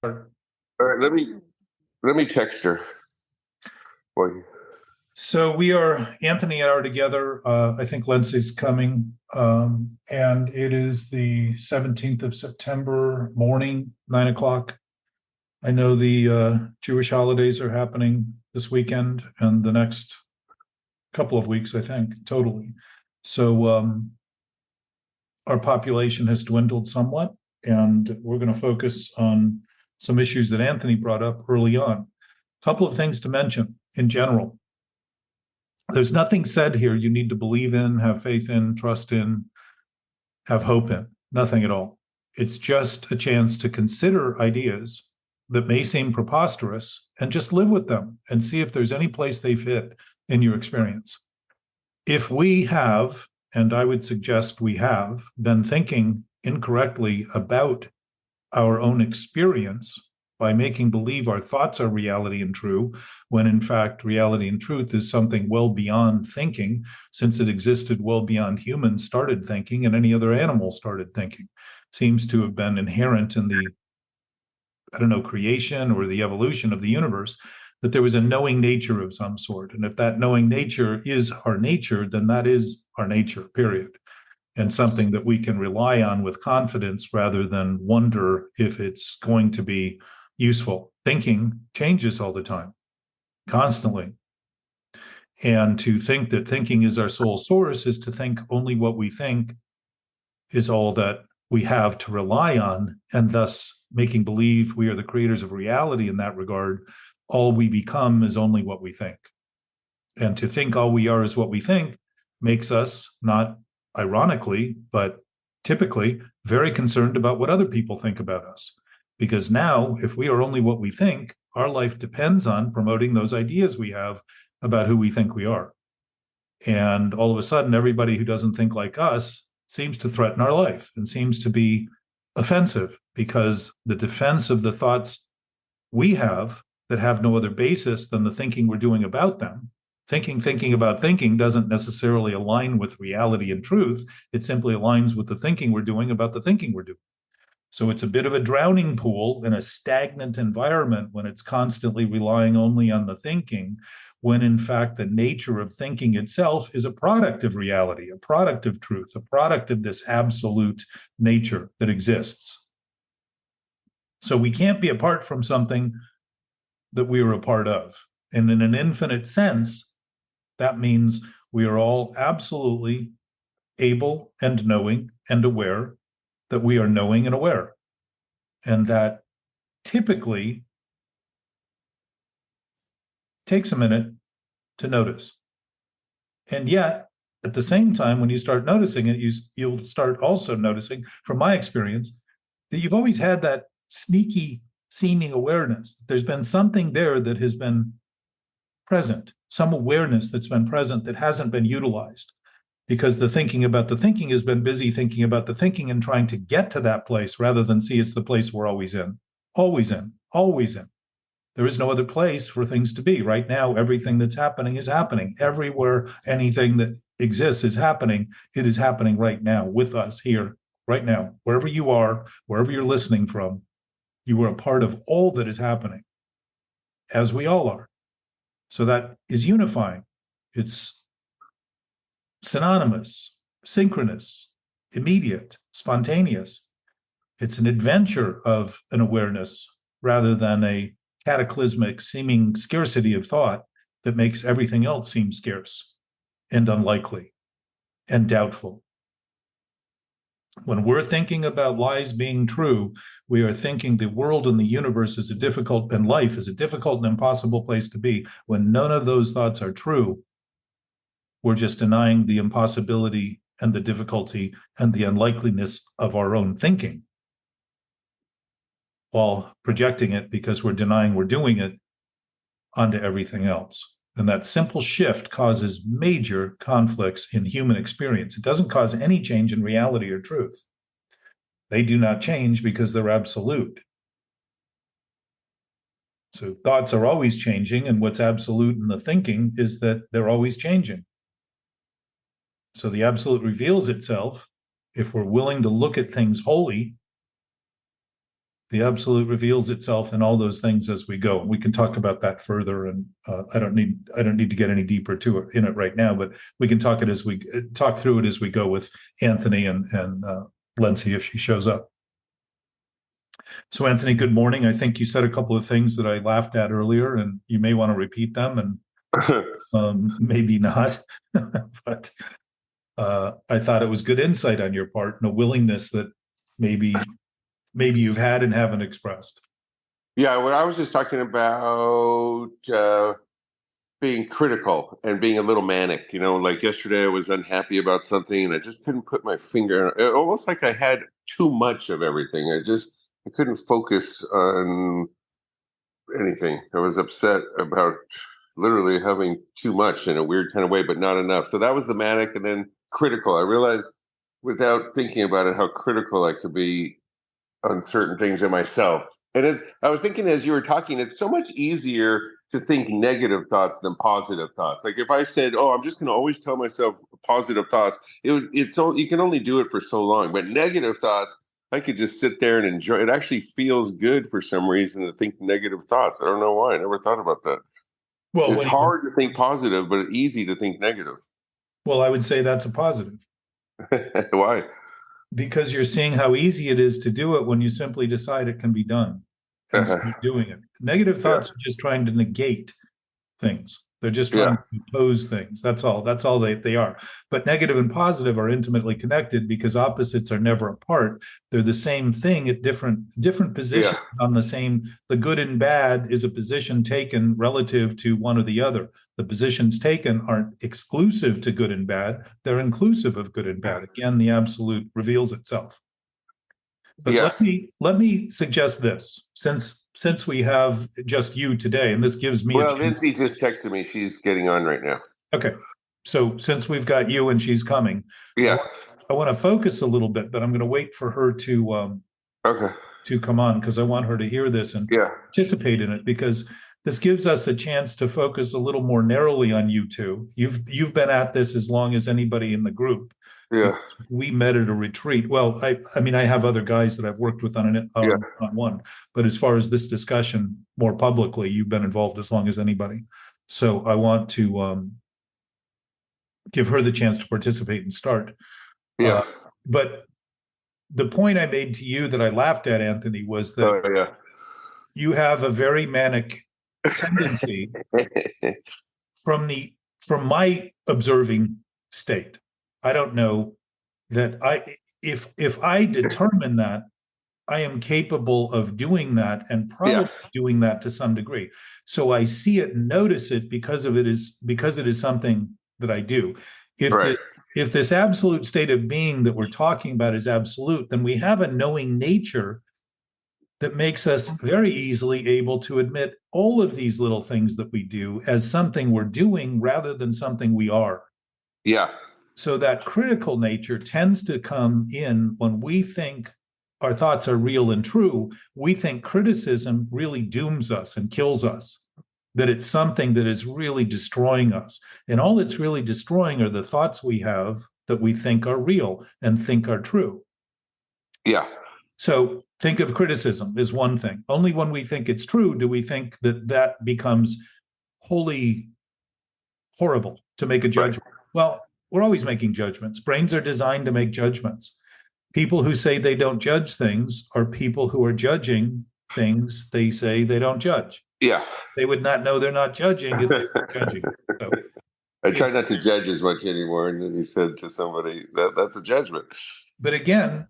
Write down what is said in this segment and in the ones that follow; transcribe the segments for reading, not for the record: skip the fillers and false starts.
All right, let me text her for you. So Anthony and I are together. I think Lindsay's coming. And it is the 17th of September morning, 9 o'clock. I know the Jewish holidays are happening this weekend and the next couple of weeks, I think, totally. So our population has dwindled somewhat, and we're going to focus on some issues that Anthony brought up early on. A couple of things to mention in general. There's nothing said here you need to believe in, have faith in, trust in, have hope in. Nothing at all. It's just a chance to consider ideas that may seem preposterous and just live with them and see if there's any place they fit in your experience. If we have, and I would suggest we have, been thinking incorrectly about our own experience by making believe our thoughts are reality and true, when in fact reality and truth is something well beyond thinking, since it existed well beyond humans started thinking and any other animal started thinking. Seems to have been inherent in the, creation or the evolution of the universe, that there was a knowing nature of some sort. And if that knowing nature is our nature, then that is our nature, period. And something that we can rely on with confidence rather than wonder if it's going to be useful. Thinking changes all the time, constantly. And to think that thinking is our sole source is to think only what we think is all that we have to rely on, and thus making believe we are the creators of reality in that regard. All we become is only what we think. And to think all we are is what we think makes us, not ironically, but typically, very concerned about what other people think about us. Because now, if we are only what we think, our life depends on promoting those ideas we have about who we think we are. And all of a sudden, everybody who doesn't think like us seems to threaten our life and seems to be offensive, because the defense of the thoughts we have that have no other basis than the thinking we're doing about them. Thinking about thinking doesn't necessarily align with reality and truth. It simply aligns with the thinking we're doing about the thinking we're doing. So it's a bit of a drowning pool in a stagnant environment when it's constantly relying only on the thinking, when in fact the nature of thinking itself is a product of reality, a product of truth, a product of this absolute nature that exists. So we can't be apart from something that we are a part of. And in an infinite sense, that means we are all absolutely able and knowing and aware that we are knowing and aware. And that typically takes a minute to notice. And yet, at the same time, when you start noticing it, you'll start also noticing, from my experience, that you've always had that sneaky seeming awareness. There's been something there that has been present, some awareness that's been present that hasn't been utilized, because the thinking about the thinking has been busy thinking about the thinking and trying to get to that place rather than see it's the place we're always in, always in, always in. There is no other place for things to be. Right now, everything that's happening is happening. Everywhere anything that exists is happening. It is happening right now with us here, right now. Wherever you are, wherever you're listening from, you are a part of all that is happening, as we all are. So that is unifying. It's synonymous, synchronous, immediate, spontaneous. It's an adventure of an awareness rather than a cataclysmic seeming scarcity of thought that makes everything else seem scarce and unlikely and doubtful. When we're thinking about lies being true, we are thinking the world and the universe is a difficult, and life is a difficult and impossible place to be. When none of those thoughts are true, we're just denying the impossibility and the difficulty and the unlikeliness of our own thinking, while projecting it, because we're denying we're doing it, onto everything else. And that simple shift causes major conflicts in human experience. It doesn't cause any change in reality or truth. They do not change because they're absolute. So thoughts are always changing, and what's absolute in the thinking is that they're always changing. So the absolute reveals itself if we're willing to look at things wholly The absolute reveals itself in all those things as we go. We can talk about that further, and I don't need to get any deeper to it in it right now. But we can talk through it as we go with Anthony and Lency if she shows up. So Anthony, good morning. I think you said a couple of things that I laughed at earlier, and you may want to repeat them, and maybe not. But I thought it was good insight on your part and a willingness that maybe you've had and haven't expressed. Yeah, well, I was just talking about being critical and being a little manic. Like yesterday I was unhappy about something and I just couldn't put my finger on it. Almost like I had too much of everything. I couldn't focus on anything. I was upset about literally having too much in a weird kind of way, but not enough. So that was the manic. And then critical. I realized without thinking about it how critical I could be on certain things in myself. And I was thinking as you were talking, it's so much easier to think negative thoughts than positive thoughts. Like if I said, "Oh, I'm just going to always tell myself positive thoughts," you can only do it for so long. But negative thoughts, I could just sit there and enjoy. It actually feels good for some reason to think negative thoughts. I don't know why. I never thought about that. Well, it's hard to think positive, but easy to think negative. Well, I would say that's a positive. Why? Because you're seeing how easy it is to do it when you simply decide it can be done and start doing it. Negative thoughts are just trying to negate things. They're just trying to oppose things. That's all they are. But negative and positive are intimately connected because opposites are never apart. They're the same thing at different positions on the same. The good and bad is a position taken relative to one or the other. The positions taken aren't exclusive to good and bad. They're inclusive of good and bad. Again, the absolute reveals itself. But let me suggest this, since we have just you today, and this gives me Lindsay just texted me. She's getting on right now. Okay. So since we've got you and she's coming, I want to focus a little bit, but I'm going to wait for her to come on because I want her to hear this and participate in it, because this gives us a chance to focus a little more narrowly on you two. You've been at this as long as anybody in the group. Yeah. We met at a retreat. Well, I mean, I have other guys that I've worked with on one, but as far as this discussion more publicly, you've been involved as long as anybody. So I want to give her the chance to participate and start. Yeah. But the point I made to you that I laughed at, Anthony, was that you have a very manic tendency from my observing state. I don't know that if I determine that I am capable of doing that and probably doing that to some degree. So I see it and notice it because it is something that I do. If this absolute state of being that we're talking about is absolute, then we have a knowing nature that makes us very easily able to admit all of these little things that we do as something we're doing rather than something we are. Yeah. So that critical nature tends to come in when we think our thoughts are real and true. We think criticism really dooms us and kills us, that it's something that is really destroying us. And all it's really destroying are the thoughts we have that we think are real and think are true. Yeah. So think of criticism as one thing. Only when we think it's true do we think that becomes wholly horrible to make a judgment. Well, we're always making judgments. Brains are designed to make judgments. People who say they don't judge things are people who are judging things they say they don't judge. Yeah. They would not know they're not judging if they were judging. So, I try not to judge as much anymore. And then he said to somebody that's a judgment. But again,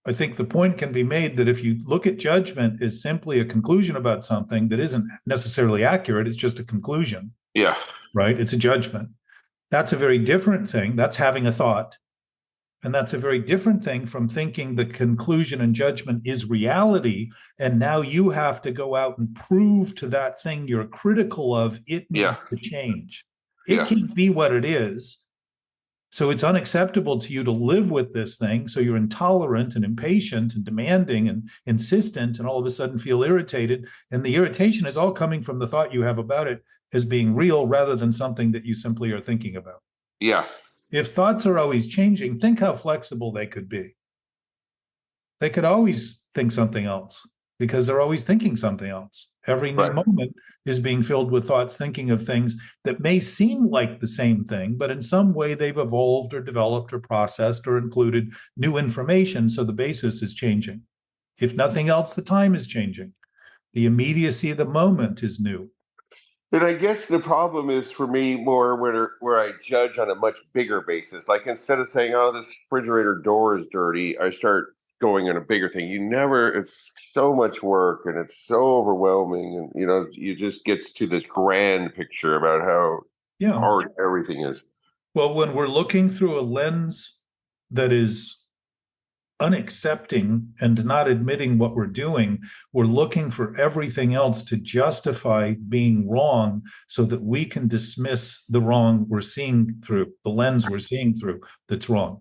I think the point can be made that if you look at judgment as simply a conclusion about something that isn't necessarily accurate, it's just a conclusion. Yeah. Right? It's a judgment. That's a very different thing. That's having a thought. And that's a very different thing from thinking the conclusion and judgment is reality. And now you have to go out and prove to that thing you're critical of, it needs to change. It can't be what it is. So it's unacceptable to you to live with this thing. So you're intolerant and impatient and demanding and insistent, and all of a sudden feel irritated. And the irritation is all coming from the thought you have about it as being real rather than something that you simply are thinking about. Yeah. If thoughts are always changing, think how flexible they could be. They could always think something else. because they're always thinking something else. Every new Right. moment is being filled with thoughts thinking of things that may seem like the same thing, but in some way they've evolved or developed or processed or included new information. So the basis is changing. If nothing else, the time is changing. The immediacy of the moment is new. And I guess the problem is for me more where I judge on a much bigger basis. Like instead of saying, "Oh, this refrigerator door is dirty," I start going on a bigger thing. You never. It's so much work and it's so overwhelming, and you just gets to this grand picture about how Yeah. hard everything is. Well, when we're looking through a lens that is unaccepting and not admitting what we're doing, we're looking for everything else to justify being wrong so that we can dismiss the wrong we're seeing through, the lens we're seeing through that's wrong.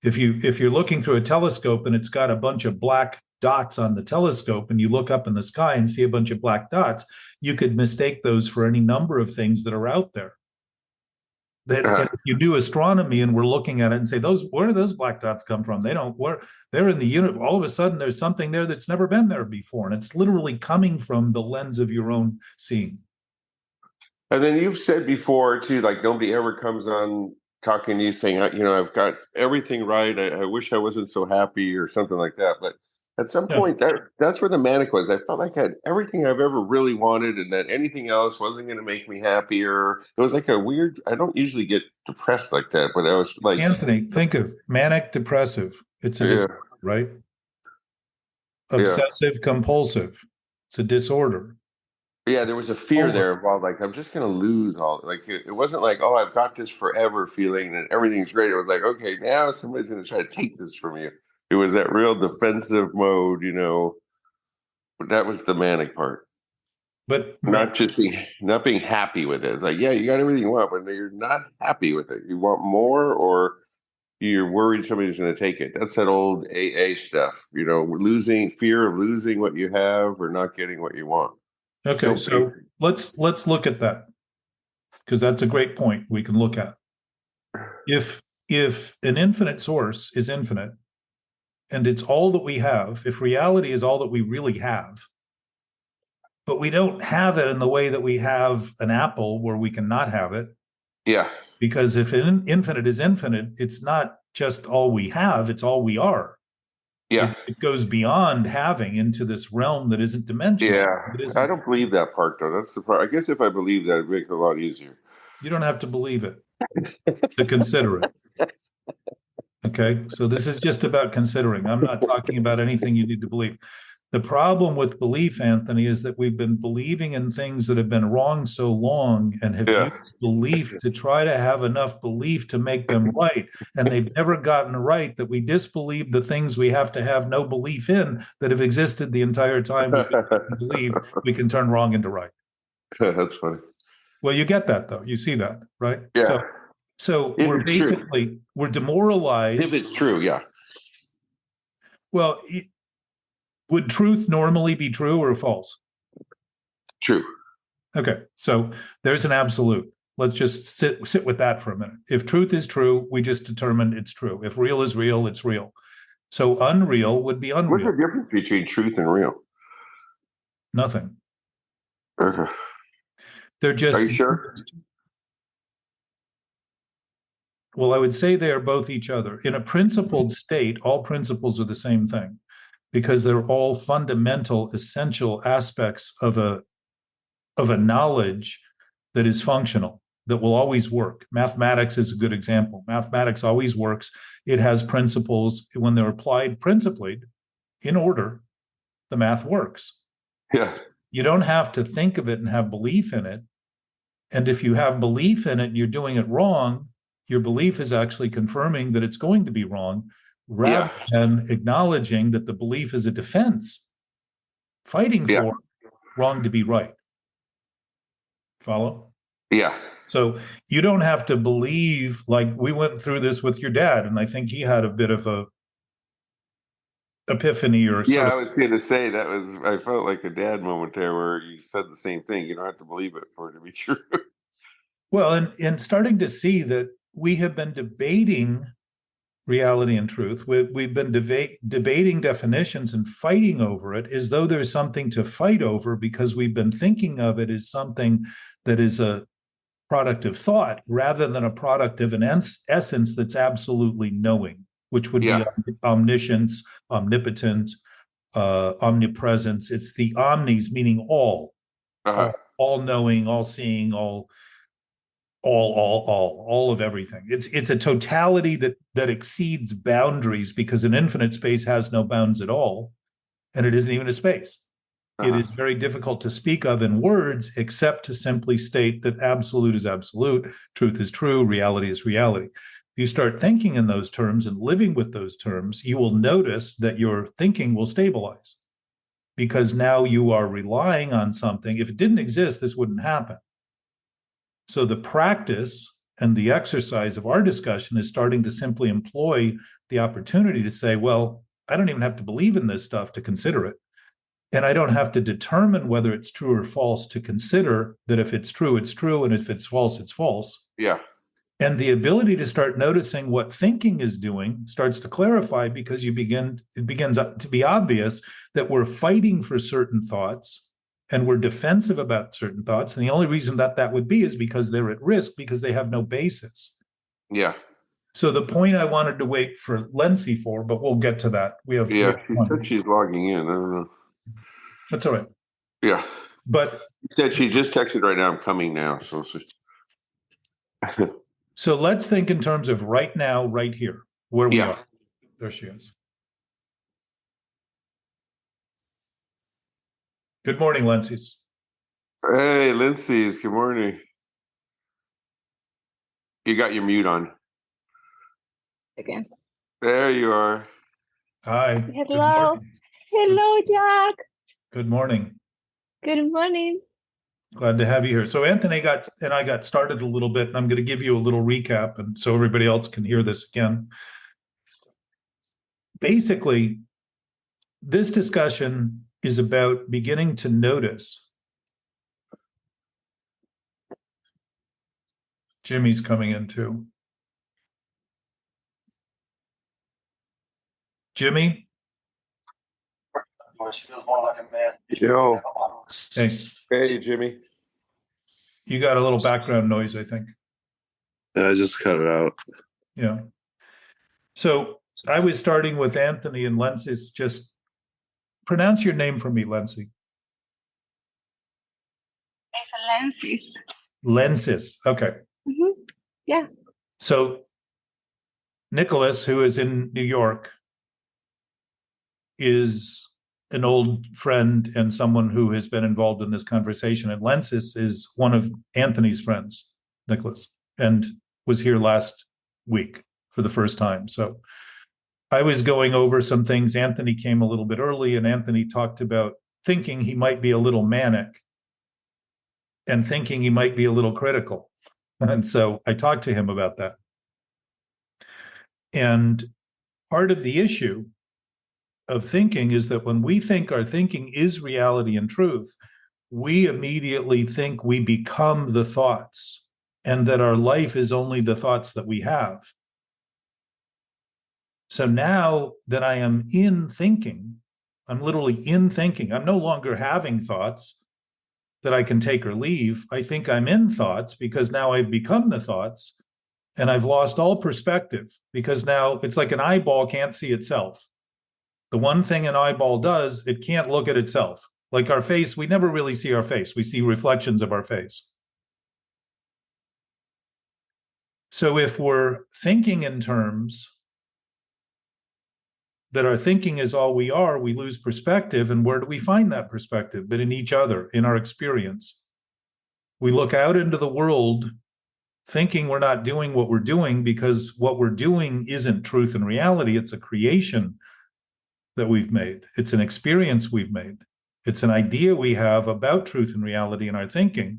If you're looking through a telescope and it's got a bunch of black dots on the telescope and you look up in the sky and see a bunch of black dots, you could mistake those for any number of things that are out there. That Uh, if you do astronomy and we're looking at it and say, where do those black dots come from? They're in the universe. All of a sudden there's something there that's never been there before. And it's literally coming from the lens of your own seeing. and then you've said before too, like nobody ever comes on talking to you saying, I've got everything right. I wish I wasn't so happy or something like that. But at some Yeah. point, that's where the manic was. I felt like I had everything I've ever really wanted, and that anything else wasn't going to make me happier. It was like a weird. I don't usually get depressed like that, but I was like, Anthony, think of manic depressive. It's a yeah, disorder, right? yeah. Obsessive compulsive. It's a disorder. Yeah, there was a fear Over. there involved. Like I'm just gonna lose all. Like it wasn't like, oh, I've got this forever feeling and everything's great. It was like, okay, now somebody's gonna try to take this from you. It was that real defensive mode, But that was the manic part. But Not being happy with it. It's like, yeah, you got everything you want, but you're not happy with it. You want more, or you're worried somebody's gonna take it. That's that old AA stuff. Losing fear of losing what you have or not getting what you want. okay, So so let's look at that because that's a great point we can look at. If an infinite source is infinite and it's all that we have, if reality is all that we really have, but we don't have it in the way that we have an apple where we cannot have it, yeah. because if infinite is infinite, it's not just all we have, it's all we are. Yeah. It goes beyond having into this realm that isn't dimensional. Yeah, It I isn't. don't believe that part though. That's the part. I guess if I believe that, it'd make it a lot easier. You don't have to believe it to consider it. Okay, so this is just about considering. I'm not talking about anything you need to believe. The problem with belief, Anthony, is that we've been believing in things that have been wrong so long and have Yeah, used belief to try to have enough belief to make them right. And they've never gotten right that we disbelieve the things we have to have no belief in that have existed the entire time we've been believe we can turn wrong into right. that's funny. Well, you get that though. You see that, right? Yeah, So if it's true. we're demoralized. If it's true, yeah, Well, would truth normally be true or false? true. Okay, so there's an absolute. Let's just sit with that for a minute. If truth is true, we just determined it's true. If real is real, it's real. So unreal would be What's unreal. the difference between truth and real? Nothing. Uh, They're Are you just, sure? well, I would say they are both each other. In a principled state, all principles are the same thing because they're all fundamental, essential aspects of a knowledge that is functional, that will always work. Mathematics is a good example. Mathematics always works. It has principles. When they're applied principally in order, the math works. Yeah, You don't have to think of it and have belief in it. And if you have belief in it and you're doing it wrong, your belief is actually confirming that it's going to be wrong rather yeah, than acknowledging that the belief is a defense, fighting yeah, for wrong to be right. Follow? yeah. So you don't have to believe, like we went through this with your dad, and I think he had a bit of a epiphany or Yeah, sort of, I was going to say that was. I felt like a dad moment there where you said the same thing. You don't have to believe it for it to be true. well, and starting to see that we have been debating reality and truth. We've been debating definitions and fighting over it as though there's something to fight over, because we've been thinking of it as something that is a product of thought rather than a product of an essence that's absolutely knowing, which would Yeah. be omniscience, omnipotent, omnipresence. It's the omnis, meaning all, Uh-huh. all knowing, all seeing, all of everything. It's a totality that exceeds boundaries, because an infinite space has no bounds at all, and it isn't even a space. It Uh-huh. is very difficult to speak of in words, except to simply state that absolute is absolute, truth is true, reality is reality. If you start thinking in those terms and living with those terms, you will notice that your thinking will stabilize, because now you are relying on something. If it didn't exist, this wouldn't happen. So the practice and the exercise of our discussion is starting to simply employ the opportunity to say, well, I don't even have to believe in this stuff to consider it. And I don't have to determine whether it's true or false to consider that if it's true, it's true, and if it's false, it's false. Yeah. And the ability to start noticing what thinking is doing starts to clarify, because it begins to be obvious that we're fighting for certain thoughts and we're defensive about certain thoughts. And the only reason that would be is because they're at risk, because they have no basis. Yeah. So the point I wanted to wait for Lency for, but we'll get to that. We have She said she's logging in. I don't know. That's all right. Yeah. But She said she just texted right now, I'm coming now. So let's think in terms of right now, right here, where we are. There she is. Good morning, Lency's. Hey, Lindsay's. Good morning. You got your mute on. Again. There you are. Hi. Hello. Hello, Jack. Good morning. Good morning. Glad to have you here. So Anthony and I got started a little bit, and I'm going to give you a little recap, and so everybody else can hear this again. Basically, this discussion is about beginning to notice. Jimmy's coming in too. Jimmy? Yo. Hey, Jimmy. You got a little background noise, I think. I just cut it out. Yeah. So I was starting with Anthony and Lency's. Just pronounce your name for me, Lency. It's lenses. Lency's. Okay. Mm-hmm. Yeah. So Nicholas, who is in New York, is an old friend and someone who has been involved in this conversation. And Lencis is one of Anthony's friends, Nicholas, and was here last week for the first time. So I was going over some things. Anthony came a little bit early, and Anthony talked about thinking he might be a little manic and thinking he might be a little critical. And so I talked to him about that. And part of the issue of thinking is that when we think our thinking is reality and truth, we immediately think we become the thoughts, and that our life is only the thoughts that we have. So now that I am in thinking, I'm literally in thinking. I'm no longer having thoughts that I can take or leave. I think I'm in thoughts because now I've become the thoughts, and I've lost all perspective, because now it's like an eyeball can't see itself. The one thing an eyeball does, it can't look at itself. Like our face, we never really see our face. We see reflections of our face. So if we're thinking in terms that our thinking is all we are, we lose perspective. And where do we find that perspective? But in each other, in our experience. We look out into the world thinking we're not doing what we're doing, because what we're doing isn't truth and reality. It's a creation that we've made. It's an experience we've made. It's an idea we have about truth and reality in our thinking.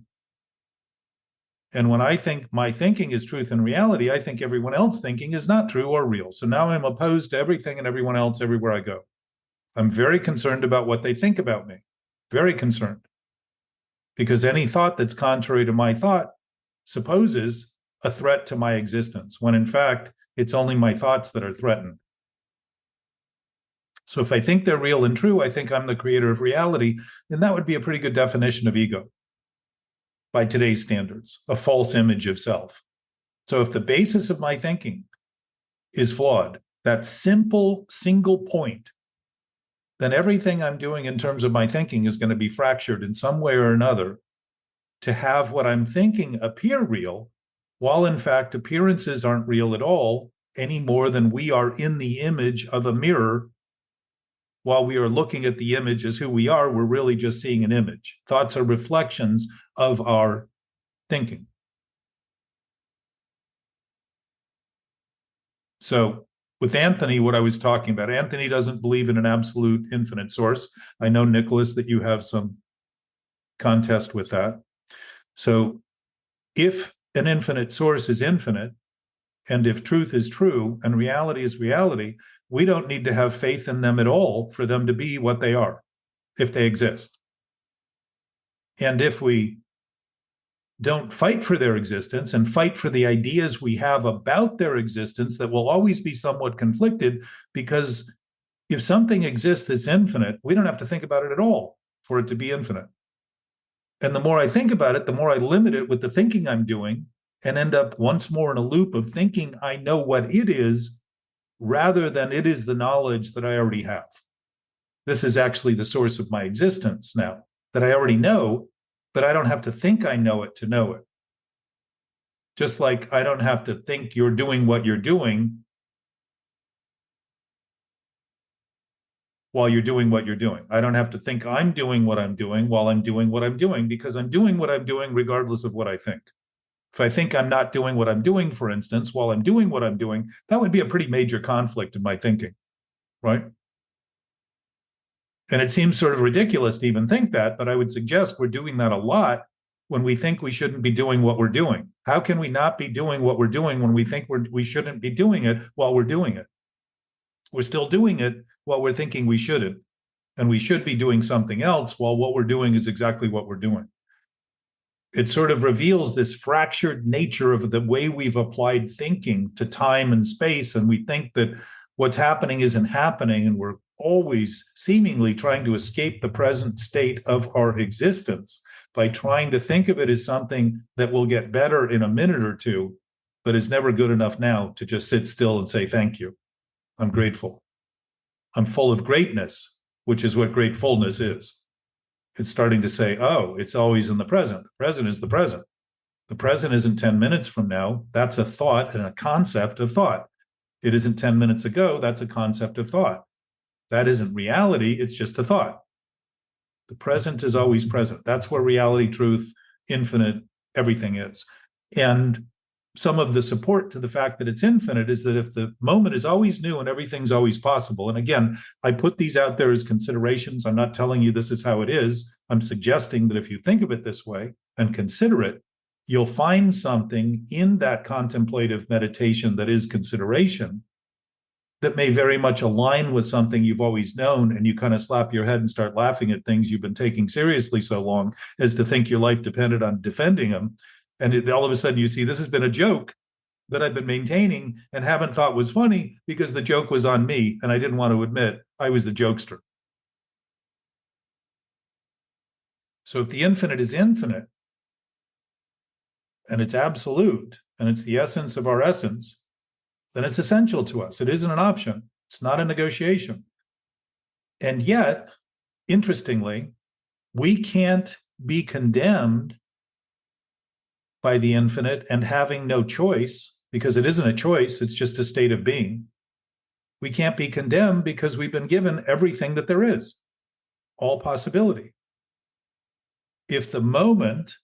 And when I think my thinking is truth and reality, I think everyone else thinking is not true or real. So now I'm opposed to everything and everyone else everywhere I go. I'm very concerned about what they think about me. Very concerned. Because any thought that's contrary to my thought supposes a threat to my existence, when in fact, It's only my thoughts that are threatened. So if I think they're real and true, I think I'm the creator of reality, then that would be a pretty good definition of ego by today's standards, a false image of self. So if the basis of my thinking is flawed, that simple single point, then everything I'm doing in terms of my thinking is going to be fractured in some way or another to have what I'm thinking appear real, while in fact appearances aren't real at all, any more than we are in the image of a mirror. While we are looking at the image as who we are, we're really just seeing an image. Thoughts are reflections of our thinking. So with Anthony, what I was talking about, Anthony doesn't believe in an absolute infinite source. I know, Nicholas, that you have some contest with that. So if an infinite source is infinite, and if truth is true and reality is reality, we don't need to have faith in them at all for them to be what they are, if they exist. And if we don't fight for their existence and fight for the ideas we have about their existence that will always be somewhat conflicted, because if something exists that's infinite, we don't have to think about it at all for it to be infinite. And the more I think about it, the more I limit it with the thinking I'm doing and end up once more in a loop of thinking I know what it is rather than it is the knowledge that I already have. This is actually the source of my existence now, that I already know, but I don't have to think I know it to know it. Just like I don't have to think you're doing what you're doing while you're doing what you're doing. I don't have to think I'm doing what I'm doing while I'm doing what I'm doing, because I'm doing what I'm doing regardless of what I think. If I think I'm not doing what I'm doing, for instance, while I'm doing what I'm doing, that would be a pretty major conflict in my thinking, right? And it seems sort of ridiculous to even think that, but I would suggest we're doing that a lot when we think we shouldn't be doing what we're doing. How can we not be doing what we're doing when we think we shouldn't be doing it while we're doing it? We're still doing it while we're thinking we shouldn't. And we should be doing something else while what we're doing is exactly what we're doing. It sort of reveals this fractured nature of the way we've applied thinking to time and space. And we think that what's happening isn't happening. And we're always seemingly trying to escape the present state of our existence by trying to think of it as something that will get better in a minute or two, but is never good enough now to just sit still and say, thank you. I'm grateful. I'm full of greatness, which is what gratefulness is. It's starting to say, oh, it's always in the present. The present is the present. The present isn't 10 minutes from now. That's a thought and a concept of thought. It isn't 10 minutes ago. That's a concept of thought. That isn't reality. It's just a thought. The present is always present. That's where reality, truth, infinite, everything is. And some of the support to the fact that it's infinite is that if the moment is always new and everything's always possible, and again, I put these out there as considerations. I'm not telling you this is how it is. I'm suggesting that if you think of it this way and consider it, you'll find something in that contemplative meditation that is consideration that may very much align with something you've always known, and you kind of slap your head and start laughing at things you've been taking seriously so long as to think your life depended on defending them. And all of a sudden you see this has been a joke that I've been maintaining and haven't thought was funny because the joke was on me and I didn't want to admit I was the jokester. So if the infinite is infinite and it's absolute and it's the essence of our essence, then it's essential to us. It isn't an option. It's not a negotiation. And yet, interestingly, we can't be condemned by the infinite and having no choice, because it isn't a choice, it's just a state of being. We can't be condemned because we've been given everything that there is, all possibility. If the moment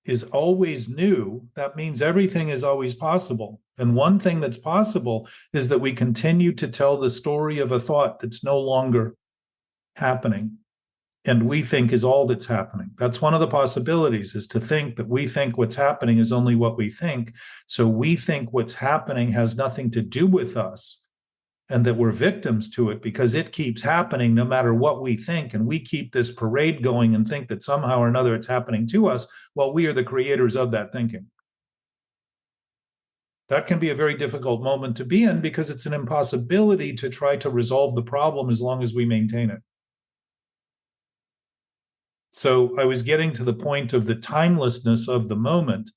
is always new, that means everything is always possible. And one thing that's possible is that we continue to tell the story of a thought that's no longer happening and we think is all that's happening. That's one of the possibilities, is to think that we think what's happening is only what we think. So we think what's happening has nothing to do with us and that we're victims to it because it keeps happening no matter what we think. And we keep this parade going and think that somehow or another it's happening to us while we are the creators of that thinking. That can be a very difficult moment to be in because it's an impossibility to try to resolve the problem as long as we maintain it. So I was getting to the point of the timelessness of the moment.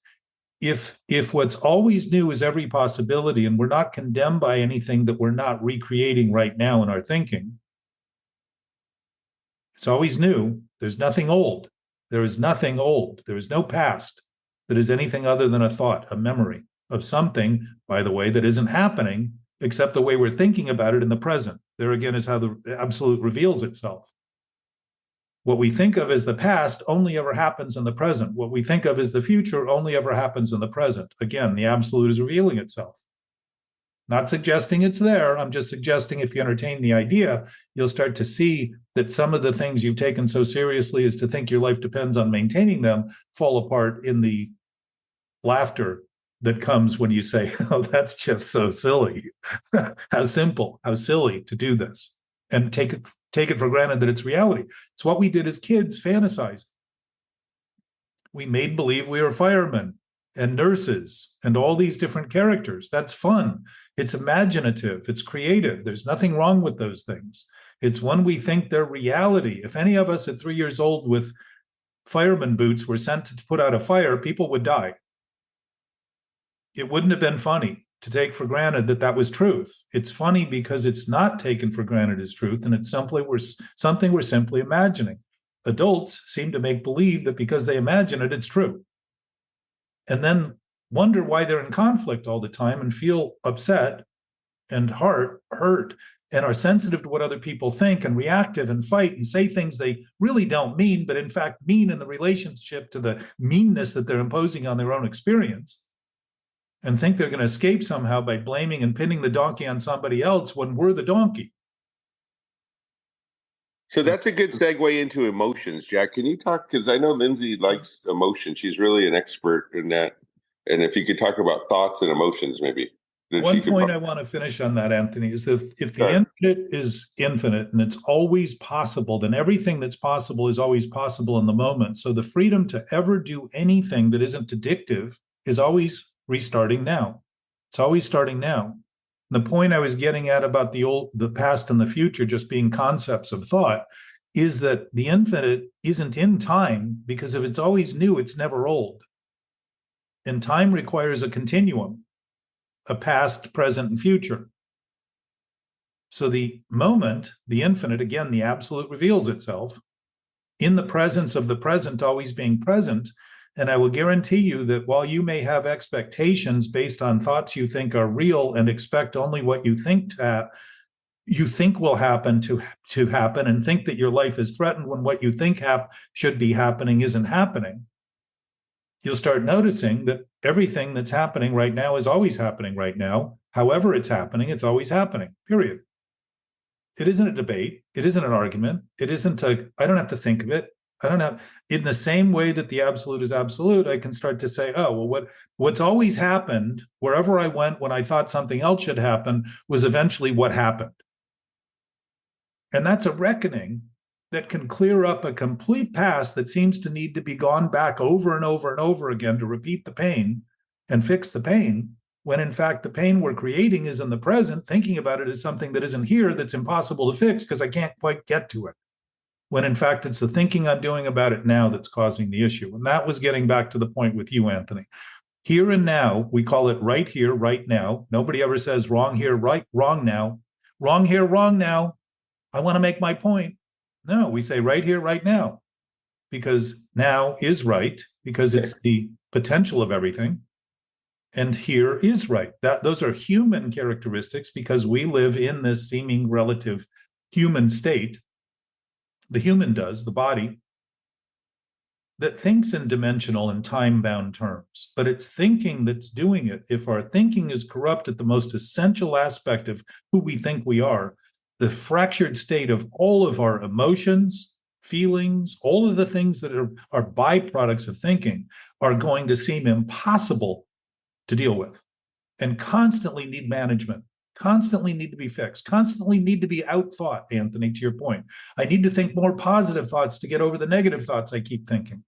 If what's always new is every possibility, and we're not condemned by anything that we're not recreating right now in our thinking, it's always new. There's nothing old. There is nothing old. There is no past that is anything other than a thought, a memory of something, by the way, that isn't happening, except the way we're thinking about it in the present. There again is how the absolute reveals itself. What we think of as the past only ever happens in the present. What we think of as the future only ever happens in the present. Again, the absolute is revealing itself. Not suggesting it's there. I'm just suggesting if you entertain the idea, you'll start to see that some of the things you've taken so seriously as to think your life depends on maintaining them fall apart in the laughter that comes when you say, oh, that's just so silly. How simple, how silly to do this. And take it for granted that it's reality. It's what we did as kids, fantasize. We made believe we were firemen and nurses and all these different characters. That's fun. It's imaginative. It's creative. There's nothing wrong with those things. It's when we think they're reality. If any of us at 3 years old with fireman boots were sent to put out a fire, people would die. It wouldn't have been funny to take for granted that that was truth. It's funny because it's not taken for granted as truth, and it's something we're simply imagining. Adults seem to make believe that because they imagine it, it's true. And then wonder why they're in conflict all the time and feel upset and hurt and are sensitive to what other people think and reactive and fight and say things they really don't mean, but in fact mean in the relationship to the meanness that they're imposing on their own experience, and think they're going to escape somehow by blaming and pinning the donkey on somebody else when we're the donkey. So that's a good segue into emotions, Jack. Can you talk? Because I know Lindsay likes emotion. She's really an expert in that. And if you could talk about thoughts and emotions, maybe. One point I want to finish on that, Anthony, is if the infinite is infinite and it's always possible, then everything that's possible is always possible in the moment. So the freedom to ever do anything that isn't addictive is always restarting now. It's always starting now. The point I was getting at about the past and the future just being concepts of thought is that the infinite isn't in time, because if it's always new, it's never old. And time requires a continuum, a past, present, and future. So the moment, the infinite, again, the absolute reveals itself in the presence of the present always being present. And I will guarantee you that while you may have expectations based on thoughts you think are real and expect only what you think will happen to happen, and think that your life is threatened when what you think should be happening isn't happening, you'll start noticing that everything that's happening right now is always happening right now. However it's happening, it's always happening, period. It isn't a debate. It isn't an argument. It isn't I don't have to think of it. I don't have, in the same way that the absolute is absolute, I can start to say, oh, well, what's always happened, wherever I went when I thought something else should happen, was eventually what happened. And that's a reckoning that can clear up a complete past that seems to need to be gone back over and over and over again to repeat the pain and fix the pain, when in fact the pain we're creating is in the present, thinking about it as something that isn't here, that's impossible to fix because I can't quite get to it. When in fact it's the thinking I'm doing about it now that's causing the issue. And that was getting back to the point with you, Anthony. Here and now, we call it right here, right now. Nobody ever says wrong here, right, wrong now. Wrong here, wrong now. I want to make my point. No, we say right here, right now. Because now is right, because it's the potential of everything. And here is right. Those are human characteristics because we live in this seeming relative human state. The human does, the body, that thinks in dimensional and time-bound terms. But it's thinking that's doing it. If our thinking is corrupt at the most essential aspect of who we think we are, the fractured state of all of our emotions, feelings, all of the things that are byproducts of thinking are going to seem impossible to deal with and constantly need management. Constantly need to be fixed, constantly need to be outthought, Anthony, to your point. I need to think more positive thoughts to get over the negative thoughts I keep thinking.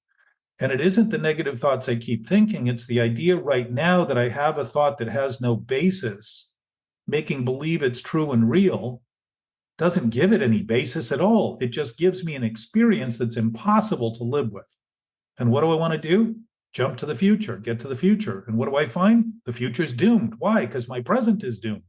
And it isn't the negative thoughts I keep thinking. It's the idea right now that I have a thought that has no basis, making believe it's true and real, doesn't give it any basis at all. It just gives me an experience that's impossible to live with. And what do I want to do? Jump to the future, get to the future. And what do I find? The future's doomed. Why? Because my present is doomed.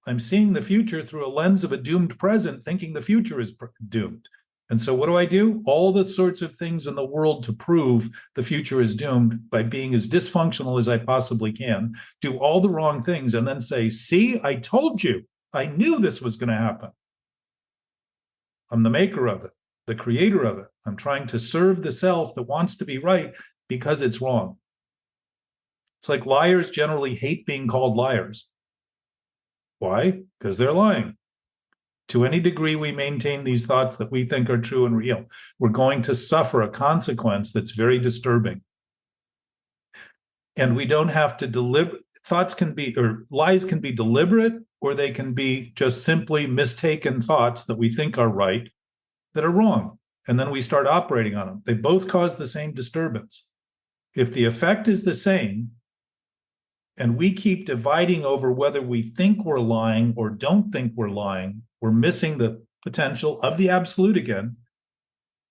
I'm seeing the future through a lens of a doomed present, thinking the future is doomed. And so what do? All the sorts of things in the world to prove the future is doomed by being as dysfunctional as I possibly can, do all the wrong things, and then say, see, I told you, I knew this was going to happen. I'm the maker of it, the creator of it. I'm trying to serve the self that wants to be right because it's wrong. It's like liars generally hate being called liars. Why? Because they're lying. To any degree we maintain these thoughts that we think are true and real, we're going to suffer a consequence that's very disturbing. And we don't have to lies can be deliberate, or they can be just simply mistaken thoughts that we think are right that are wrong. And then we start operating on them. They both cause the same disturbance. If the effect is the same, and we keep dividing over whether we think we're lying or don't think we're lying, we're missing the potential of the absolute again,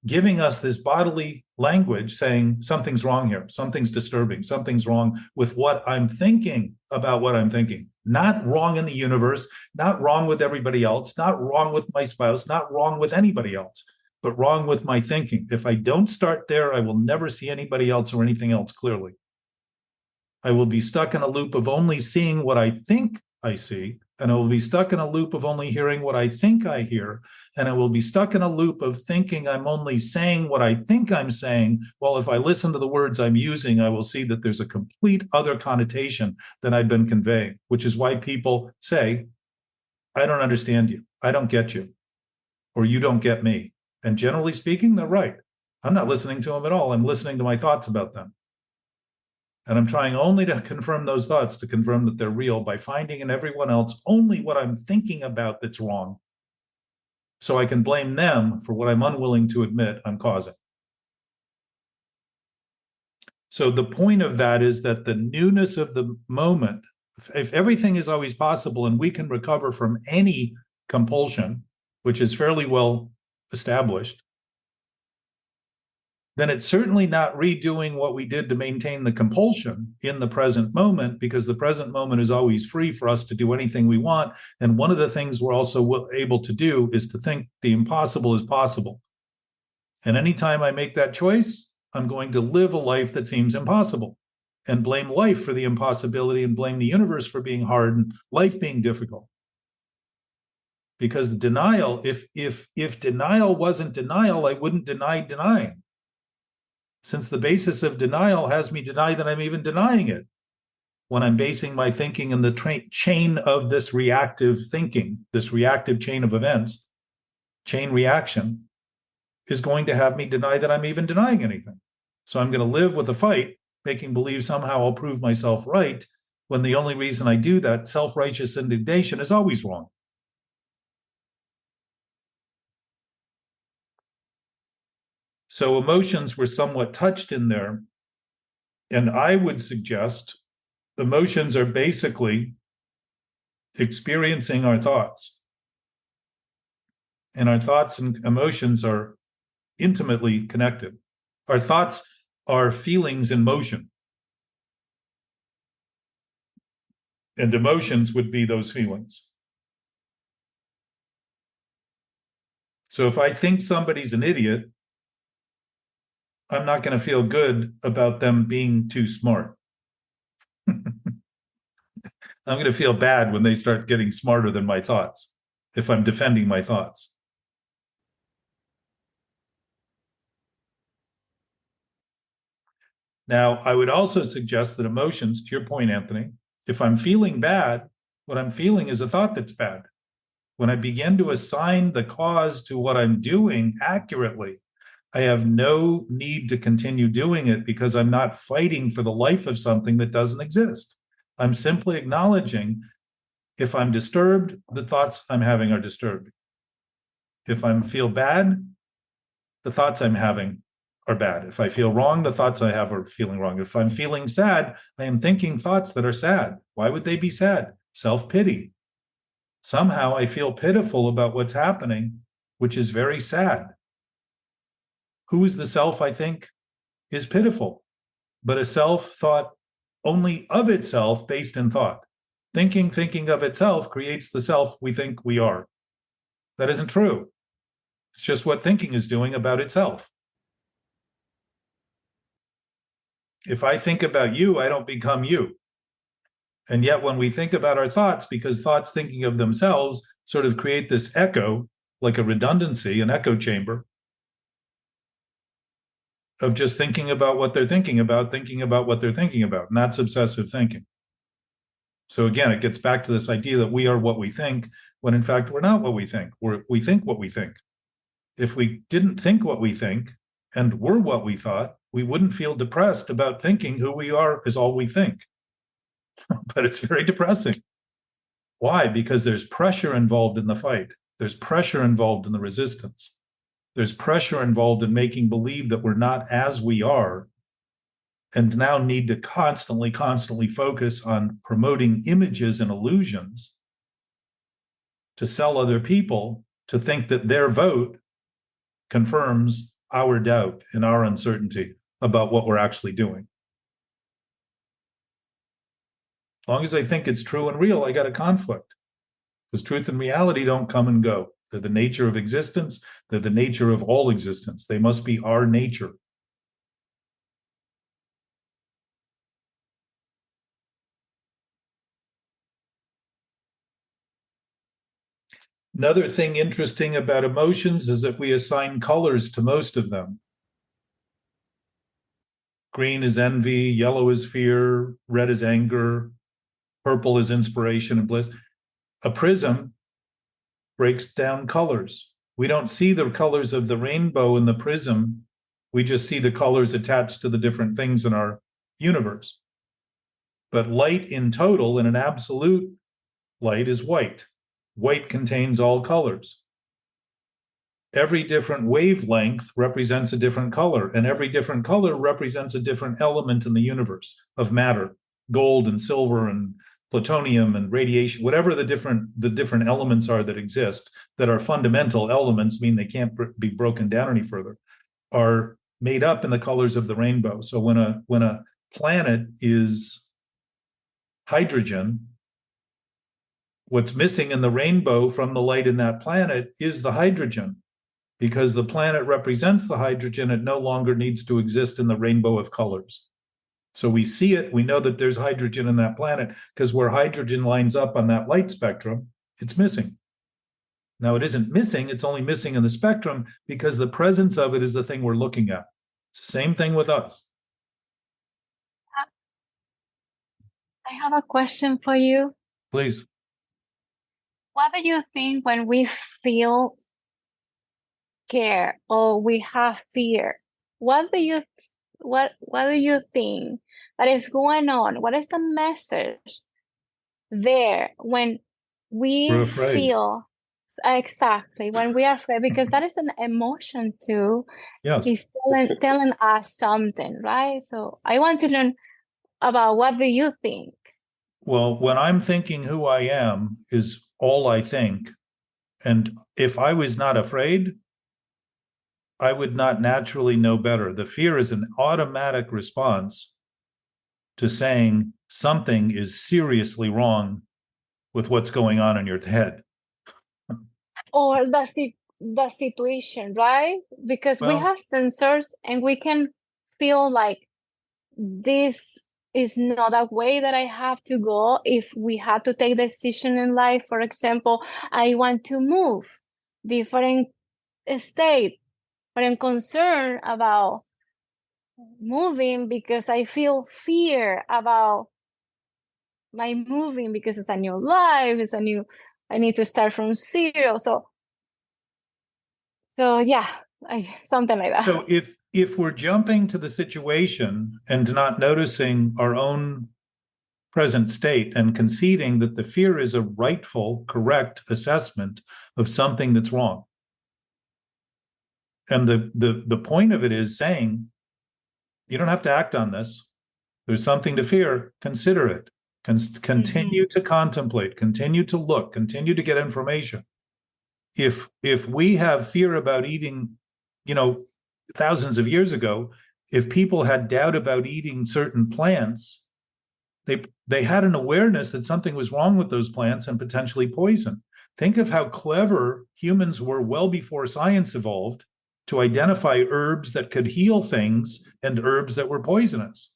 giving us this bodily language saying something's wrong here, something's disturbing, something's wrong with what I'm thinking about what I'm thinking. Not wrong in the universe, not wrong with everybody else, not wrong with my spouse, not wrong with anybody else, but wrong with my thinking. If I don't start there, I will never see anybody else or anything else clearly. I will be stuck in a loop of only seeing what I think I see, and I will be stuck in a loop of only hearing what I think I hear, and I will be stuck in a loop of thinking I'm only saying what I think I'm saying, while if I listen to the words I'm using, I will see that there's a complete other connotation than I've been conveying, which is why people say, I don't understand you, I don't get you, or you don't get me. And generally speaking, they're right. I'm not listening to them at all. I'm listening to my thoughts about them. And I'm trying only to confirm those thoughts, to confirm that they're real by finding in everyone else only what I'm thinking about that's wrong. So I can blame them for what I'm unwilling to admit I'm causing. So the point of that is that the newness of the moment, if everything is always possible and we can recover from any compulsion, which is fairly well established, then it's certainly not redoing what we did to maintain the compulsion in the present moment, because the present moment is always free for us to do anything we want. And one of the things we're also able to do is to think the impossible is possible. And anytime I make that choice, I'm going to live a life that seems impossible and blame life for the impossibility and blame the universe for being hard and life being difficult. Because denial, if denial wasn't denial, I wouldn't deny denying. Since the basis of denial has me deny that I'm even denying it, when I'm basing my thinking in the chain of this reactive thinking, this reactive chain of events, chain reaction, is going to have me deny that I'm even denying anything. So I'm going to live with a fight, making believe somehow I'll prove myself right, when the only reason I do that, self-righteous indignation, is always wrong. So emotions were somewhat touched in there. And I would suggest emotions are basically experiencing our thoughts. And our thoughts and emotions are intimately connected. Our thoughts are feelings in motion. And emotions would be those feelings. So if I think somebody's an idiot, I'm not going to feel good about them being too smart. I'm going to feel bad when they start getting smarter than my thoughts, if I'm defending my thoughts. Now, I would also suggest that emotions, to your point, Anthony, if I'm feeling bad, what I'm feeling is a thought that's bad. When I begin to assign the cause to what I'm doing accurately, I have no need to continue doing it, because I'm not fighting for the life of something that doesn't exist. I'm simply acknowledging, if I'm disturbed, the thoughts I'm having are disturbed. If I feel bad, the thoughts I'm having are bad. If I feel wrong, the thoughts I have are feeling wrong. If I'm feeling sad, I am thinking thoughts that are sad. Why would they be sad? Self-pity. Somehow I feel pitiful about what's happening, which is very sad. Who is the self I think is pitiful? But a self thought only of itself based in thought. Thinking of itself creates the self we think we are. That isn't true. It's just what thinking is doing about itself. If I think about you, I don't become you. And yet when we think about our thoughts, because thoughts thinking of themselves sort of create this echo, like a redundancy, an echo chamber, of just thinking about what they're thinking about what they're thinking about. And that's obsessive thinking. So again, it gets back to this idea that we are what we think, when in fact we're not what we think. We think what we think. If we didn't think what we think and were what we thought, we wouldn't feel depressed about thinking who we are is all we think. But it's very depressing. Why? Because there's pressure involved in the fight. There's pressure involved in the resistance. There's pressure involved in making believe that we're not as we are, and now need to constantly focus on promoting images and illusions to sell other people to think that their vote confirms our doubt and our uncertainty about what we're actually doing. As long as I think it's true and real, I got a conflict. Because truth and reality don't come and go. They're the nature of existence. They're the nature of all existence. They must be our nature. Another thing interesting about emotions is that we assign colors to most of them. Green is envy, yellow is fear, red is anger, purple is inspiration and bliss. A prism breaks down colors. We don't see the colors of the rainbow in the prism. We just see the colors attached to the different things in our universe. But light in total, in an absolute light, is white. White contains all colors. Every different wavelength represents a different color, and every different color represents a different element in the universe of matter, gold and silver and plutonium and radiation, whatever the different elements are that exist, that are fundamental elements, mean they can't be broken down any further, are made up in the colors of the rainbow. So when a planet is hydrogen, what's missing in the rainbow from the light in that planet is the hydrogen. Because the planet represents the hydrogen, it no longer needs to exist in the rainbow of colors. So we see it, we know that there's hydrogen in that planet, because where hydrogen lines up on that light spectrum, it's missing. Now, it isn't missing, it's only missing in the spectrum because the presence of it is the thing we're looking at. It's the same thing with us. I have a question for you. Please. What do you think when we feel scared or we have fear? What do you think that is going on? What is the message there when We're we afraid. feel exactly when we are afraid? Because that is an emotion too. Yes. He's telling us something, right? So I want to learn about what do you think? Well, when I'm thinking who I am is all I think. And if I was not afraid, I would not naturally know better. The fear is an automatic response to saying something is seriously wrong with what's going on in your head. Or the situation, right? Because we have sensors and we can feel like this is not a way that I have to go. If we have to take a decision in life, for example, I want to move different state, but I'm concerned about moving because I feel fear about my moving because it's a new life, I need to start from zero. So yeah, something like that. So if we're jumping to the situation and not noticing our own present state and conceding that the fear is a rightful, correct assessment of something that's wrong, And the point of it is saying, you don't have to act on this. There's something to fear. Consider it. Continue to contemplate. Continue to look. Continue to get information. If we have fear about eating, thousands of years ago, if people had doubt about eating certain plants, they had an awareness that something was wrong with those plants and potentially poison. Think of how clever humans were well before science evolved to identify herbs that could heal things and herbs that were poisonous.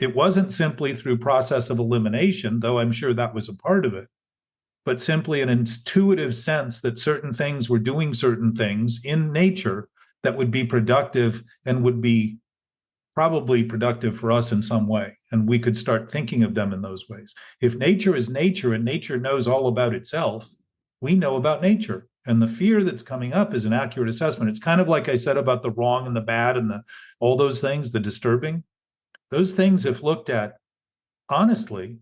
It wasn't simply through process of elimination, though I'm sure that was a part of it, but simply an intuitive sense that certain things were doing certain things in nature that would be productive and would be probably productive for us in some way. And we could start thinking of them in those ways. If nature is nature and nature knows all about itself, we know about nature. And the fear that's coming up is an accurate assessment. It's kind of like I said about the wrong and the bad and all those things, the disturbing. Those things, if looked at honestly,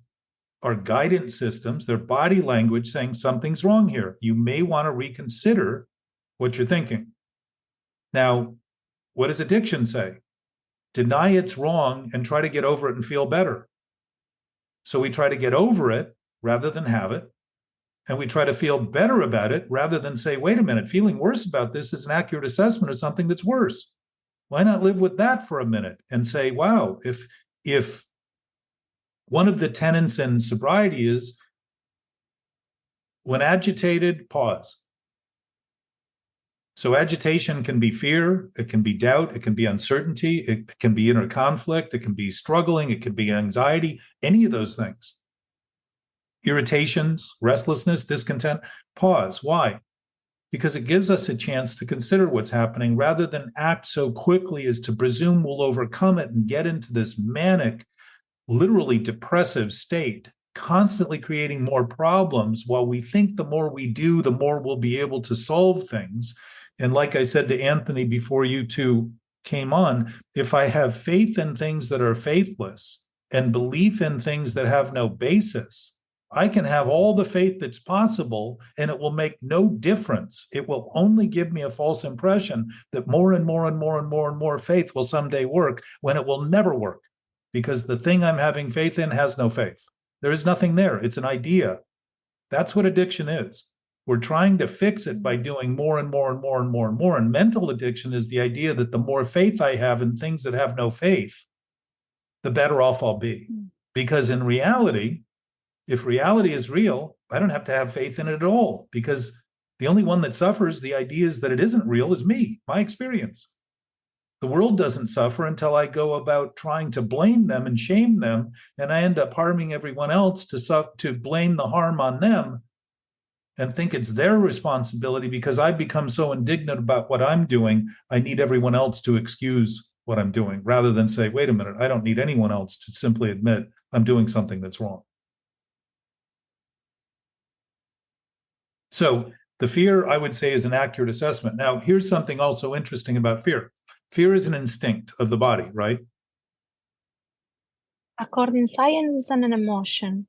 are guidance systems, their body language saying something's wrong here. You may want to reconsider what you're thinking. Now, what does addiction say? Deny it's wrong and try to get over it and feel better. So we try to get over it rather than have it. And we try to feel better about it rather than say, wait a minute, feeling worse about this is an accurate assessment of something that's worse. Why not live with that for a minute and say, wow, if one of the tenets in sobriety is when agitated, pause. So agitation can be fear, it can be doubt, it can be uncertainty, it can be inner conflict, it can be struggling, it can be anxiety, any of those things. Irritations, restlessness, discontent, pause. Why? Because it gives us a chance to consider what's happening rather than act so quickly as to presume we'll overcome it and get into this manic, literally depressive state, constantly creating more problems while we think the more we do, the more we'll be able to solve things. And like I said to Anthony before you two came on, if I have faith in things that are faithless and belief in things that have no basis, I can have all the faith that's possible and it will make no difference. It will only give me a false impression that more and more and more and more and more faith will someday work when it will never work because the thing I'm having faith in has no faith. There is nothing there. It's an idea. That's what addiction is. We're trying to fix it by doing more and more and more and more and more. And mental addiction is the idea that the more faith I have in things that have no faith, the better off I'll be. Because in reality, if reality is real, I don't have to have faith in it at all because the only one that suffers the ideas that it isn't real is me, my experience. The world doesn't suffer until I go about trying to blame them and shame them, and I end up harming everyone else to blame the harm on them and think it's their responsibility because I've become so indignant about what I'm doing, I need everyone else to excuse what I'm doing, rather than say, wait a minute, I don't need anyone else to simply admit I'm doing something that's wrong. So the fear, I would say, is an accurate assessment. Now, here's something also interesting about fear. Fear is an instinct of the body, right? According to science, it's an emotion.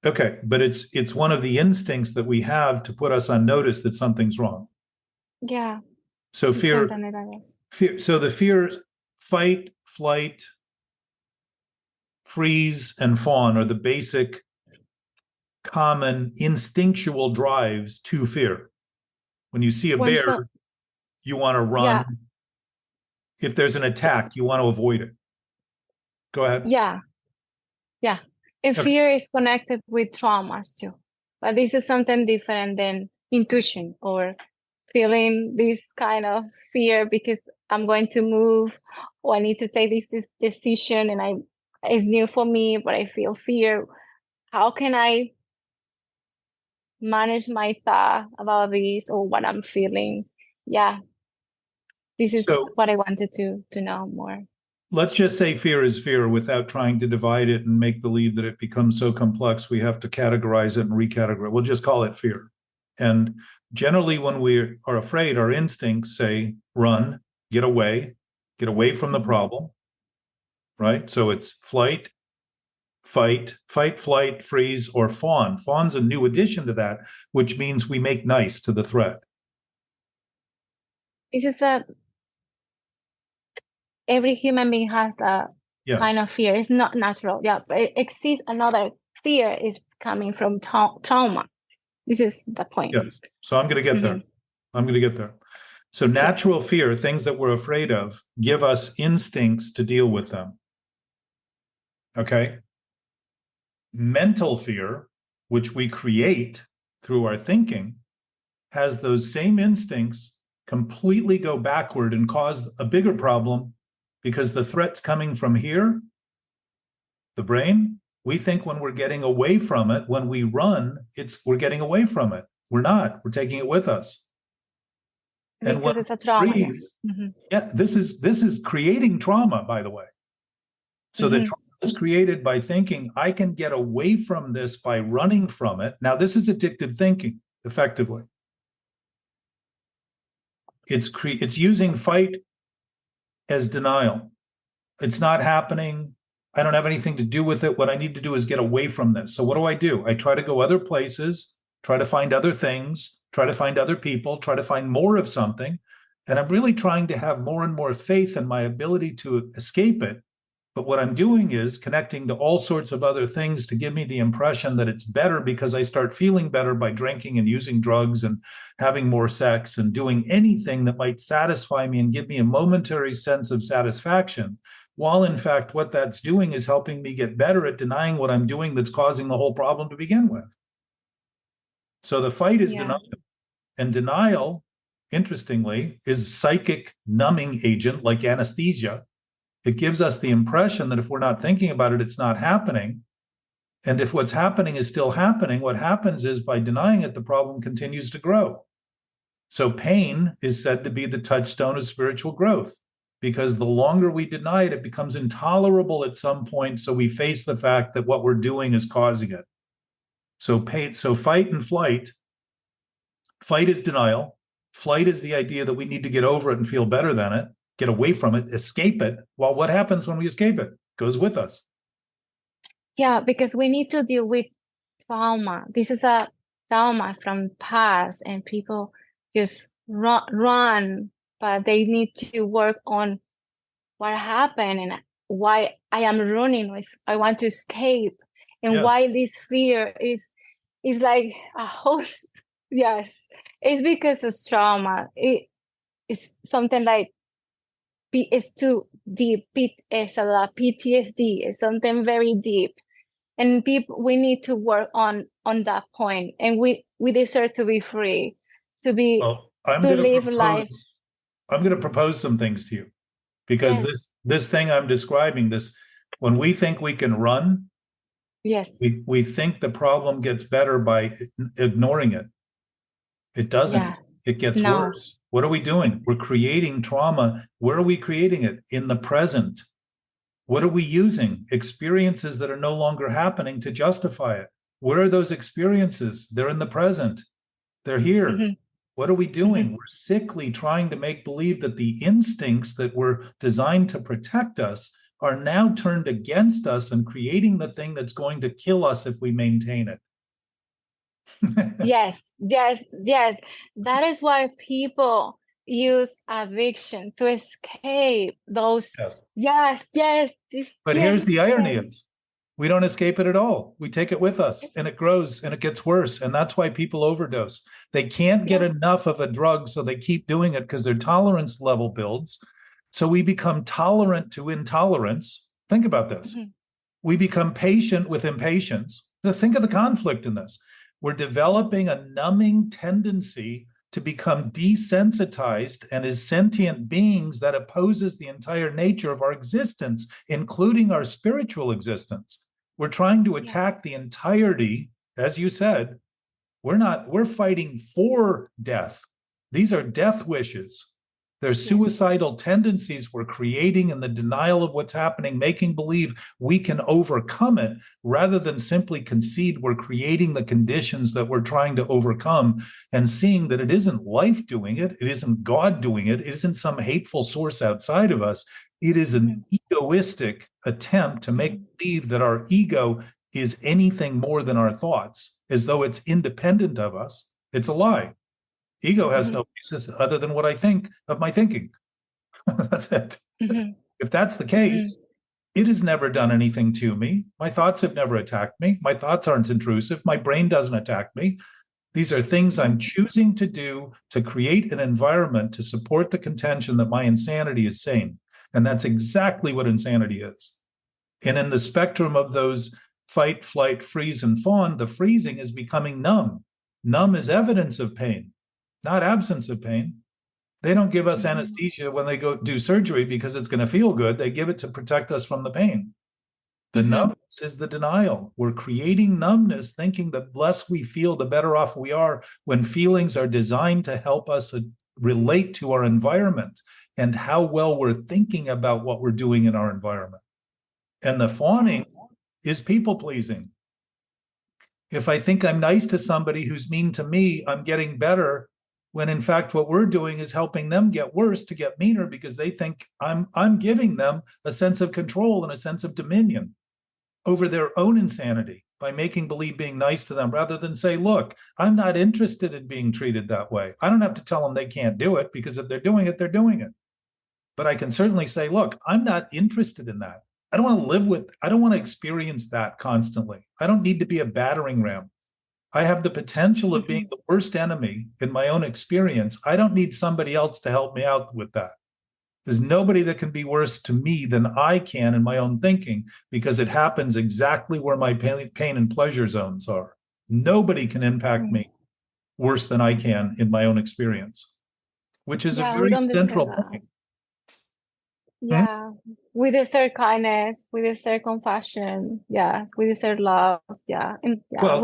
Okay, but it's one of the instincts that we have to put us on notice that something's wrong. Yeah. So fear, so the fear, fight, flight, freeze, and fawn are the basic common instinctual drives to fear. When you see a bear, you want to run. Yeah. If there's an attack, you want to avoid it. Go ahead. Yeah. And fear is connected with traumas too. But this is something different than intuition or feeling this kind of fear because I'm going to move or I need to take this decision and it's new for me, but I feel fear. How can I manage my thought about this or what I'm feeling? Yeah. This is what I wanted to know more. Let's just say fear is fear without trying to divide it and make believe that it becomes so complex we have to categorize it and recategorize it. We'll just call it fear. And generally when we are afraid, our instincts say run, get away from the problem, right? So it's flight, fight, flight, freeze, or fawn. Fawn's a new addition to that, which means we make nice to the threat. This is a every human being has a kind of fear. It's not natural. Yeah, but it exists another fear is coming from trauma. This is the point. Yes. So I'm going to get there. I'm going to get there. So natural fear, things that we're afraid of, give us instincts to deal with them. Okay? Mental fear, which we create through our thinking, has those same instincts completely go backward and cause a bigger problem because the threat's coming from here, the brain. We think when we're getting away from it, when we run, we're getting away from it. We're not. We're taking it with us. And because it's a trauma. Freeze, this is creating trauma, by the way. So the trauma is created by thinking, I can get away from this by running from it. Now, this is addictive thinking, effectively. It's using fight as denial. It's not happening. I don't have anything to do with it. What I need to do is get away from this. So what do? I try to go other places, try to find other things, try to find other people, try to find more of something. And I'm really trying to have more and more faith in my ability to escape it. But what I'm doing is connecting to all sorts of other things to give me the impression that it's better because I start feeling better by drinking and using drugs and having more sex and doing anything that might satisfy me and give me a momentary sense of satisfaction. While in fact, what that's doing is helping me get better at denying what I'm doing that's causing the whole problem to begin with. So the fight is denial. And denial, interestingly, is psychic numbing agent like anesthesia. It gives us the impression that if we're not thinking about it, it's not happening. And if what's happening is still happening, what happens is by denying it, the problem continues to grow. So pain is said to be the touchstone of spiritual growth, because the longer we deny it, it becomes intolerable at some point. So we face the fact that what we're doing is causing it. So fight and flight. Fight is denial. Flight is the idea that we need to get over it and feel better than it, get away from it, escape it. Well, what happens when we escape it? It goes with us. Yeah, because we need to deal with trauma. This is a trauma from past, and people just run, but they need to work on what happened and why I am running. I want to escape, and why this fear is like a host. Yes, it's because of trauma. It's something like it's too deep. It's a PTSD. It's something very deep, and we need to work on that point. And we deserve to be free, to live life. I'm going to propose some things to you, because this thing I'm describing, when we think we can run, we think the problem gets better by ignoring it. It doesn't. Yeah. It gets worse. What are we doing? We're creating trauma. Where are we creating it? In the present. What are we using? Experiences that are no longer happening to justify it. Where are those experiences? They're in the present. They're here. What are we doing? We're sickly trying to make believe that the instincts that were designed to protect us are now turned against us and creating the thing that's going to kill us if we maintain it. Yes. That is why people use addiction to escape those. Yes. But here's the irony is, we don't escape it at all. We take it with us, and it grows and it gets worse. And that's why people overdose. They can't get enough of a drug, so they keep doing it because their tolerance level builds. So we become tolerant to intolerance. Think about this. We become patient with impatience. Now, think of the conflict in this. We're developing a numbing tendency to become desensitized and as sentient beings that opposes the entire nature of our existence, including our spiritual existence. We're trying to attack the entirety, as you said. We're fighting for death. These are death wishes. They're suicidal tendencies we're creating in the denial of what's happening, making believe we can overcome it rather than simply concede we're creating the conditions that we're trying to overcome, and seeing that it isn't life doing it, it isn't God doing it, it isn't some hateful source outside of us. It is an egoistic attempt to make believe that our ego is anything more than our thoughts, as though it's independent of us. It's a lie. Ego has no basis other than what I think of my thinking. That's it. If that's the Mm-hmm. case, it has never done anything to me. My thoughts have never attacked me. My thoughts aren't intrusive. My brain doesn't attack me. These are things I'm choosing to do to create an environment to support the contention that my insanity is sane. And that's exactly what insanity is. And in the spectrum of those fight, flight, freeze, and fawn, the freezing is becoming numb. Numb is evidence of pain, not absence of pain. They don't give us anesthesia when they go do surgery because it's going to feel good. They give it to protect us from the pain. The numbness is the denial. We're creating numbness, thinking that the less we feel, the better off we are, when feelings are designed to help us relate to our environment and how well we're thinking about what we're doing in our environment. And the fawning is people pleasing. If I think I'm nice to somebody who's mean to me, I'm getting better, when in fact what we're doing is helping them get worse to get meaner because they think I'm giving them a sense of control and a sense of dominion over their own insanity by making believe being nice to them, rather than say, look, I'm not interested in being treated that way. I don't have to tell them they can't do it, because if they're doing it, they're doing it. But I can certainly say, look, I'm not interested in that. I don't want to live with, I don't want to experience that constantly. I don't need to be a battering ram. I have the potential of being the worst enemy in my own experience. I don't need somebody else to help me out with that. There's nobody that can be worse to me than I can in my own thinking, because it happens exactly where my pain and pleasure zones are. Nobody can impact me worse than I can in my own experience, which is a very central point. Yeah, we deserve kindness, we deserve compassion, yeah, we deserve love, yeah, and yeah, Well,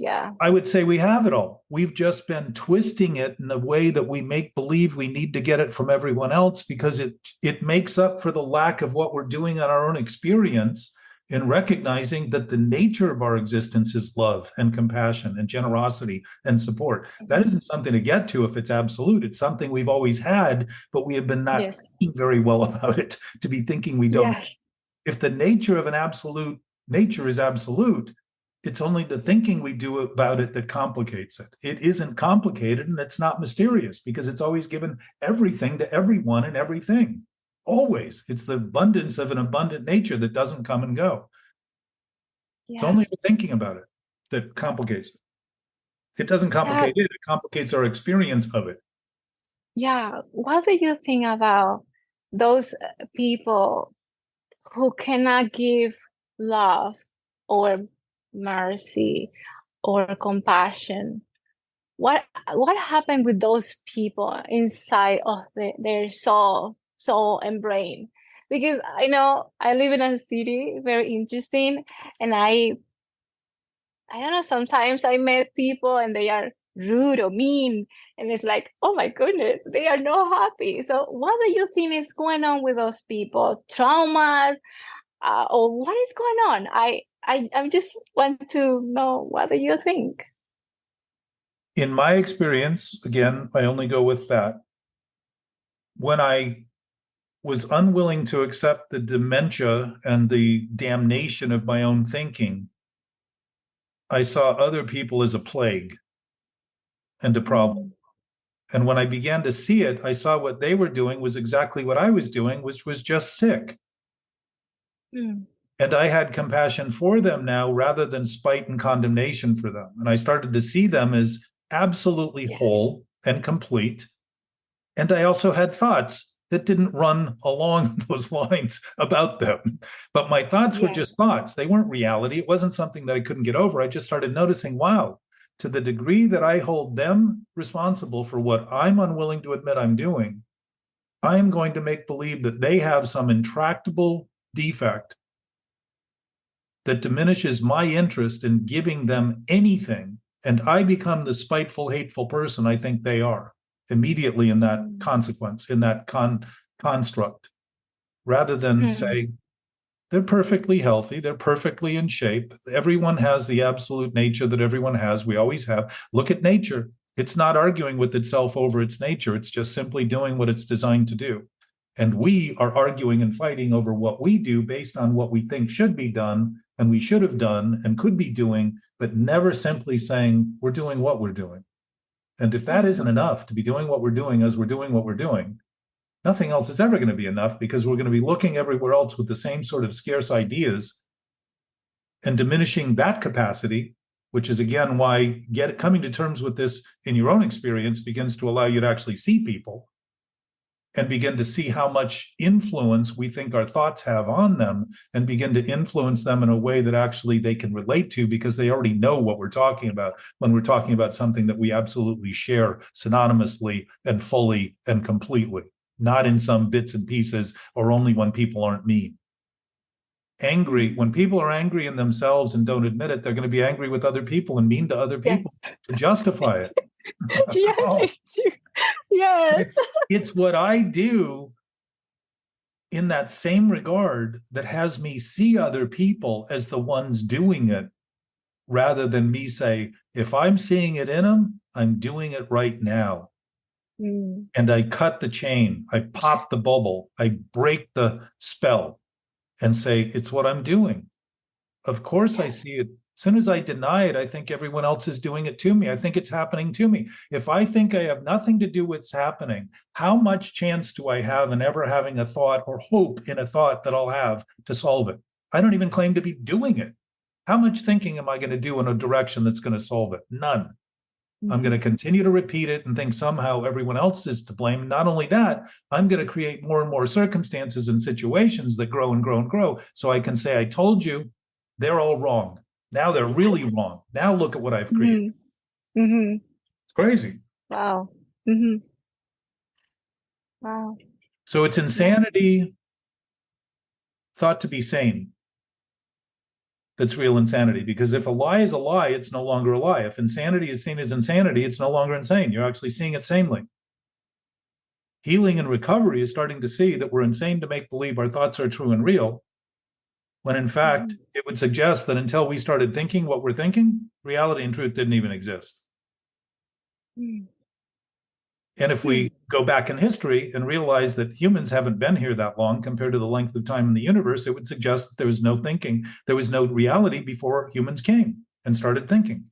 yeah. I would say we have it all. We've just been twisting it in a way that we make believe we need to get it from everyone else, because it makes up for the lack of what we're doing in our own experience, in recognizing that the nature of our existence is love and compassion and generosity and support. That isn't something to get to if it's absolute. It's something we've always had, but we have been not thinking very well about it to be thinking we don't. Yes. If the nature of an absolute nature is absolute, it's only the thinking we do about it that complicates it. It isn't complicated, and it's not mysterious, because it's always given everything to everyone and everything. Always. It's the abundance of an abundant nature that doesn't come and go. Yeah. It's only the thinking about it that complicates it. It doesn't complicate it. It complicates our experience of it. Yeah. What do you think about those people who cannot give love or mercy or compassion? What happened with those people inside of their soul and brain? Because I know I live in a city, very interesting, and I don't know, sometimes I met people and they are rude or mean, and it's like, oh my goodness, they are not happy. So what do you think is going on with those people? Traumas, or what is going on? I just want to know, what do you think? In my experience, again, I only go with that. When I was unwilling to accept the dementia and the damnation of my own thinking, I saw other people as a plague and a problem. And when I began to see it, I saw what they were doing was exactly what I was doing, which was just sick. And I had compassion for them now, rather than spite and condemnation for them. And I started to see them as absolutely whole and complete. And I also had thoughts that didn't run along those lines about them. But my thoughts were just thoughts. They weren't reality. It wasn't something that I couldn't get over. I just started noticing, wow, to the degree that I hold them responsible for what I'm unwilling to admit I'm doing, I am going to make believe that they have some intractable defect that diminishes my interest in giving them anything. And I become the spiteful, hateful person I think they are immediately in that consequence, in that construct, rather than say, they're perfectly healthy, they're perfectly in shape. Everyone has the absolute nature that everyone has. We always have. Look at nature. It's not arguing with itself over its nature. It's just simply doing what it's designed to do. And we are arguing and fighting over what we do based on what we think should be done and we should have done and could be doing, but never simply saying we're doing what we're doing. And if that isn't enough to be doing what we're doing as we're doing what we're doing, Nothing else is ever going to be enough, because we're going to be looking everywhere else with the same sort of scarce ideas and diminishing that capacity, which is again why coming to terms with this in your own experience begins to allow you to actually see people and begin to see how much influence we think our thoughts have on them, and begin to influence them in a way that actually they can relate to, because they already know what we're talking about when we're talking about something that we absolutely share synonymously and fully and completely, not in some bits and pieces or only when people aren't mean. When people are angry in themselves and don't admit it, they're going to be angry with other people and mean to other people to justify it. Yes, it's true. Yes. It's what I do in that same regard that has me see other people as the ones doing it, rather than me say, if I'm seeing it in them, I'm doing it right now. And I cut the chain, I pop the bubble, I break the spell and say, it's what I'm doing. Of course I see it. As soon as I deny it, I think everyone else is doing it to me. I think it's happening to me. If I think I have nothing to do with what's happening, how much chance do I have in ever having a thought or hope in a thought that I'll have to solve it? I don't even claim to be doing it. How much thinking am I going to do in a direction that's going to solve it? None. I'm going to continue to repeat it and think somehow everyone else is to blame. Not only that, I'm going to create more and more circumstances and situations that grow and grow and grow. So I can say, I told you, they're all wrong. Now they're really wrong. Now look at what I've created. It's crazy. Wow. Wow. So it's insanity thought to be sane. That's real insanity, because if a lie is a lie, it's no longer a lie. If insanity is seen as insanity, it's no longer insane. You're actually seeing it sanely. Healing and recovery is starting to see that we're insane to make believe our thoughts are true and real, when in fact, it would suggest that until we started thinking what we're thinking, reality and truth didn't even exist. And if we go back in history and realize that humans haven't been here that long compared to the length of time in the universe, it would suggest that there was no thinking, there was no reality before humans came and started thinking.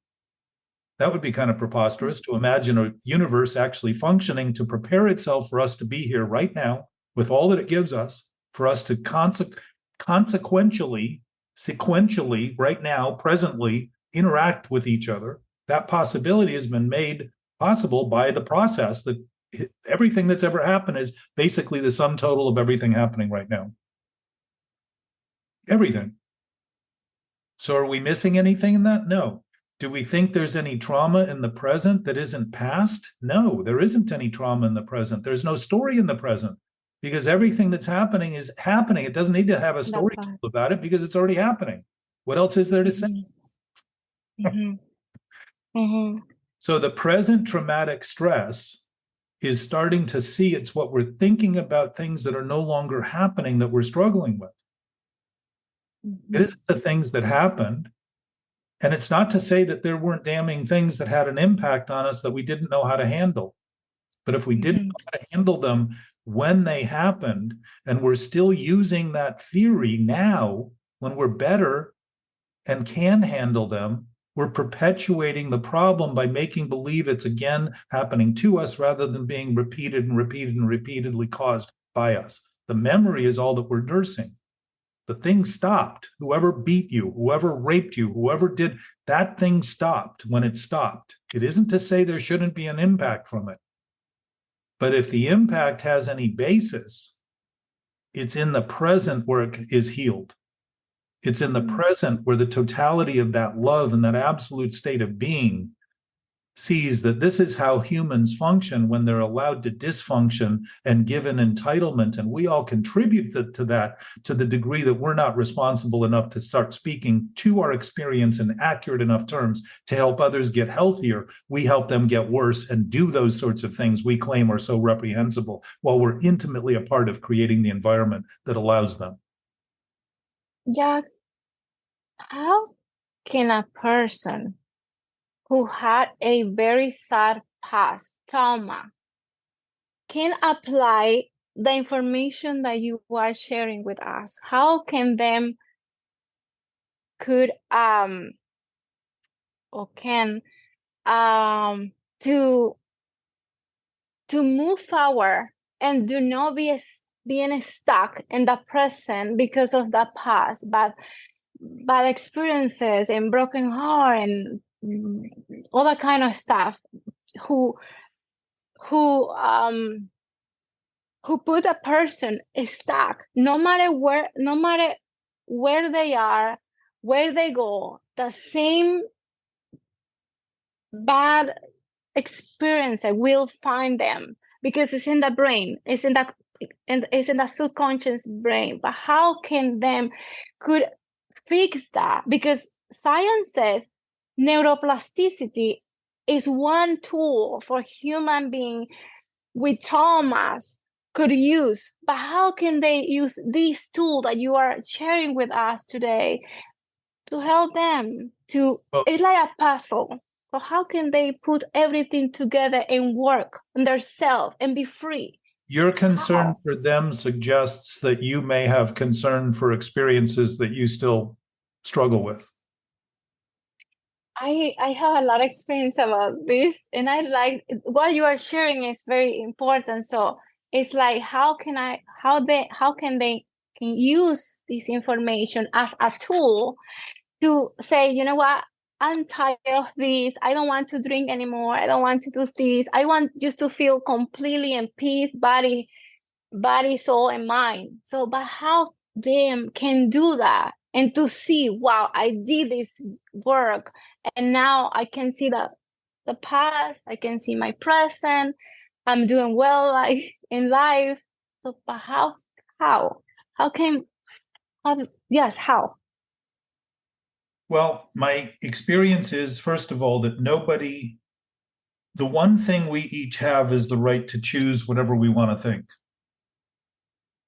That would be kind of preposterous to imagine a universe actually functioning to prepare itself for us to be here right now with all that it gives us, for us to sequentially, right now, presently, interact with each other. That possibility has been made possible by the process that everything that's ever happened is basically the sum total of everything happening right now. Everything. So are we missing anything in that? No. Do we think there's any trauma in the present that isn't past? No, there isn't any trauma in the present. There's no story in the present, because everything that's happening is happening. It doesn't need to have a story about it, because it's already happening. What else is there to say? So the present traumatic stress is starting to see it's what we're thinking about things that are no longer happening that we're struggling with. It isn't the things that happened. And it's not to say that there weren't damning things that had an impact on us that we didn't know how to handle. But if we didn't know how to handle them when they happened, and we're still using that theory now when we're better and can handle them, we're perpetuating the problem by making believe it's again happening to us rather than being repeated and repeated and repeatedly caused by us. The memory is all that we're nursing. The thing stopped. Whoever beat you, whoever raped you, whoever did, that thing stopped when it stopped. It isn't to say there shouldn't be an impact from it. But if the impact has any basis, it's in the present where it is healed. It's in the present where the totality of that love and that absolute state of being sees that this is how humans function when they're allowed to dysfunction and given entitlement. And we all contribute to that to the degree that we're not responsible enough to start speaking to our experience in accurate enough terms to help others get healthier. We help them get worse and do those sorts of things we claim are so reprehensible, while we're intimately a part of creating the environment that allows them. Yeah. How can a person who had a very sad past trauma can apply the information that you are sharing with us? How can them to move forward and do not being stuck in the present because of the past, but bad experiences and broken heart and all that kind of stuff, who put a person stuck, no matter where they are, where they go, the same bad experience will find them, because it's in the brain, it's in the subconscious brain. But how can them could fix that? Because science says neuroplasticity is one tool for human being with traumas could use. But how can they use this tool that you are sharing with us today to help them to, it's like a puzzle. So how can they put everything together and work on their self and be free? Your concern for them suggests that you may have concern for experiences that you still struggle with. I have a lot of experience about this, and I like what you are sharing is very important. So it's like, how can they can use this information as a tool to say, you know what, I'm tired of this. I don't want to drink anymore. I don't want to do this. I want just to feel completely in peace, body, soul, and mind. So, but how them can do that, and to see, wow, I did this work, and now I can see the past. I can see my present. I'm doing well, like in life. So, but how? Yes, how? Well, my experience is, first of all, that the one thing we each have is the right to choose whatever we want to think.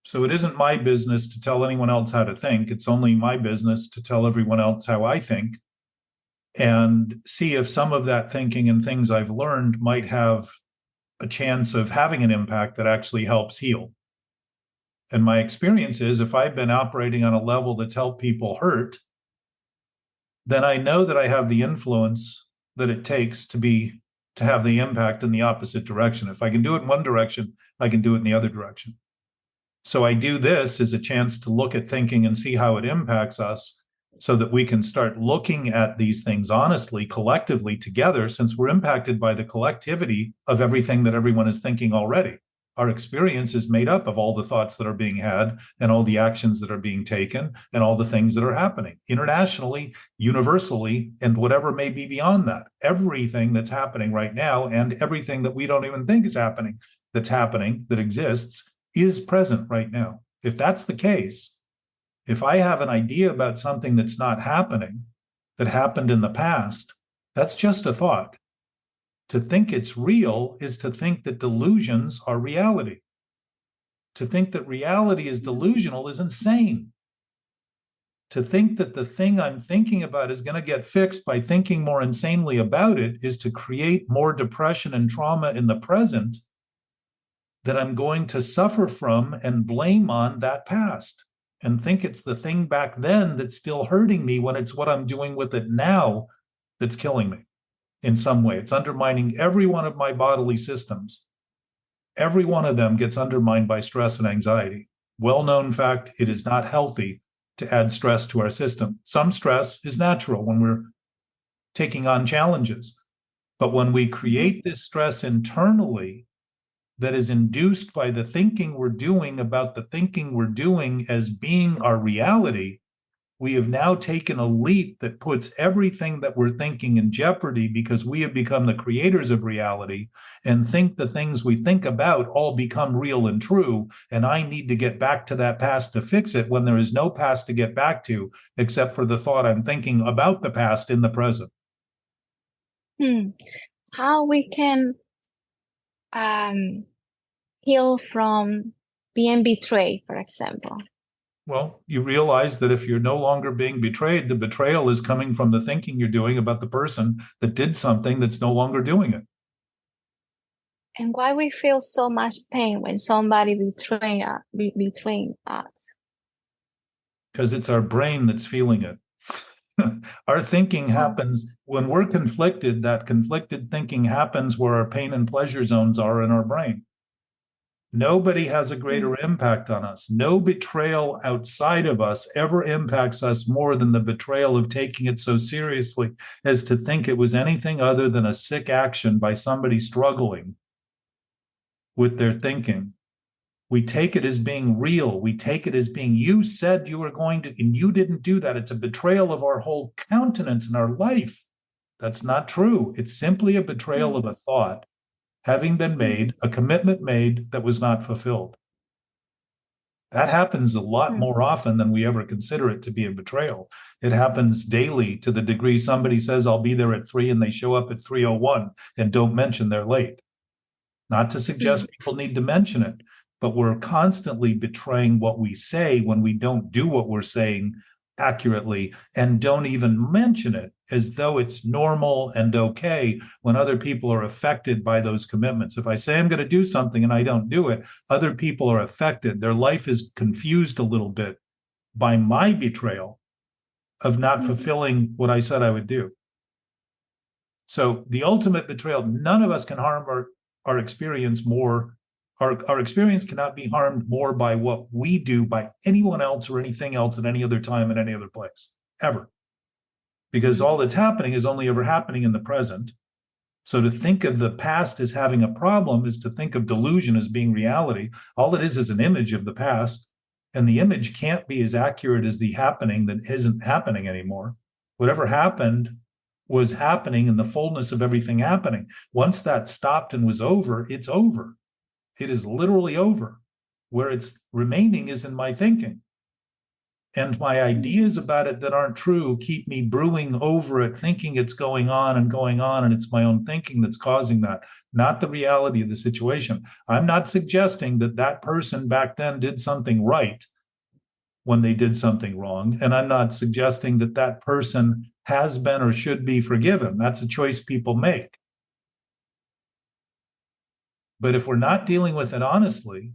So it isn't my business to tell anyone else how to think. It's only my business to tell everyone else how I think, and see if some of that thinking and things I've learned might have a chance of having an impact that actually helps heal. And my experience is, if I've been operating on a level that's helped people hurt, then I know that I have the influence that it takes to have the impact in the opposite direction. If I can do it in one direction, I can do it in the other direction. So I do this as a chance to look at thinking and see how it impacts us, so that we can start looking at these things honestly, collectively together, since we're impacted by the collectivity of everything that everyone is thinking already. Our experience is made up of all the thoughts that are being had and all the actions that are being taken and all the things that are happening internationally, universally, and whatever may be beyond that. Everything that's happening right now, and everything that we don't even think is happening, that exists, is present right now. If that's the case, if I have an idea about something that's not happening, that happened in the past, that's just a thought. To think it's real is to think that delusions are reality. To think that reality is delusional is insane. To think that the thing I'm thinking about is going to get fixed by thinking more insanely about it is to create more depression and trauma in the present that I'm going to suffer from and blame on that past, and think it's the thing back then that's still hurting me, when it's what I'm doing with it now that's killing me in some way. It's undermining every one of my bodily systems. Every one of them gets undermined by stress and anxiety. Well-known fact, it is not healthy to add stress to our system. Some stress is natural when we're taking on challenges. But when we create this stress internally that is induced by the thinking we're doing about the thinking we're doing as being our reality, we have now taken a leap that puts everything that we're thinking in jeopardy, because we have become the creators of reality and think the things we think about all become real and true. And I need to get back to that past to fix it, when there is no past to get back to except for the thought I'm thinking about the past in the present. How we can heal from being betrayed, for example? Well, you realize that if you're no longer being betrayed, the betrayal is coming from the thinking you're doing about the person that did something that's no longer doing it. And why we feel so much pain when somebody betraying us? Because it's our brain that's feeling it. Our thinking happens when we're conflicted. That conflicted thinking happens where our pain and pleasure zones are in our brain. Nobody has a greater impact on us. No betrayal outside of us ever impacts us more than the betrayal of taking it so seriously as to think it was anything other than a sick action by somebody struggling with their thinking. We take it as being real. We take it as being, you said you were going to, and you didn't do that. It's a betrayal of our whole countenance and our life. That's not true. It's simply a betrayal of a thought having been made, a commitment made that was not fulfilled. That happens a lot more often than we ever consider it to be a betrayal. It happens daily to the degree somebody says, I'll be there at 3 and they show up at 3:01 and don't mention they're late. Not to suggest people need to mention it, but we're constantly betraying what we say when we don't do what we're saying accurately and don't even mention it as though it's normal and okay when other people are affected by those commitments. If I say I'm going to do something and I don't do it, other people are affected. Their life is confused a little bit by my betrayal of not fulfilling what I said I would do. So the ultimate betrayal, none of us can harm our experience more. Our experience cannot be harmed more by what we do by anyone else or anything else at any other time in any other place, ever. Because all that's happening is only ever happening in the present. So to think of the past as having a problem is to think of delusion as being reality. All it is an image of the past. And the image can't be as accurate as the happening that isn't happening anymore. Whatever happened was happening in the fullness of everything happening. Once that stopped and was over, it's over. It is literally over. Where it's remaining is in my thinking. And my ideas about it that aren't true keep me brewing over it, thinking it's going on, and it's my own thinking that's causing that, not the reality of the situation. I'm not suggesting that that person back then did something right when they did something wrong, and I'm not suggesting that that person has been or should be forgiven. That's a choice people make. But if we're not dealing with it honestly,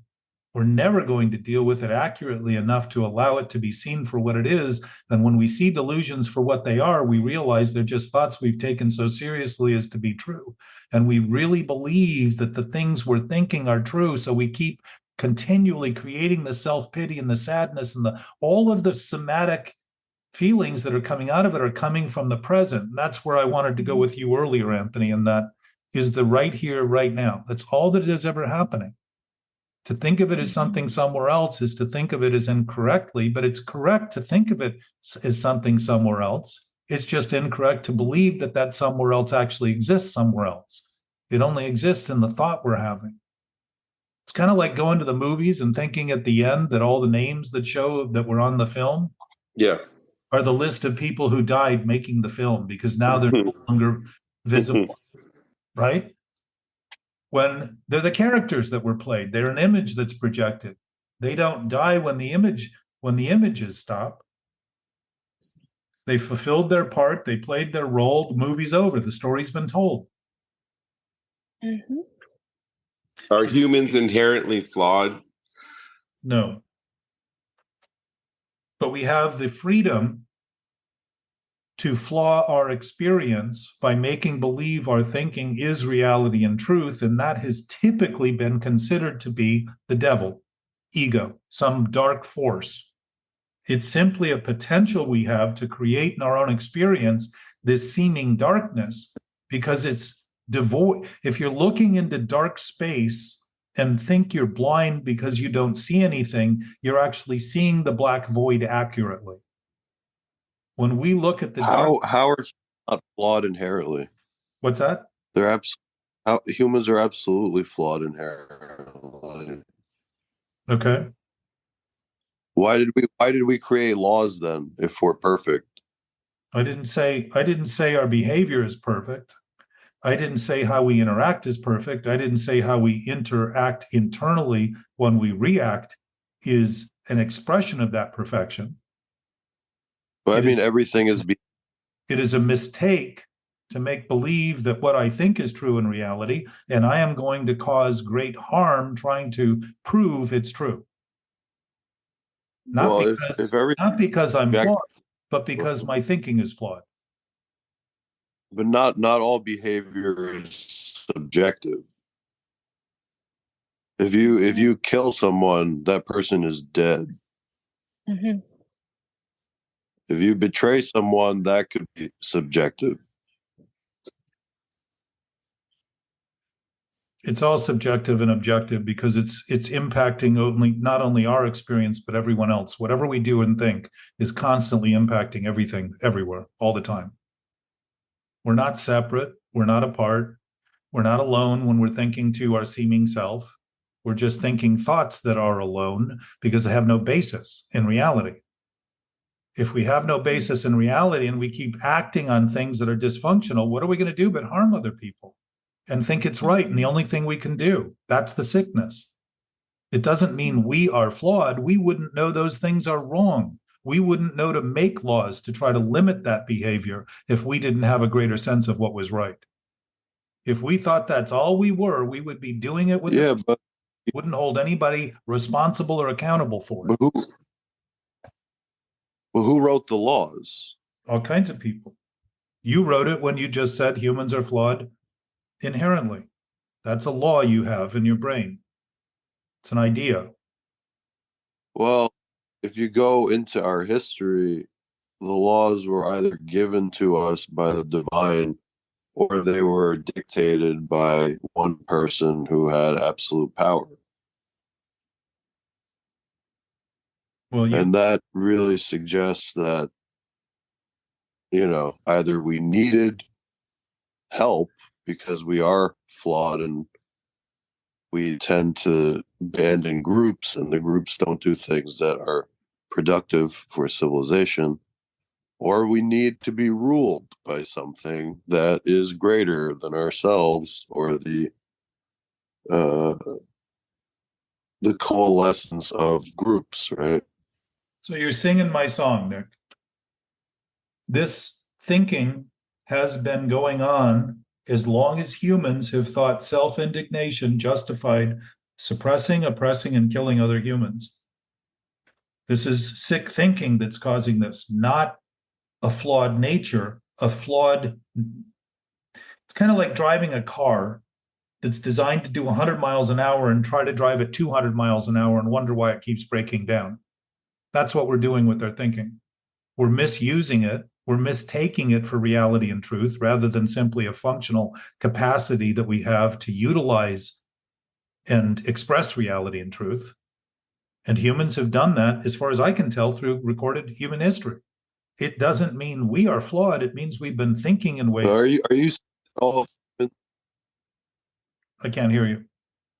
we're never going to deal with it accurately enough to allow it to be seen for what it is. And when we see delusions for what they are, we realize they're just thoughts we've taken so seriously as to be true. And we really believe that the things we're thinking are true. So we keep continually creating the self-pity and the sadness and all of the somatic feelings that are coming out of it are coming from the present. And that's where I wanted to go with you earlier, Anthony, and that is the right here, right now. That's all that is ever happening. To think of it as something somewhere else is to think of it as incorrectly, but it's correct to think of it as something somewhere else. It's just incorrect to believe that that somewhere else actually exists somewhere else. It only exists in the thought we're having. It's kind of like going to the movies and thinking at the end that all the names that show that were on the film are the list of people who died making the film because now they're no longer visible, right? When they're the characters that were played, they're an image that's projected. They don't die when the images stop. They fulfilled their part, they played their role, the movie's over, the story's been told. Mm-hmm. Are humans inherently flawed? No. But we have the freedom to flaw our experience by making believe our thinking is reality and truth, and that has typically been considered to be the devil, ego, some dark force. It's simply a potential we have to create in our own experience this seeming darkness because it's devoid. If you're looking into dark space and think you're blind because you don't see anything, you're actually seeing the black void accurately. When we look at the how are not flawed inherently? What's that? Humans are absolutely flawed inherently. Okay. Why did we create laws then if we're perfect? I didn't say our behavior is perfect. I didn't say how we interact is perfect. I didn't say how we interact internally when we react is an expression of that perfection. But I mean, everything is. It is a mistake to make believe that what I think is true in reality, and I am going to cause great harm trying to prove it's true. Not because I'm flawed, but because my thinking is flawed. But not all behavior is subjective. If you kill someone, that person is dead. Mm-hmm. If you betray someone, that could be subjective. It's all subjective and objective because it's impacting not only our experience but everyone else. Whatever we do and think is constantly impacting everything, everywhere, all the time. We're not separate. We're not apart. We're not alone when we're thinking to our seeming self. We're just thinking thoughts that are alone because they have no basis in reality. If we have no basis in reality and we keep acting on things that are dysfunctional, what are we going to do but harm other people and think it's right and the only thing we can do? That's the sickness. It doesn't mean we are flawed. We wouldn't know those things are wrong. We wouldn't know to make laws to try to limit that behavior if we didn't have a greater sense of what was right. If we thought that's all we were, we would be doing it with but wouldn't hold anybody responsible or accountable for it. Who wrote the laws? All kinds of people. You wrote it when you just said humans are flawed inherently. That's a law you have in your brain. It's an idea. Well, if you go into our history, the laws were either given to us by the divine or they were dictated by one person who had absolute power. Well, and that really suggests that, either we needed help because we are flawed and we tend to band in groups and the groups don't do things that are productive for civilization, or we need to be ruled by something that is greater than ourselves, or the coalescence of groups, right? So you're singing my song, Nick. This thinking has been going on as long as humans have thought self-indignation justified suppressing, oppressing, and killing other humans. This is sick thinking that's causing this, not a flawed nature, it's kind of like driving a car that's designed to do 100 miles an hour and try to drive at 200 miles an hour and wonder why it keeps breaking down. That's what we're doing with our thinking. We're misusing it. We're mistaking it for reality and truth rather than simply a functional capacity that we have to utilize and express reality and truth. And humans have done that, as far as I can tell, through recorded human history. It doesn't mean we are flawed. It means we've been thinking in ways. Are you all? I can't hear you.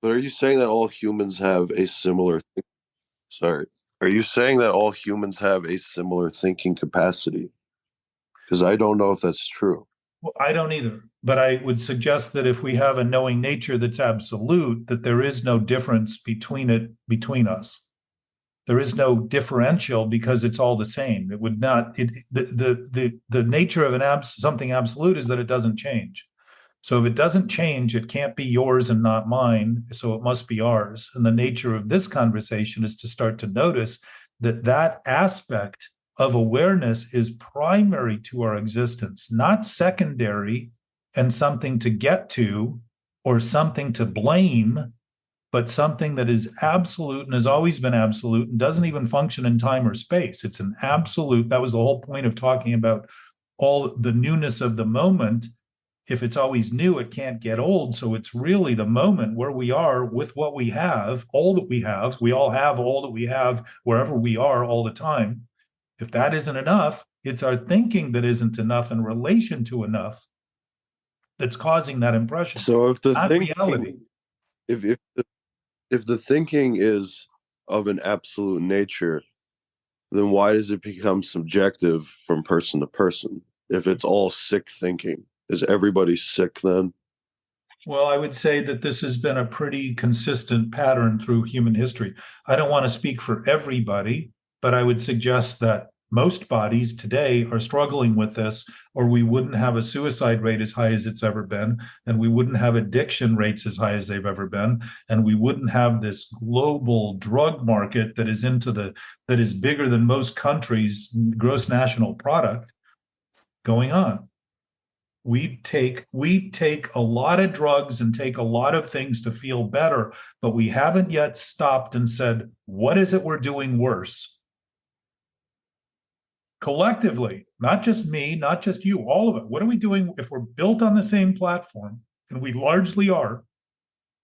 But are you saying that all humans have a similar? Sorry. Are you saying that all humans have a similar thinking capacity? Because I don't know if that's true. Well, I don't either. But I would suggest that if we have a knowing nature that's absolute, that there is no difference between us. There is no differential because it's all the same. It would not. The nature of something absolute is that it doesn't change. So if it doesn't change, it can't be yours and not mine. So it must be ours. And the nature of this conversation is to start to notice that aspect of awareness is primary to our existence, not secondary and something to get to or something to blame, but something that is absolute and has always been absolute and doesn't even function in time or space. It's an absolute. That was the whole point of talking about all the newness of the moment. If it's always new, it can't get old. So it's really the moment where we are with what we have, all that we have. We all have all that we have wherever we are all the time. If that isn't enough, it's our thinking that isn't enough in relation to enough that's causing that impression. So if the reality, if the thinking is of an absolute nature, then why does it become subjective from person to person? If it's all sick thinking, is everybody sick then? Well, I would say that this has been a pretty consistent pattern through human history. I don't want to speak for everybody, but I would suggest that most bodies today are struggling with this, or we wouldn't have a suicide rate as high as it's ever been, and we wouldn't have addiction rates as high as they've ever been, and we wouldn't have this global drug market that is bigger than most countries' gross national product going on. We take a lot of drugs and take a lot of things to feel better, but we haven't yet stopped and said, what is it we're doing worse? Collectively, not just me, not just you, all of it. What are we doing if we're built on the same platform, and we largely are?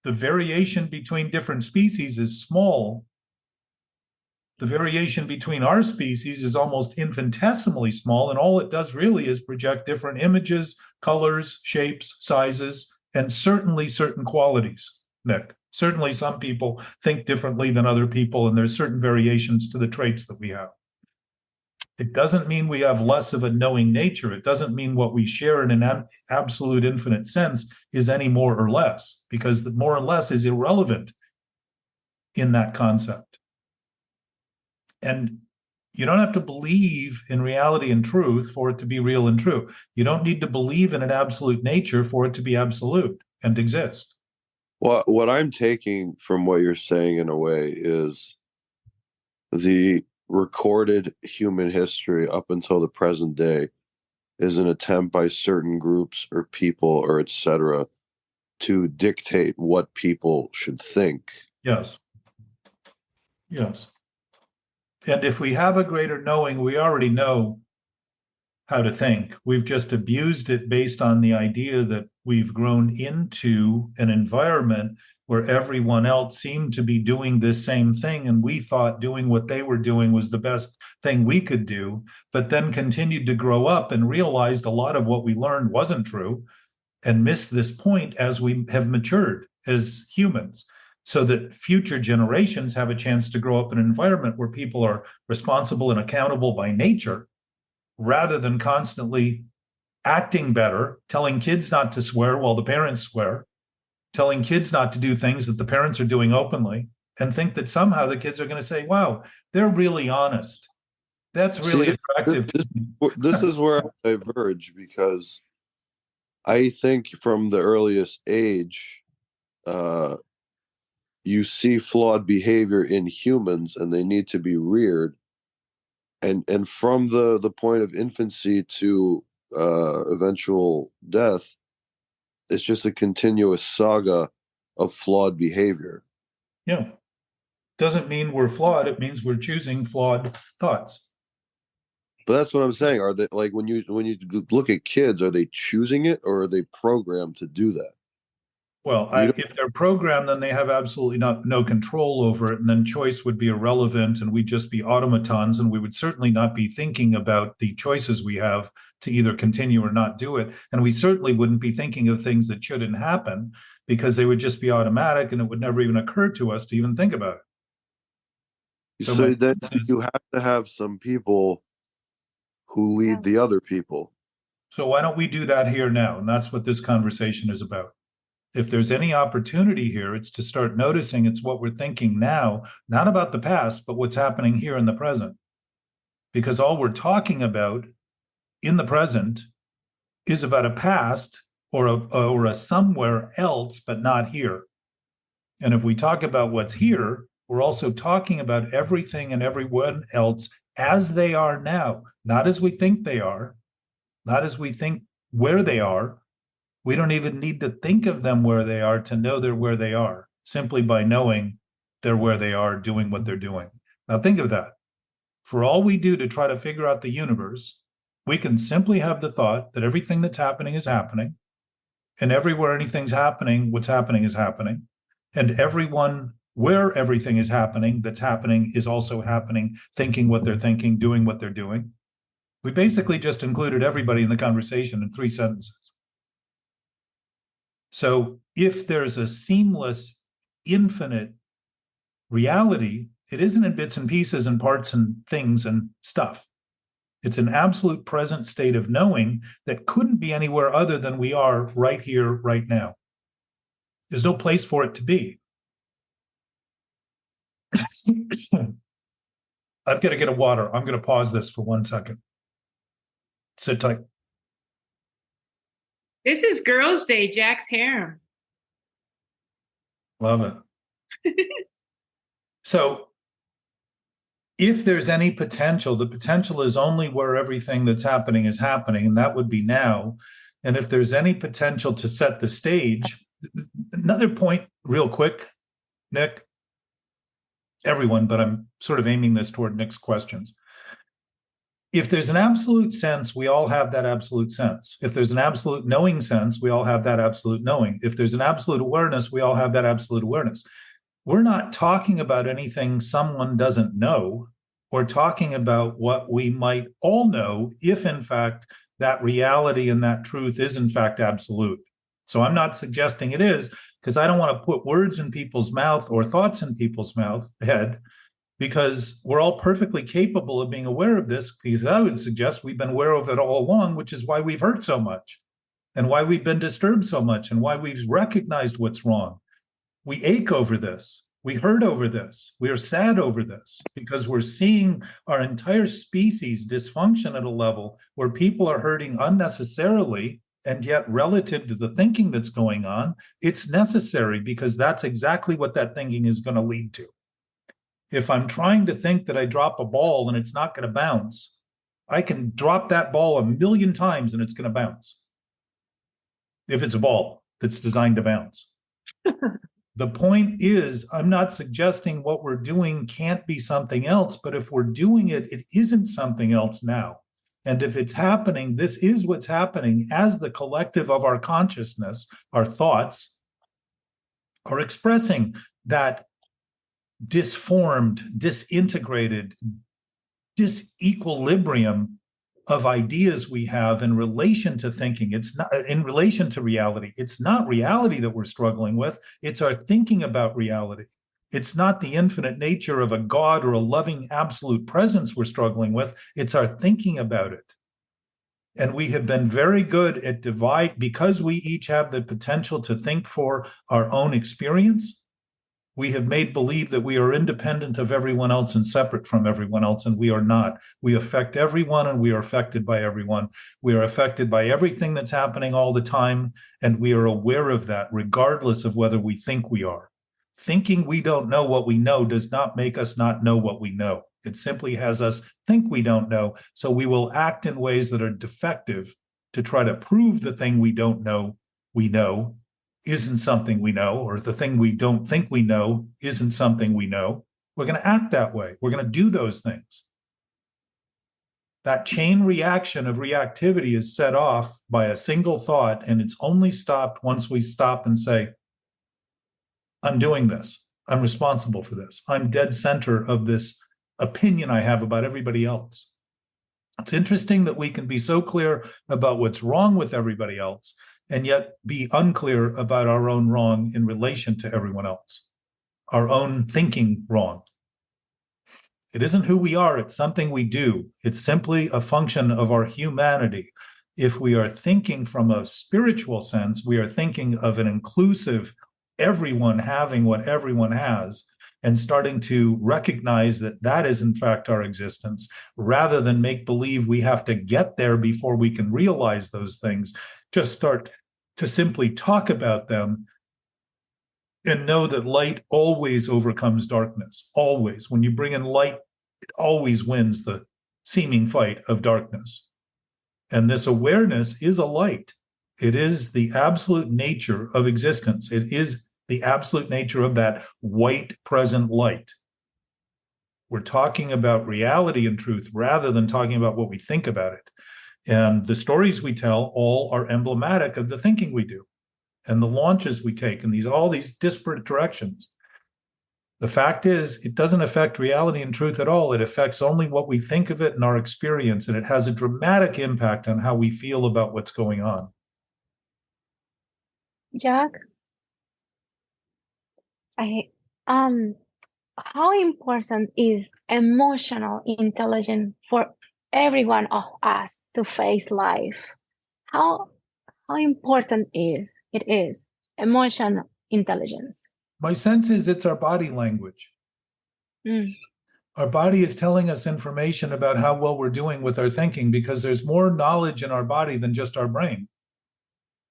The variation between different species is small. The variation between our species is almost infinitesimally small, and all it does really is project different images, colors, shapes, sizes, and certainly certain qualities, Nick. Certainly some people think differently than other people, and there's certain variations to the traits that we have. It doesn't mean we have less of a knowing nature. It doesn't mean what we share in an absolute infinite sense is any more or less, because the more or less is irrelevant in that concept. And you don't have to believe in reality and truth for it to be real and true. You don't need to believe in an absolute nature for it to be absolute and exist. Well, what I'm taking from what you're saying in a way is the recorded human history up until the present day is an attempt by certain groups or people or etc. to dictate what people should think. Yes. Yes. And if we have a greater knowing, we already know how to think. We've just abused it based on the idea that we've grown into an environment where everyone else seemed to be doing this same thing, and we thought doing what they were doing was the best thing we could do, but then continued to grow up and realized a lot of what we learned wasn't true and missed this point as we have matured as humans, so that future generations have a chance to grow up in an environment where people are responsible and accountable by nature, rather than constantly acting better, telling kids not to swear while the parents swear, telling kids not to do things that the parents are doing openly, and think that somehow the kids are going to say, wow, they're really honest. That's really attractive. This is where I diverge, because I think from the earliest age, you see flawed behavior in humans and they need to be reared. And from the point of infancy to eventual death, it's just a continuous saga of flawed behavior. Yeah. Doesn't mean we're flawed. It means we're choosing flawed thoughts. But that's what I'm saying. Are they, like, when you look at kids, are they choosing it or are they programmed to do that? Well, if they're programmed, then they have absolutely no control over it, and then choice would be irrelevant, and we'd just be automatons, and we would certainly not be thinking about the choices we have to either continue or not do it. And we certainly wouldn't be thinking of things that shouldn't happen, because they would just be automatic, and it would never even occur to us to even think about it. So then you have to have some people who lead the other people. So why don't we do that here now? And that's what this conversation is about. If there's any opportunity here, it's to start noticing it's what we're thinking now, not about the past, but what's happening here in the present. Because all we're talking about in the present is about a past or a somewhere else, but not here. And if we talk about what's here, we're also talking about everything and everyone else as they are now, not as we think they are, not as we think where they are. We don't even need to think of them where they are to know they're where they are, simply by knowing they're where they are, doing what they're doing. Now think of that. For all we do to try to figure out the universe, we can simply have the thought that everything that's happening is happening, and everywhere anything's happening, what's happening is happening, and everyone where everything is happening that's happening is also happening, thinking what they're thinking, doing what they're doing. We basically just included everybody in the conversation in 3 sentences. So if there's a seamless, infinite reality, it isn't in bits and pieces and parts and things and stuff. It's an absolute present state of knowing that couldn't be anywhere other than we are right here, right now. There's no place for it to be. I've got to get a water. I'm going to pause this for 1 second. Sit tight. This is Girls' Day, Jack's harem. Love it. So if there's any potential, the potential is only where everything that's happening is happening, and that would be now. And if there's any potential to set the stage, another point real quick, Nick, everyone, but I'm sort of aiming this toward Nick's questions. If there's an absolute sense, we all have that absolute sense. If there's an absolute knowing sense, we all have that absolute knowing. If there's an absolute awareness, we all have that absolute awareness. We're not talking about anything someone doesn't know. We're talking about what we might all know if, in fact, that reality and that truth is, in fact, absolute. So I'm not suggesting it is, because I don't want to put words in people's mouth or thoughts in people's head, because we're all perfectly capable of being aware of this, because I would suggest we've been aware of it all along, which is why we've hurt so much and why we've been disturbed so much and why we've recognized what's wrong. We ache over this. We hurt over this. We are sad over this because we're seeing our entire species dysfunction at a level where people are hurting unnecessarily, and yet relative to the thinking that's going on, it's necessary because that's exactly what that thinking is going to lead to. If I'm trying to think that I drop a ball and it's not going to bounce, I can drop that ball 1,000,000 times and it's going to bounce. If it's a ball that's designed to bounce. The point is, I'm not suggesting what we're doing can't be something else, but if we're doing it, it isn't something else now. And if it's happening, this is what's happening as the collective of our consciousness, our thoughts, are expressing that disformed, disintegrated, disequilibrium of ideas we have in relation to thinking. It's not in relation to reality. It's not reality that we're struggling with. It's our thinking about reality. It's not the infinite nature of a God or a loving absolute presence we're struggling with. It's our thinking about it. And we have been very good at because we each have the potential to think for our own experience. We have made believe that we are independent of everyone else and separate from everyone else, and we are not. We affect everyone, and we are affected by everyone. We are affected by everything that's happening all the time, and we are aware of that, regardless of whether we think we are. Thinking we don't know what we know does not make us not know what we know. It simply has us think we don't know, so we will act in ways that are defective to try to prove the thing we don't know we know isn't something we know, or the thing we don't think we know isn't something we know. We're going to act that way. We're going to do those things. That chain reaction of reactivity is set off by a single thought, and it's only stopped once we stop and say, I'm doing this. I'm responsible for this. I'm dead center of this opinion I have about everybody else. It's interesting that we can be so clear about what's wrong with everybody else and yet be unclear about our own wrong in relation to everyone else, our own thinking wrong. It isn't who we are, it's something we do. It's simply a function of our humanity. If we are thinking from a spiritual sense, we are thinking of an inclusive, everyone having what everyone has, and starting to recognize that that is in fact our existence, rather than make believe we have to get there before we can realize those things. Just start to simply talk about them and know that light always overcomes darkness. Always. When you bring in light, it always wins the seeming fight of darkness. And this awareness is a light. It is the absolute nature of existence. It is the absolute nature of that white present light. We're talking about reality and truth rather than talking about what we think about it. And the stories we tell all are emblematic of the thinking we do and the launches we take in all these disparate directions. The fact is, it doesn't affect reality and truth at all. It affects only what we think of it and our experience, and it has a dramatic impact on how we feel about what's going on. Jack, how important is emotional intelligence for every one of us to face life? How important it is emotional intelligence? My sense is it's our body language. Our body is telling us information about how well we're doing with our thinking, because there's more knowledge in our body than just our brain.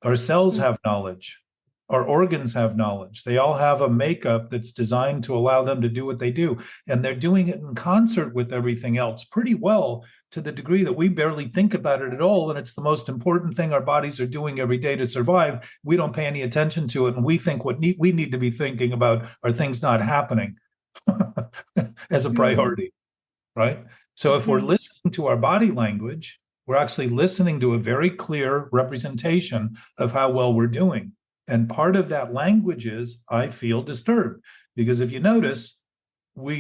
Our cells have knowledge. Our organs have knowledge. They all have a makeup that's designed to allow them to do what they do. And they're doing it in concert with everything else pretty well, to the degree that we barely think about it at all. And it's the most important thing our bodies are doing every day to survive. We don't pay any attention to it. And we think what we need to be thinking about are things not happening as a priority, right? So if we're listening to our body language, we're actually listening to a very clear representation of how well we're doing. And part of that language is, I feel disturbed. Because if you notice,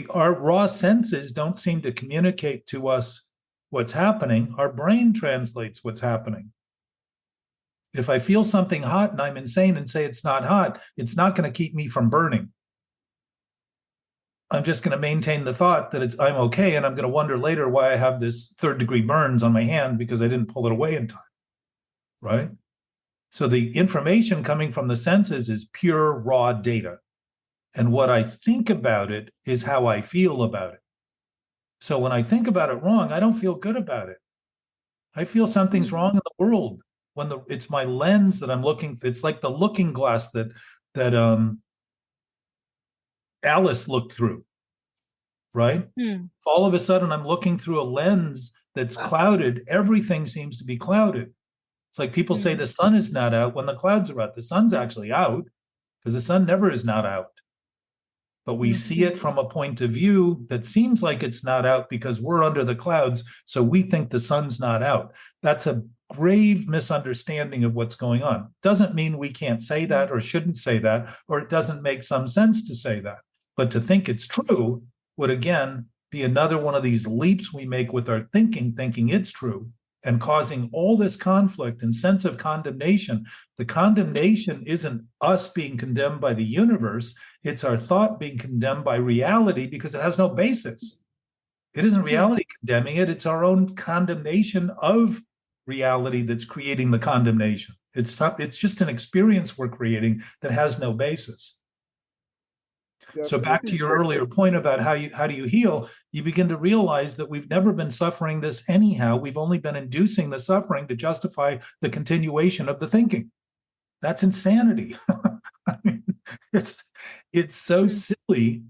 our raw senses don't seem to communicate to us what's happening. Our brain translates what's happening. If I feel something hot and I'm insane and say it's not hot, it's not going to keep me from burning. I'm just going to maintain the thought that I'm okay, and I'm going to wonder later why I have this 3rd-degree burns on my hand because I didn't pull it away in time, right? So the information coming from the senses is pure raw data. And what I think about it is how I feel about it. So when I think about it wrong, I don't feel good about it. I feel something's wrong in the world when it's my lens that I'm looking. It's like the looking glass that Alice looked through, right? All of a sudden, I'm looking through a lens that's clouded. Everything seems to be clouded. It's like people say the sun is not out when the clouds are out. The sun's actually out because the sun never is not out. But we see it from a point of view that seems like it's not out because we're under the clouds, so we think the sun's not out. That's a grave misunderstanding of what's going on. Doesn't mean we can't say that or shouldn't say that, or it doesn't make some sense to say that. But to think it's true would, again, be another one of these leaps we make with our thinking it's true, and causing all this conflict and sense of condemnation. The condemnation isn't us being condemned by the universe. It's our thought being condemned by reality because it has no basis. It isn't reality condemning it. It's our own condemnation of reality that's creating the condemnation. It's just an experience we're creating that has no basis. So back to your earlier point about how do you heal, you begin to realize that we've never been suffering this anyhow. We've only been inducing the suffering to justify the continuation of the thinking. That's insanity. I mean, it's so silly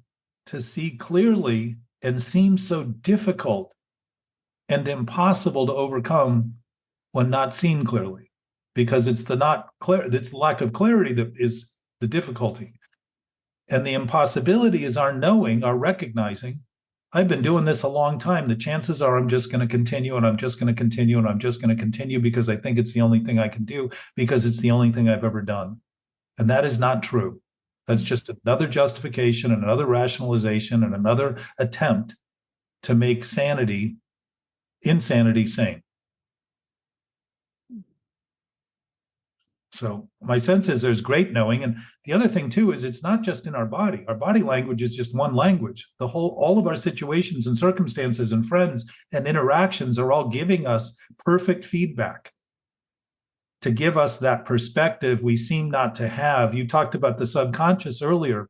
to see clearly and seems so difficult and impossible to overcome when not seen clearly, because it's the lack of clarity that is the difficulty. And the impossibility is our knowing, our recognizing, I've been doing this a long time. The chances are I'm just going to continue, and I'm just going to continue, and I'm just going to continue because I think it's the only thing I can do, because it's the only thing I've ever done. And that is not true. That's just another justification and another rationalization and another attempt to make insanity sane. So my sense is there's great knowing. And the other thing too is it's not just in our body. Our body language is just one language. All of our situations and circumstances and friends and interactions are all giving us perfect feedback to give us that perspective we seem not to have. You talked about the subconscious earlier.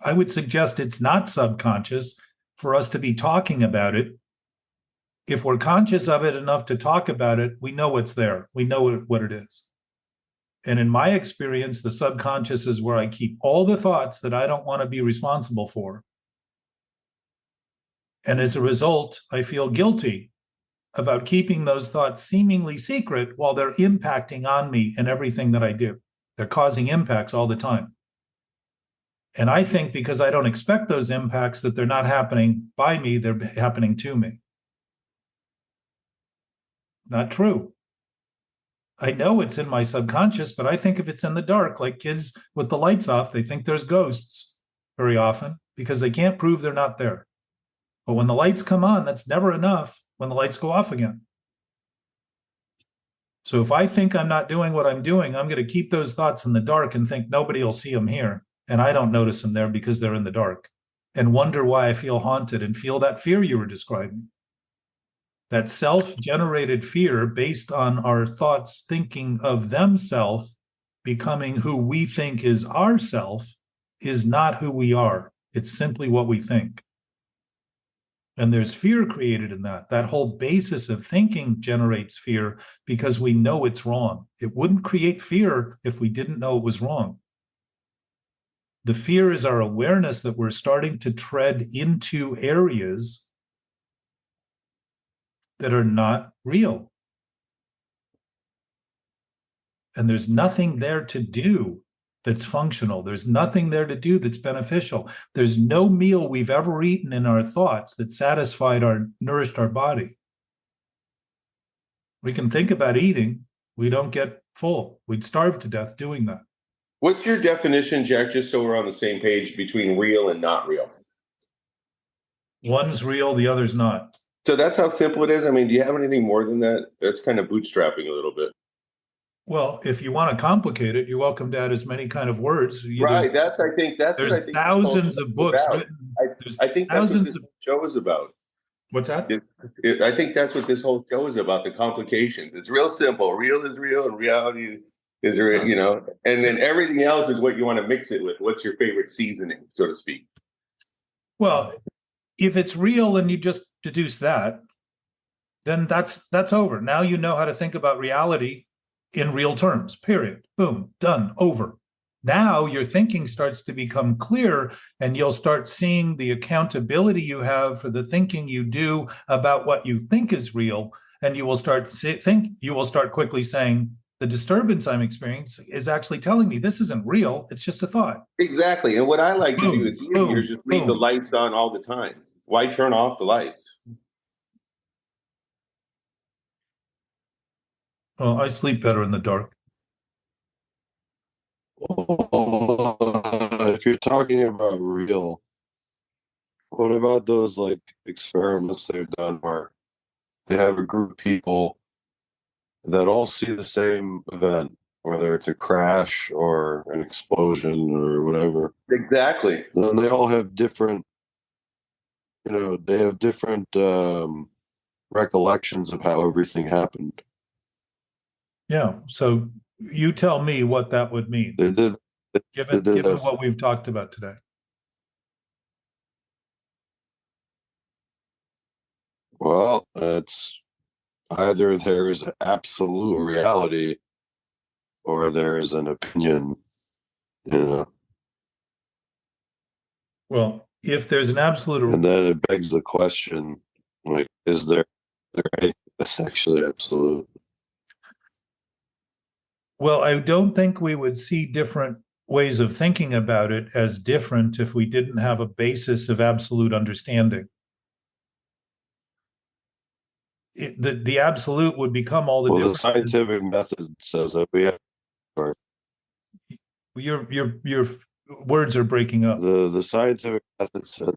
I would suggest it's not subconscious for us to be talking about it. If we're conscious of it enough to talk about it, we know it's there. We know what it is. And in my experience, the subconscious is where I keep all the thoughts that I don't want to be responsible for. And as a result, I feel guilty about keeping those thoughts seemingly secret while they're impacting on me and everything that I do. They're causing impacts all the time. And I think because I don't expect those impacts that they're not happening by me, they're happening to me. Not true. I know it's in my subconscious, but I think if it's in the dark, like kids with the lights off, they think there's ghosts very often because they can't prove they're not there. But when the lights come on, that's never enough when the lights go off again. So if I think I'm not doing what I'm doing, I'm going to keep those thoughts in the dark and think nobody will see them here. And I don't notice them there because they're in the dark, and wonder why I feel haunted and feel that fear you were describing. That self-generated fear based on our thoughts thinking of themselves becoming who we think is ourself is not who we are. It's simply what we think. And there's fear created in that. That whole basis of thinking generates fear because we know it's wrong. It wouldn't create fear if we didn't know it was wrong. The fear is our awareness that we're starting to tread into areas that are not real. And there's nothing there to do that's functional. There's nothing there to do that's beneficial. There's no meal we've ever eaten in our thoughts that nourished our body. We can think about eating, we don't get full. We'd starve to death doing that. What's your definition, Jack, just so we're on the same page, between real and not real? One's real, the other's not. So that's how simple it is? I mean, do you have anything more than that? That's kind of bootstrapping a little bit. Well, if you want to complicate it, you're welcome to add as many kind of words. Right. That's there's thousands of books written. I think that's what this show is about. What's that? I think that's what this whole show is about, the complications. It's real simple. Real is real and reality is real, you know, and then everything else is what you want to mix it with. What's your favorite seasoning, so to speak? Well, if it's real and you just deduce that, then that's over. Now you know how to think about reality in real terms, period. Boom, done, over. Now your thinking starts to become clear and you'll start seeing the accountability you have for the thinking you do about what you think is real. And you will start quickly saying, the disturbance I'm experiencing is actually telling me this isn't real. It's just a thought. Exactly. And what I like to do is easier is just leave the lights on all the time. Why turn off the lights? Well, I sleep better in the dark. If you're talking about real, what about those like experiments they've done where they have a group of people that all see the same event, whether it's a crash or an explosion or whatever? Exactly. Then they all have different, they have different recollections of how everything happened. Yeah. So you tell me what that would mean, given what we've talked about today. Well, it's either there is absolute reality or there is an opinion, Well, if there's an absolute... And then it begs the question, like, is there anything that's actually absolute? Well, I don't think we would see different ways of thinking about it as different if we didn't have a basis of absolute understanding. The absolute would become all the different. The scientific method says that we have. Your words are breaking up. The scientific method says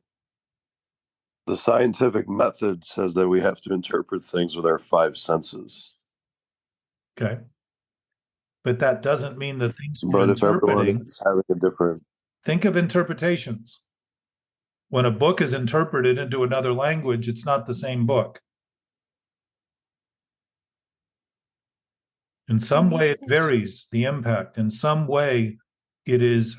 that we have to interpret things with our five senses. Okay. But that doesn't mean the things we're But if everyone interpreting is having a different... Think of interpretations. When a book is interpreted into another language, it's not the same book. In some way, it varies the impact. In some way, it is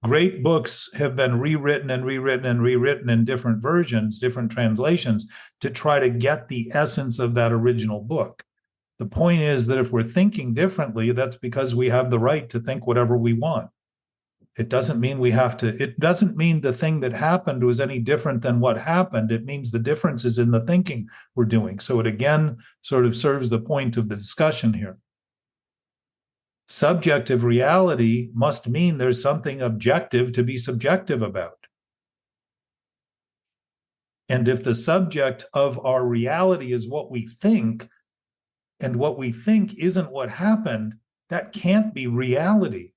great books have been rewritten and rewritten and rewritten in different versions, different translations, to try to get the essence of that original book. The point is that if we're thinking differently, that's because we have the right to think whatever we want. It doesn't mean it doesn't mean the thing that happened was any different than what happened. It means the difference is in the thinking we're doing. So it again sort of serves the point of the discussion here. Subjective reality must mean there's something objective to be subjective about. And if the subject of our reality is what we think, and what we think isn't what happened, that can't be reality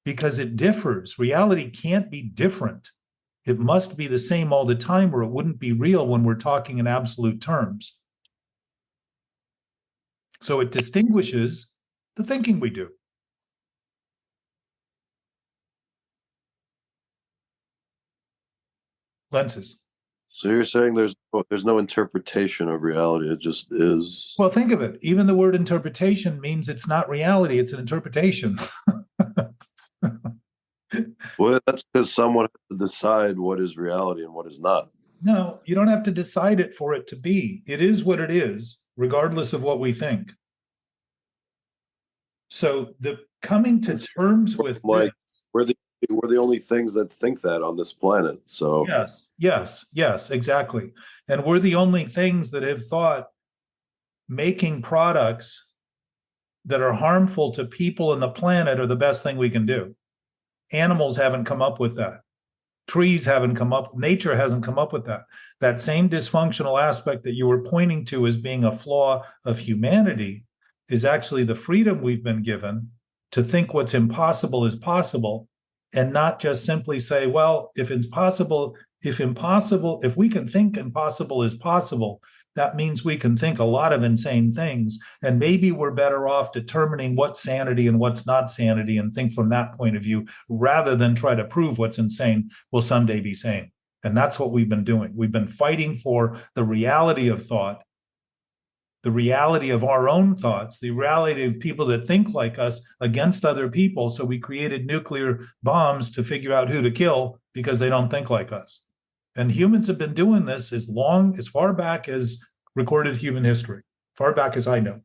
because it differs. Reality can't be different. It must be the same all the time or it wouldn't be real when we're talking in absolute terms. So it distinguishes the thinking we do. Lenses. So you're saying there's no interpretation of reality, it just is? Well, think of it. Even the word interpretation means it's not reality, it's an interpretation. Well, that's because someone has to decide what is reality and what is not. No, you don't have to decide it for it to be. It is what it is, regardless of what we think. So the coming to terms with like this, we're the only things that think that on this planet. So yes, exactly. And we're the only things that have thought making products that are harmful to people and the planet are the best thing we can do. Animals haven't come up with that. Trees haven't come up, nature hasn't come up with that. That same dysfunctional aspect that you were pointing to as being a flaw of humanity is actually the freedom we've been given to think what's impossible is possible, and not just simply say, well, if we can think impossible is possible, that means we can think a lot of insane things. And maybe we're better off determining what's sanity and what's not sanity and think from that point of view, rather than try to prove what's insane will someday be sane. And that's what we've been doing. We've been fighting for the reality of thought, the reality of our own thoughts, the reality of people that think like us against other people. So we created nuclear bombs to figure out who to kill because they don't think like us. And humans have been doing this as far back as recorded human history, far back as I know.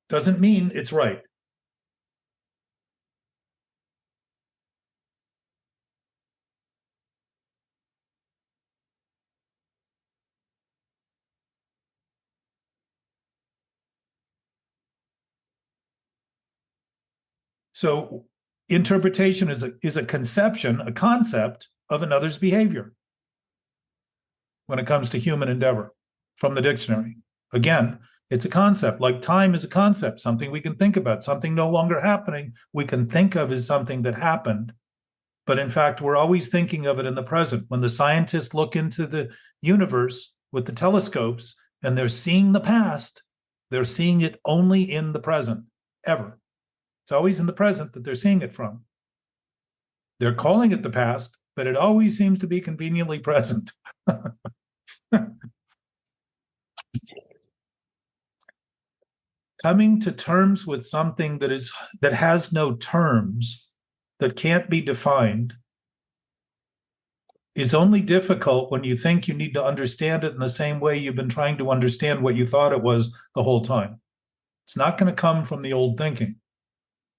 Doesn't mean it's right. So interpretation is a conception, a concept of another's behavior when it comes to human endeavor from the dictionary. Again, it's a concept, like time is a concept, something we can think about, something no longer happening, we can think of as something that happened. But in fact, we're always thinking of it in the present. When the scientists look into the universe with the telescopes and they're seeing the past, they're seeing it only in the present, ever. It's always in the present that they're seeing it from. They're calling it the past, but it always seems to be conveniently present. Coming to terms with something that has no terms, that can't be defined, is only difficult when you think you need to understand it in the same way you've been trying to understand what you thought it was the whole time. It's not going to come from the old thinking.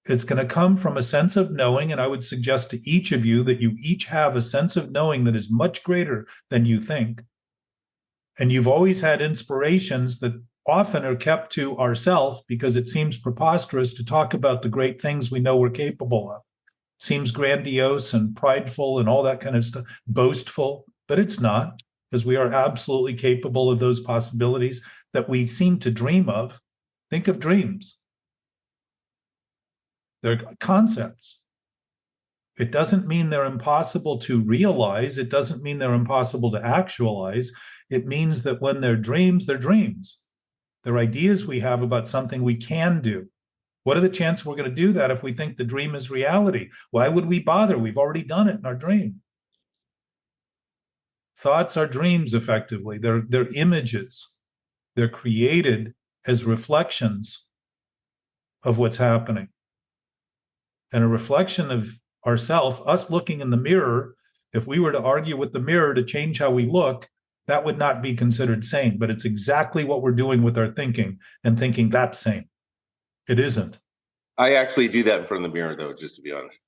It's going to come from a sense of knowing, and I would suggest to each of you that you each have a sense of knowing that is much greater than you think. And you've always had inspirations that often are kept to ourselves because it seems preposterous to talk about the great things we know we're capable of. Seems grandiose and prideful and all that kind of stuff, boastful, but it's not, because we are absolutely capable of those possibilities that we seem to dream of. Think of dreams. They're concepts. It doesn't mean they're impossible to realize. It doesn't mean they're impossible to actualize. It means that when they're dreams, they're dreams. They're ideas we have about something we can do. What are the chances we're going to do that if we think the dream is reality? Why would we bother? We've already done it in our dream. Thoughts are dreams, effectively. They're images. They're created as reflections of what's happening. And a reflection of ourself, us looking in the mirror, if we were to argue with the mirror to change how we look, that would not be considered sane. But it's exactly what we're doing with our thinking and thinking that's sane. It isn't. I actually do that in front of the mirror, though, just to be honest.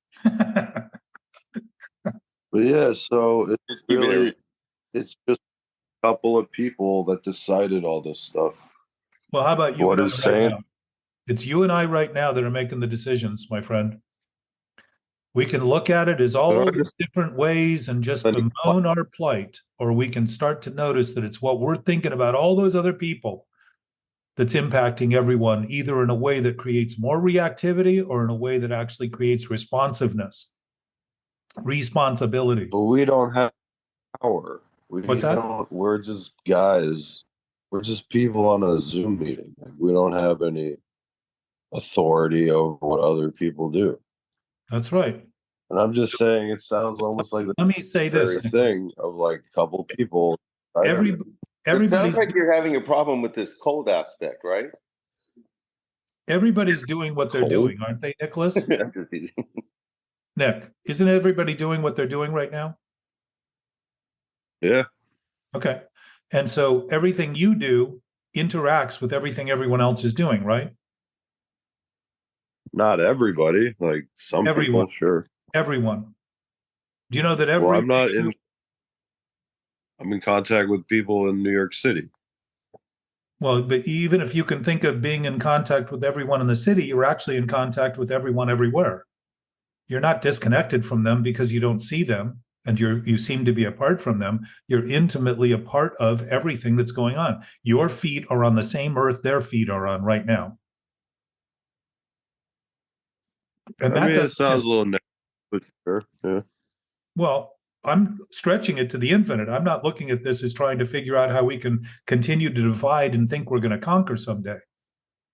But yeah, so it's just a couple of people that decided all this stuff. Well, how about you? What is sane? Now? It's you and I right now that are making the decisions, my friend. We can look at it as all these different ways and just bemoan our plight, or we can start to notice that it's what we're thinking about all those other people that's impacting everyone, either in a way that creates more reactivity or in a way that actually creates responsiveness, responsibility. But we don't have power. What's that? We're just guys. We're just people on a Zoom meeting. Like, we don't have any authority over what other people do. That's right. And I'm just saying, it sounds almost like let me say this thing of like a couple people. It sounds like you're having a problem with this cold aspect, right? Everybody's doing what they're doing, aren't they, Nicholas? Nick, isn't everybody doing what they're doing right now? Yeah. Okay. And so everything you do interacts with everything everyone else is doing, right? Not everybody, like some Everyone. people, sure. Everyone. Do you know that Well, every I'm in contact with people in New York City. Well, but even if you can think of being in contact with everyone in the city, you're actually in contact with everyone everywhere. You're not disconnected from them because you don't see them and you seem to be apart from them. You're intimately a part of everything that's going on. Your feet are on the same earth their feet are on right now. And I that mean, it doesn't sounds just, a little negative, but sure. Yeah. well, I'm stretching it to the infinite. I'm not looking at this as trying to figure out how we can continue to divide and think we're going to conquer someday.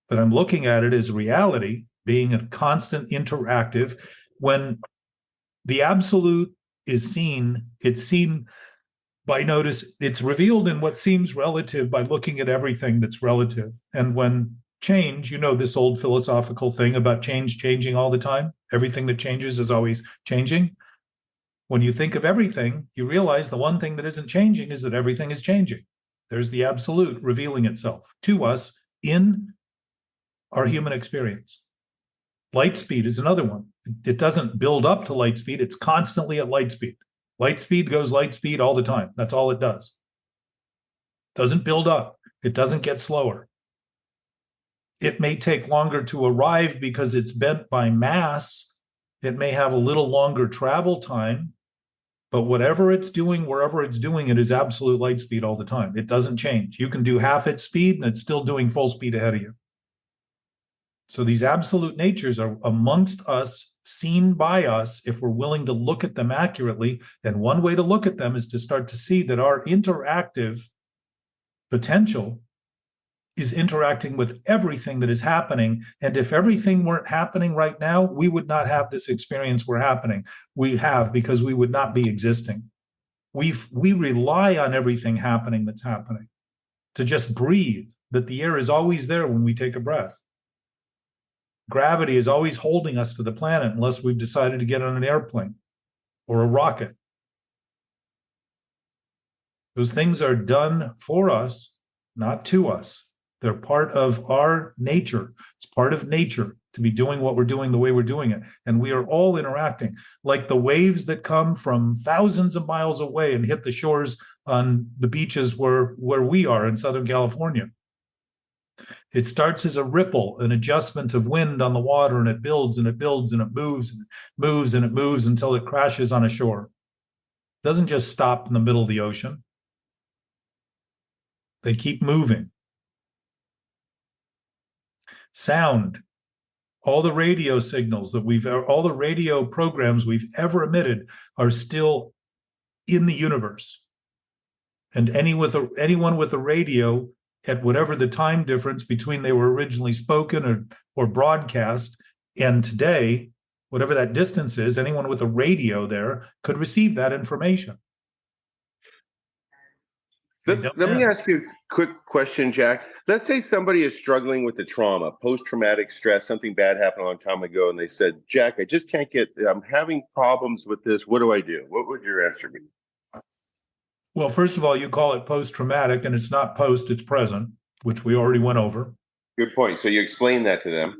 But I'm looking at it as reality being a constant interactive. When the absolute is seen, it's seen by notice, it's revealed in what seems relative by looking at everything that's relative. And when change, this old philosophical thing about change changing all the time, everything that changes is always changing. When you think of everything, you realize the one thing that isn't changing is that everything is changing. There's the absolute revealing itself to us in our human experience. Light speed is another one. It doesn't build up to light speed. It's constantly at light speed. Light speed goes light speed all the time. That's all it does. It doesn't build up. It doesn't get slower. It may take longer to arrive because it's bent by mass. It may have a little longer travel time, but whatever it's doing, wherever it's doing, it is absolute light speed all the time. It doesn't change. You can do half its speed and it's still doing full speed ahead of you. So these absolute natures are amongst us, seen by us, if we're willing to look at them accurately. And one way to look at them is to start to see that our interactive potential is interacting with everything that is happening. And if everything weren't happening right now, we would not have this experience we have because we would not be existing. We rely on everything happening that's happening to just breathe, that the air is always there when we take a breath. Gravity is always holding us to the planet unless we've decided to get on an airplane or a rocket. Those things are done for us, not to us. They're part of our nature. It's part of nature to be doing what we're doing the way we're doing it. And we are all interacting, like the waves that come from thousands of miles away and hit the shores on the beaches where we are in Southern California. It starts as a ripple, an adjustment of wind on the water, and it builds and it builds and it moves and it moves and it moves until it crashes on a shore. It doesn't just stop in the middle of the ocean. They keep moving. Sound, all the radio signals all the radio programs we've ever emitted are still in the universe. And anyone with a radio at whatever the time difference between they were originally spoken or broadcast and today, whatever that distance is, anyone with a radio there could receive that information. Let me ask you a quick question, Jack. Let's say somebody is struggling with the trauma, post-traumatic stress, something bad happened a long time ago, and they said, Jack, I just can't I'm having problems with this. What do I do? What would your answer be? Well, first of all, you call it post-traumatic, and it's not post, it's present, which we already went over. Good point. So you explain that to them.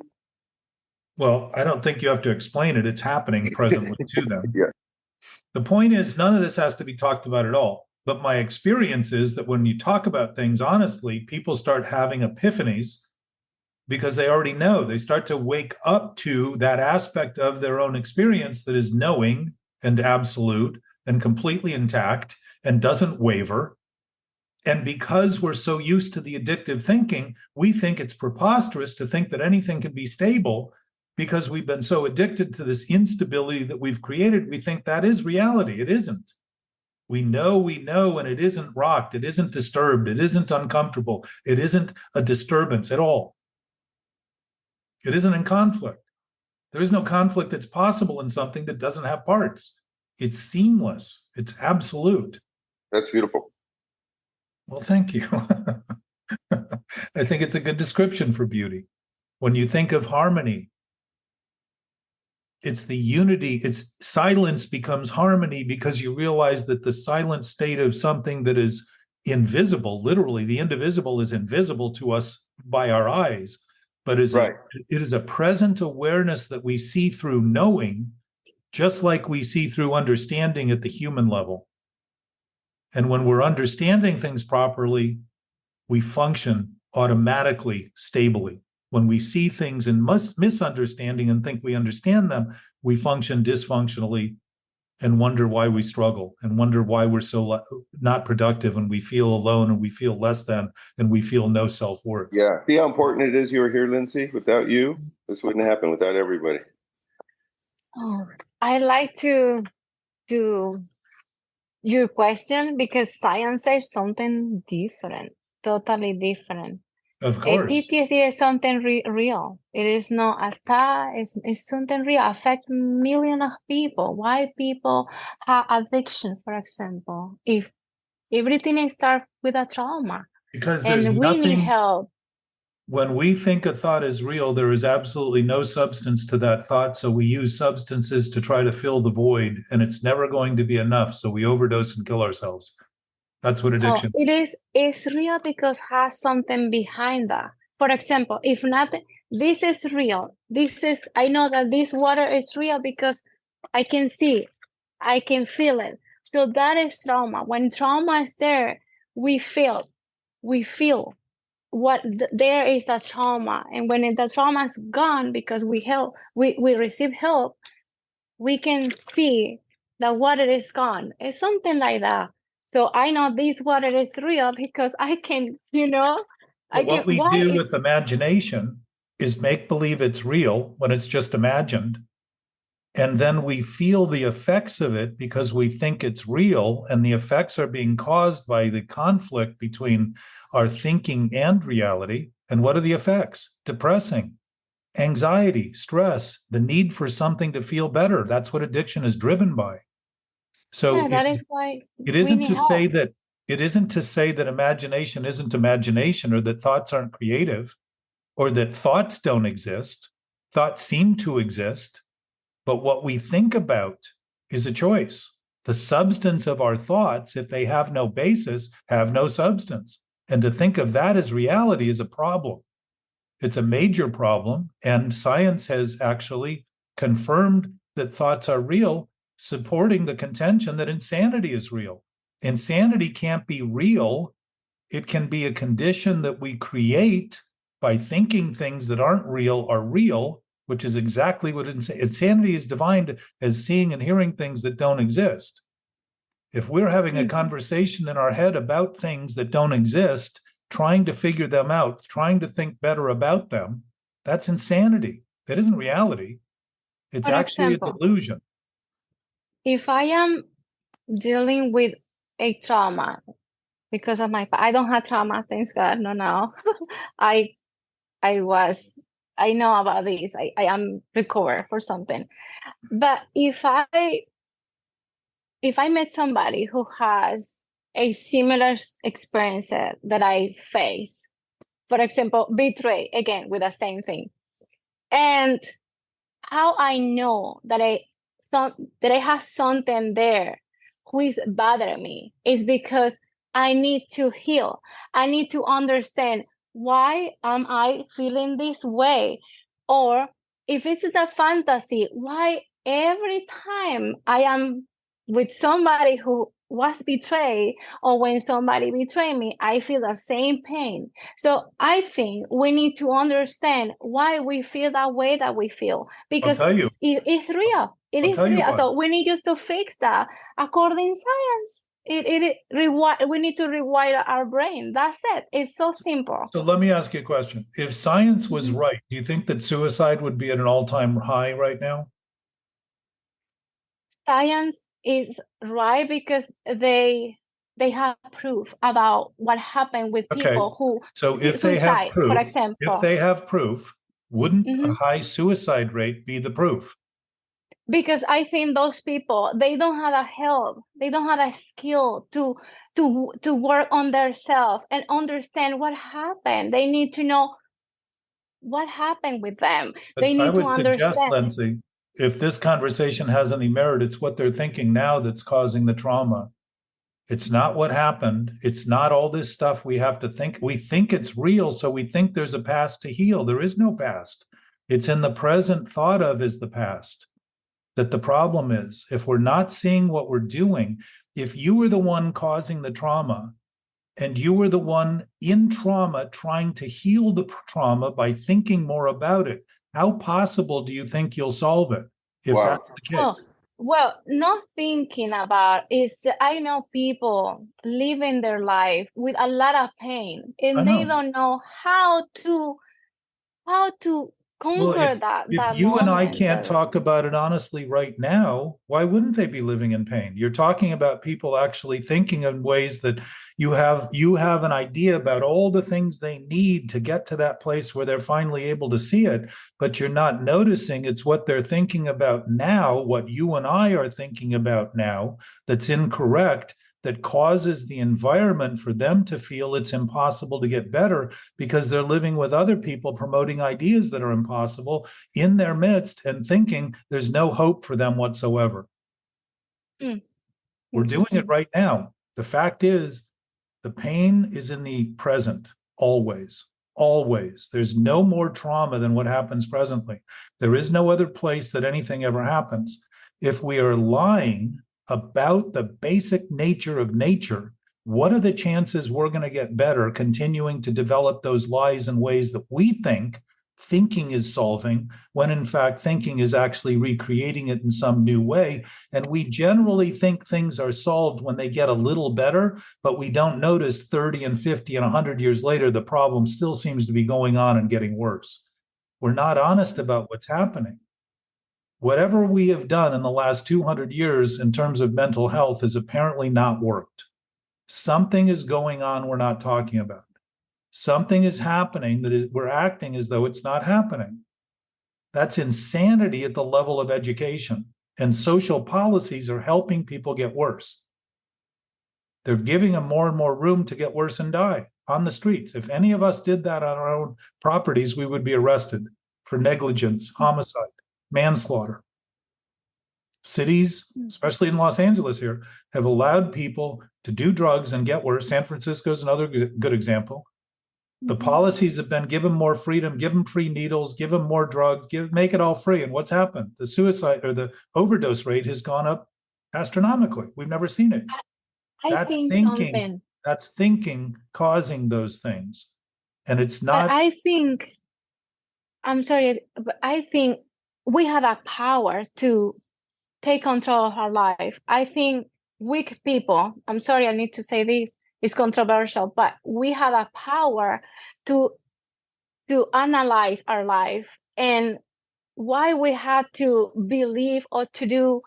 Well, I don't think you have to explain it. It's happening presently to them. Yeah. The point is, none of this has to be talked about at all. But my experience is that when you talk about things honestly, people start having epiphanies because they already know. They start to wake up to that aspect of their own experience that is knowing and absolute and completely intact and doesn't waver. And because we're so used to the addictive thinking, we think it's preposterous to think that anything can be stable because we've been so addicted to this instability that we've created. We think that is reality. It isn't. We know, and it isn't rocked. It isn't disturbed. It isn't uncomfortable. It isn't a disturbance at all. It isn't in conflict. There is no conflict that's possible in something that doesn't have parts. It's seamless. It's absolute. That's beautiful. Well, thank you. I think it's a good description for beauty. When you think of harmony, it's the unity. It's silence becomes harmony because you realize that the silent state of something that is invisible, literally, the indivisible is invisible to us by our eyes, but Right. it is a present awareness that we see through knowing, just like we see through understanding at the human level. And when we're understanding things properly, we function automatically stably. When we see things in misunderstanding and think we understand them, we function dysfunctionally and wonder why we struggle and wonder why we're so not productive, and we feel alone and we feel less than, and we feel no self-worth. Yeah. See how important it is you were here, Lindsay? Without you, this wouldn't happen without everybody. Oh, I like to your question because science says something different, totally different. Of course. PTSD is something real. It is not a thought. It's something real. Affect millions of people. Why people have addiction, for example? If everything starts with a trauma, Because and there's we nothing, need help. when we think a thought is real, there is absolutely no substance to that thought. So we use substances to try to fill the void, and it's never going to be enough. So we overdose and kill ourselves. That's what addiction is. It's real because has something behind that. For example, if nothing, this is real. I know that this water is real because I can see it. I can feel it. So that is trauma. When trauma is there, we feel what there is a trauma. And when the trauma is gone, because we receive help, we can see the water is gone. It's something like that. So I know this water is real because I can, But what we do with imagination is make believe it's real when it's just imagined. And then we feel the effects of it because we think it's real, and the effects are being caused by the conflict between our thinking and reality. And what are the effects? Depressing, anxiety, stress, the need for something to feel better. That's what addiction is driven by. So that is why it isn't to say that imagination isn't imagination, or that thoughts aren't creative, or that thoughts don't exist. Thoughts seem to exist, but what we think about is a choice. The substance of our thoughts, if they have no basis, have no substance. And to think of that as reality is a problem. It's a major problem, and science has actually confirmed that thoughts are real, supporting the contention that insanity is real. Insanity can't be real. It can be a condition that we create by thinking things that aren't real are real, which is exactly what insanity is defined as: seeing and hearing things that don't exist. If we're having a conversation in our head about things that don't exist, trying to figure them out, trying to think better about them, that's insanity. That isn't reality. It's actually a delusion. If I am dealing with a trauma because of I don't have trauma, thanks God, no, now. I know about this. I am recovered for something. But if I met somebody who has a similar experience that I face, for example, betray, again, with the same thing, and how I know that I have something there who is bothering me is because I need to heal. I need to understand, why am I feeling this way? Or if it's the fantasy, why every time I am with somebody who was betrayed, or when somebody betrayed me, I feel the same pain. So I think we need to understand why we feel that way that we feel, because it's real. It is real. So we need just to fix that according to science. We need to rewire our brain. That's it. It's so simple. So let me ask you a question. If science was right, do you think that suicide would be at an all-time high right now? Science is right because they have proof about what happened with people who if they have proof, for example. Wouldn't a high suicide rate be the proof? Because I think those people, they don't have a help. They don't have a skill to work on themselves and understand what happened. They need to know what happened with them. But they need to understand. Lindsay, if this conversation has any merit, it's what they're thinking now that's causing the trauma. It's not what happened. It's not all this stuff we have to think. We think it's real, so we think there's a past to heal. There is no past. It's in the present thought of as the past that the problem is. If we're not seeing what we're doing, if you were the one causing the trauma and you were the one in trauma trying to heal the trauma by thinking more about it, how possible do you think you'll solve it if that's the case? Oh, well, not thinking about is I know people living their life with a lot of pain and they don't know how to conquer that if you and I moment. can't talk about it honestly right now, why wouldn't they be living in pain? You're talking about people actually thinking in ways that you have an idea about all the things they need to get to that place where they're finally able to see it, but you're not noticing it's what they're thinking about now, what you and I are thinking about now, that's incorrect, that causes the environment for them to feel it's impossible to get better because they're living with other people promoting ideas that are impossible in their midst and thinking there's no hope for them whatsoever. We're doing it right now. The fact is, the pain is in the present, always. Always. There's no more trauma than what happens presently. There is no other place that anything ever happens. If we are lying about the basic nature of nature, what are the chances we're going to get better continuing to develop those lies in ways that we think thinking is solving, when in fact thinking is actually recreating it in some new way? And we generally think things are solved when they get a little better, but we don't notice 30 and 50 and 100 years later, the problem still seems to be going on and getting worse. We're not honest about what's happening. Whatever we have done in the last 200 years in terms of mental health has apparently not worked. Something is going on we're not talking about. Something is happening that we're acting as though it's not happening. That's insanity at the level of education. And social policies are helping people get worse. They're giving them more and more room to get worse and die on the streets. If any of us did that on our own properties, we would be arrested for negligence, homicide, manslaughter. Cities, especially in Los Angeles here, have allowed people to do drugs and get worse. San Francisco is another good example. The policies have been give them more freedom, give them free needles, give them more drugs, make it all free. And what's happened? The suicide or the overdose rate has gone up astronomically. We've never seen it. That's thinking causing those things. And it's not. I'm sorry, but I think we have a power to take control of our life. I think weak people, I'm sorry, I need to say this, it's controversial, but we have a power to analyze our life and why we have to believe or to do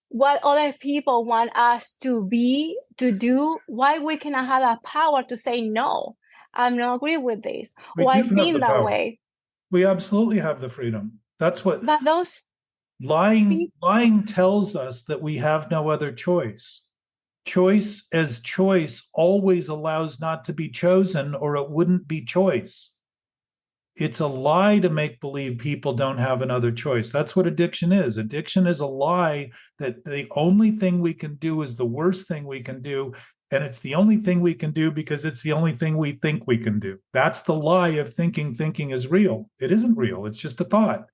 what other people want us to be, to do, why we cannot have a power to say no, I'm not agree with this, or I think that way. We absolutely have the freedom. That's what. But those lying tells us that we have no other choice. Choice as choice always allows not to be chosen, or it wouldn't be choice. It's a lie to make believe people don't have another choice. That's what addiction is. Addiction is a lie that the only thing we can do is the worst thing we can do. And it's the only thing we can do because it's the only thing we think we can do. That's the lie of thinking is real. It isn't real. It's just a thought.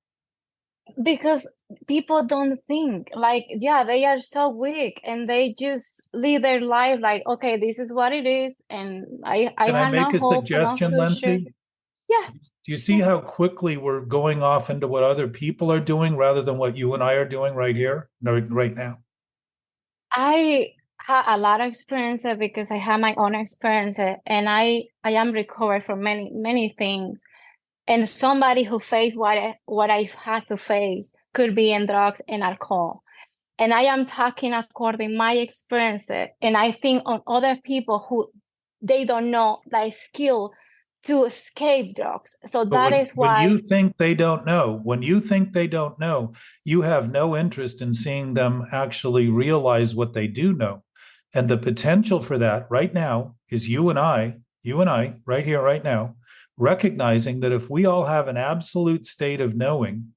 Because people don't think, like, yeah, they are so weak and they just live their life like, okay, this is what it is. And I have no hope. Can I make a suggestion, Lindsay? Yeah. Do you see how quickly we're going off into what other people are doing rather than what you and I are doing right here, right now? I had a lot of experiences because I had my own experiences, and I am recovered from many things. And somebody who faced what I had to face could be in drugs and alcohol. And I am talking according to my experiences. And I think on other people who they don't know the skill to escape drugs. So that is why. When you think they don't know, you have no interest in seeing them actually realize what they do know. And the potential for that right now is you and I right here, right now, recognizing that if we all have an absolute state of knowing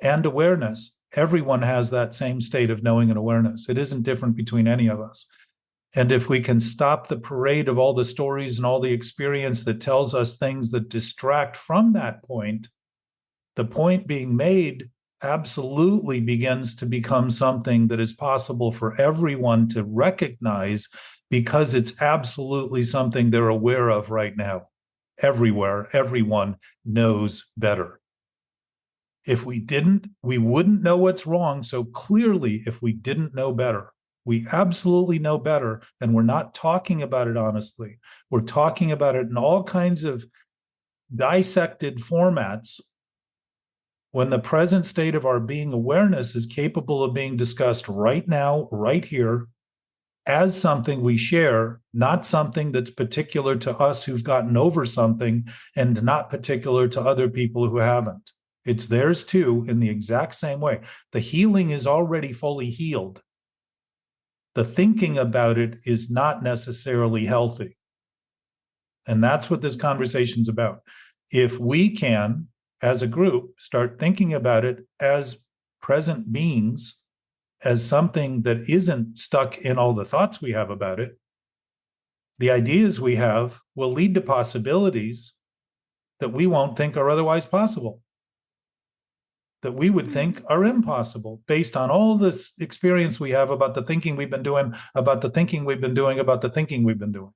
and awareness, Everyone has that same state of knowing and awareness. It isn't different between any of us. And if we can stop the parade of all the stories and all the experience that tells us things that distract from that point, the point being made absolutely begins to become something that is possible for everyone to recognize, because it's absolutely something they're aware of right now. Everywhere, everyone knows better. If we didn't, we wouldn't know what's wrong so clearly if we didn't know better. We absolutely know better, and we're not talking about it honestly. We're talking about it in all kinds of dissected formats, when the present state of our being awareness is capable of being discussed right now, right here, as something we share, not something that's particular to us who've gotten over something and not particular to other people who haven't. It's theirs too, in the exact same way. The healing is already fully healed. The thinking about it is not necessarily healthy. And that's what this conversation's about. If we can, as a group, start thinking about it as present beings, as something that isn't stuck in all the thoughts we have about it, the ideas we have will lead to possibilities that we won't think are otherwise possible, that we would think are impossible based on all this experience we have about the thinking we've been doing, about the thinking we've been doing, about the thinking we've been doing.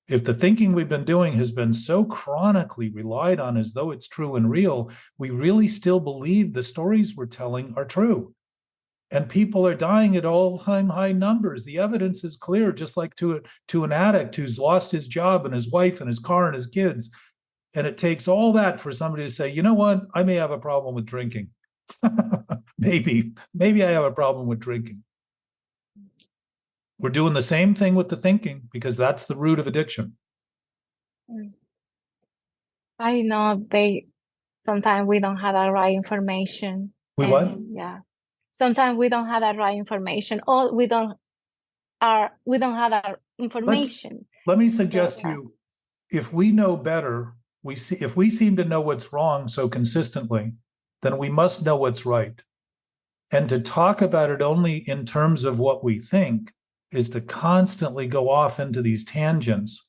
If the thinking we've been doing has been so chronically relied on as though it's true and real, we really still believe the stories we're telling are true. And people are dying at all-time high numbers. The evidence is clear, just like to an addict who's lost his job and his wife and his car and his kids. And it takes all that for somebody to say, you know what, I may have a problem with drinking. maybe I have a problem with drinking. We're doing the same thing with the thinking, because that's the root of addiction. I know sometimes we don't have the right information. What? Yeah. Sometimes we don't have the right information, or we don't have that information. Let me suggest to you, if we know better, if we seem to know what's wrong so consistently, then we must know what's right. And to talk about it only in terms of what we think is to constantly go off into these tangents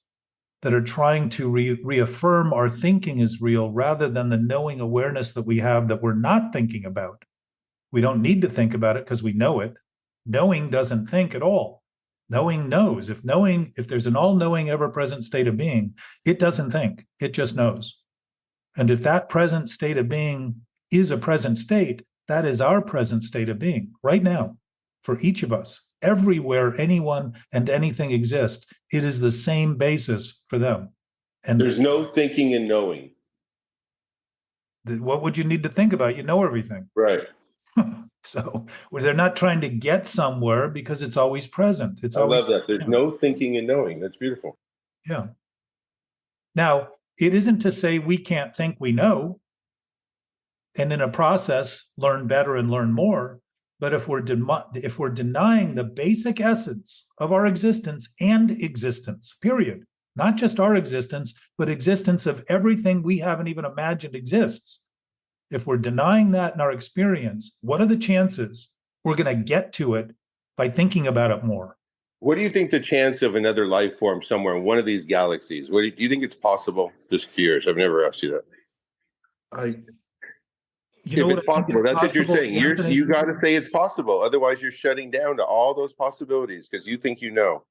that are trying to reaffirm our thinking is real, rather than the knowing awareness that we have that we're not thinking about. We don't need to think about it because we know it. Knowing doesn't think at all. Knowing knows. If there's an all-knowing, ever-present state of being, it doesn't think. It just knows. And if that present state of being is a present state, that is our present state of being right now for each of us. Everywhere anyone and anything exists, it is the same basis for them. And there's no thinking and knowing. What would you need to think about? You know everything. Right. So they're not trying to get somewhere, because it's always present. I love that. There's no thinking and knowing. That's beautiful. Yeah. Now, it isn't to say we can't think we know, and in a process learn better and learn more. But if we're denying the basic essence of our existence and existence, period, not just our existence, but existence of everything we haven't even imagined exists. If we're denying that in our experience, what are the chances we're going to get to it by thinking about it more? What do you think the chance of another life form somewhere in one of these galaxies? Do you think it's possible? Just curious. I've never asked you that. If it's possible, that's what you're saying. You got to say it's possible. Otherwise, you're shutting down to all those possibilities because you think you know.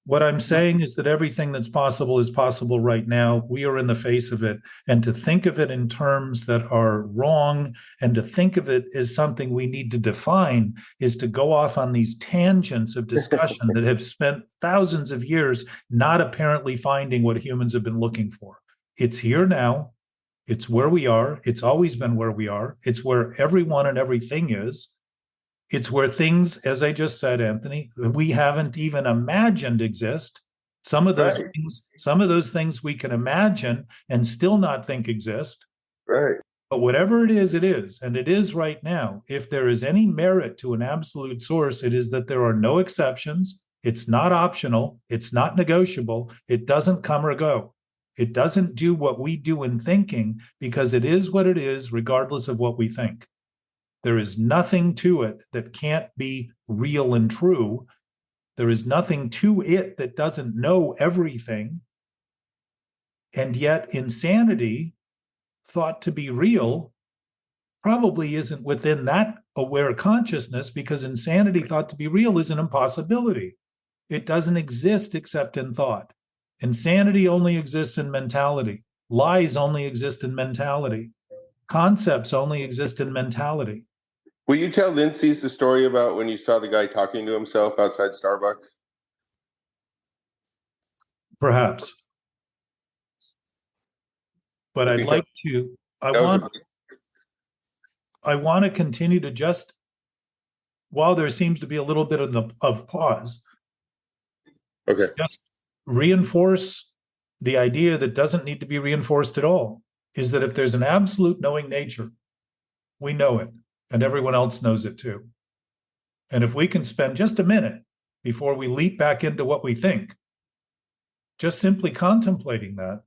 What I'm saying is that everything that's possible is possible right now. We are in the face of it. And to think of it in terms that are wrong, and to think of it as something we need to define, is to go off on these tangents of discussion that have spent thousands of years not apparently finding what humans have been looking for. It's here now. It's where we are. It's always been where we are. It's where everyone and everything is. It's where things, as I just said, Anthony, we haven't even imagined exist. Some of those things we can imagine and still not think exist. Right. But whatever it is, and it is right now. If there is any merit to an absolute source, it is that there are no exceptions. It's not optional. It's not negotiable. It doesn't come or go. It doesn't do what we do in thinking, because it is what it is, regardless of what we think. There is nothing to it that can't be real and true. There is nothing to it that doesn't know everything. And yet insanity, thought to be real, probably isn't within that aware consciousness, because insanity thought to be real is an impossibility. It doesn't exist except in thought. Insanity only exists in mentality. Lies only exist in mentality. Concepts only exist in mentality. Will you tell Lindsay's the story about when you saw the guy talking to himself outside Starbucks? Perhaps. But I'd like to, I want to continue to just, while there seems to be a little bit of pause, okay, just reinforce the idea that doesn't need to be reinforced at all, is that if there's an absolute knowing nature, we know it, and everyone else knows it too. And if we can spend just a minute before we leap back into what we think, just simply contemplating that,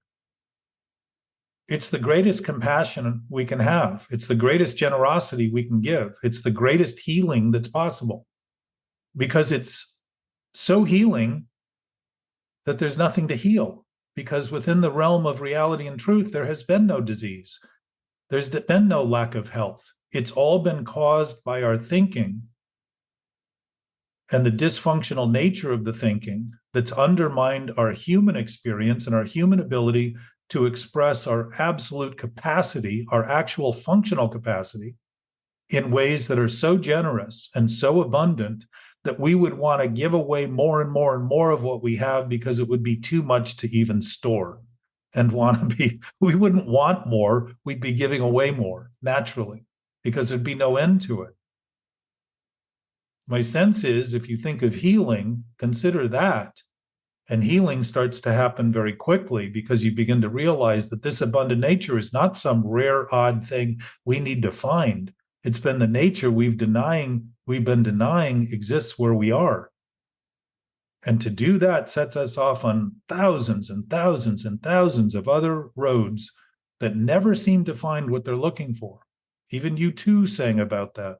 it's the greatest compassion we can have. It's the greatest generosity we can give. It's the greatest healing that's possible, because it's so healing that there's nothing to heal, because within the realm of reality and truth, there has been no disease. There's been no lack of health. It's all been caused by our thinking and the dysfunctional nature of the thinking that's undermined our human experience and our human ability to express our absolute capacity, our actual functional capacity, in ways that are so generous and so abundant that we would want to give away more and more and more of what we have, because it would be too much to even store. And we wouldn't want more, we'd be giving away more naturally, because there'd be no end to it. My sense is, if you think of healing, consider that. And healing starts to happen very quickly, because you begin to realize that this abundant nature is not some rare, odd thing we need to find. It's been the nature we've been denying exists where we are. And to do that sets us off on thousands and thousands and thousands of other roads that never seem to find what they're looking for. Even you too sang about that.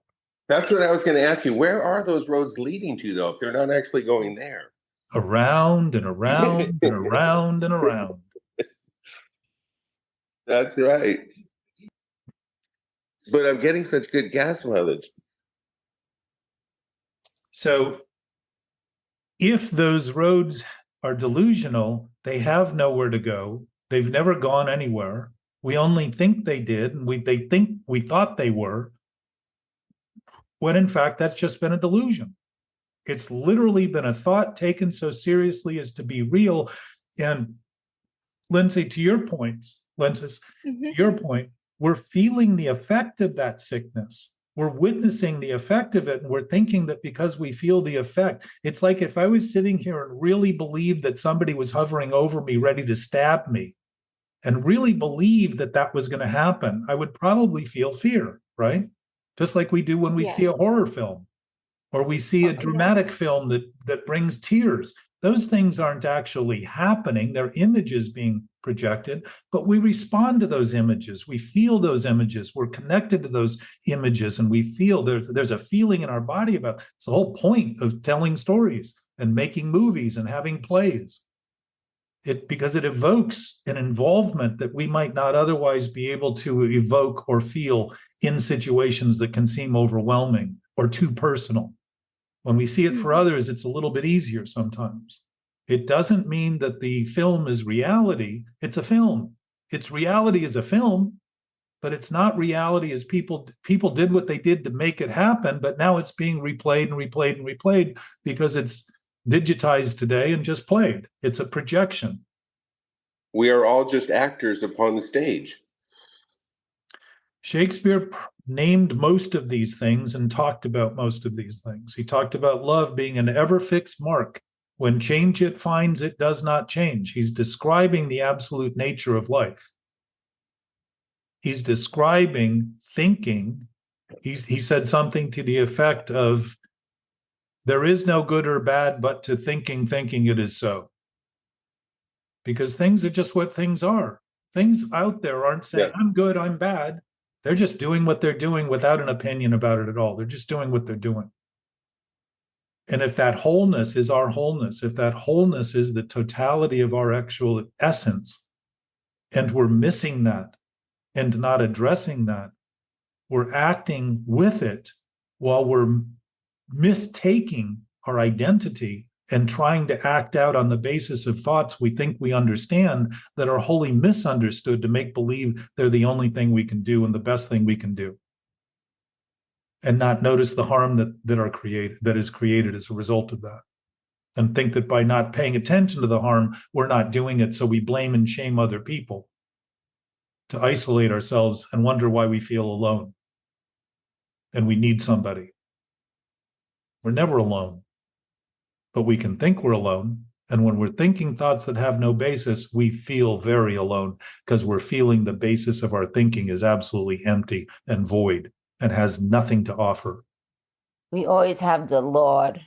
That's what I was going to ask you. Where are those roads leading to, though, if they're not actually going there? Around and around and around and around. That's right. But I'm getting such good gas mileage. So if those roads are delusional, they have nowhere to go. They've never gone anywhere. We only think they did, and we thought they were, when in fact that's just been a delusion. It's literally been a thought taken so seriously as to be real. And Lindsay, to your point, we're feeling the effect of that sickness. We're witnessing the effect of it, and we're thinking that because we feel the effect, it's like if I was sitting here and really believed that somebody was hovering over me ready to stab me, and really believed that that was going to happen, I would probably feel fear, right? Just like we do when we see a horror film, or we see a dramatic film that brings tears. Those things aren't actually happening. They're images being projected, but we respond to those images. We feel those images. We're connected to those images, and we feel there's a feeling in our body about it. It's the whole point of telling stories and making movies and having plays. Because it evokes an involvement that we might not otherwise be able to evoke or feel in situations that can seem overwhelming or too personal. When we see it for others, it's a little bit easier sometimes. It doesn't mean that the film is reality. It's a film. It's reality as a film, but it's not reality as people did what they did to make it happen, but now it's being replayed and replayed and replayed because it's digitized today and just played. It's a projection. We are all just actors upon the stage. Shakespeare named most of these things and talked about most of these things. He talked about love being an ever-fixed mark. When change it finds, it does not change. He's describing the absolute nature of life. He's describing thinking. He said something to the effect of, there is no good or bad, but to thinking it is so. Because things are just what things are. Things out there aren't saying, I'm good, I'm bad. They're just doing what they're doing without an opinion about it at all. They're just doing what they're doing. And if that wholeness is our wholeness, if that wholeness is the totality of our actual essence, and we're missing that and not addressing that, we're acting with it while we're mistaking our identity and trying to act out on the basis of thoughts we think we understand that are wholly misunderstood to make believe they're the only thing we can do and the best thing we can do, and not notice the harm that is created as a result of that, and think that by not paying attention to the harm, we're not doing it, so we blame and shame other people to isolate ourselves and wonder why we feel alone and we need somebody. We're never alone, but we can think we're alone. And when we're thinking thoughts that have no basis, we feel very alone because we're feeling the basis of our thinking is absolutely empty and void and has nothing to offer. We always have the Lord.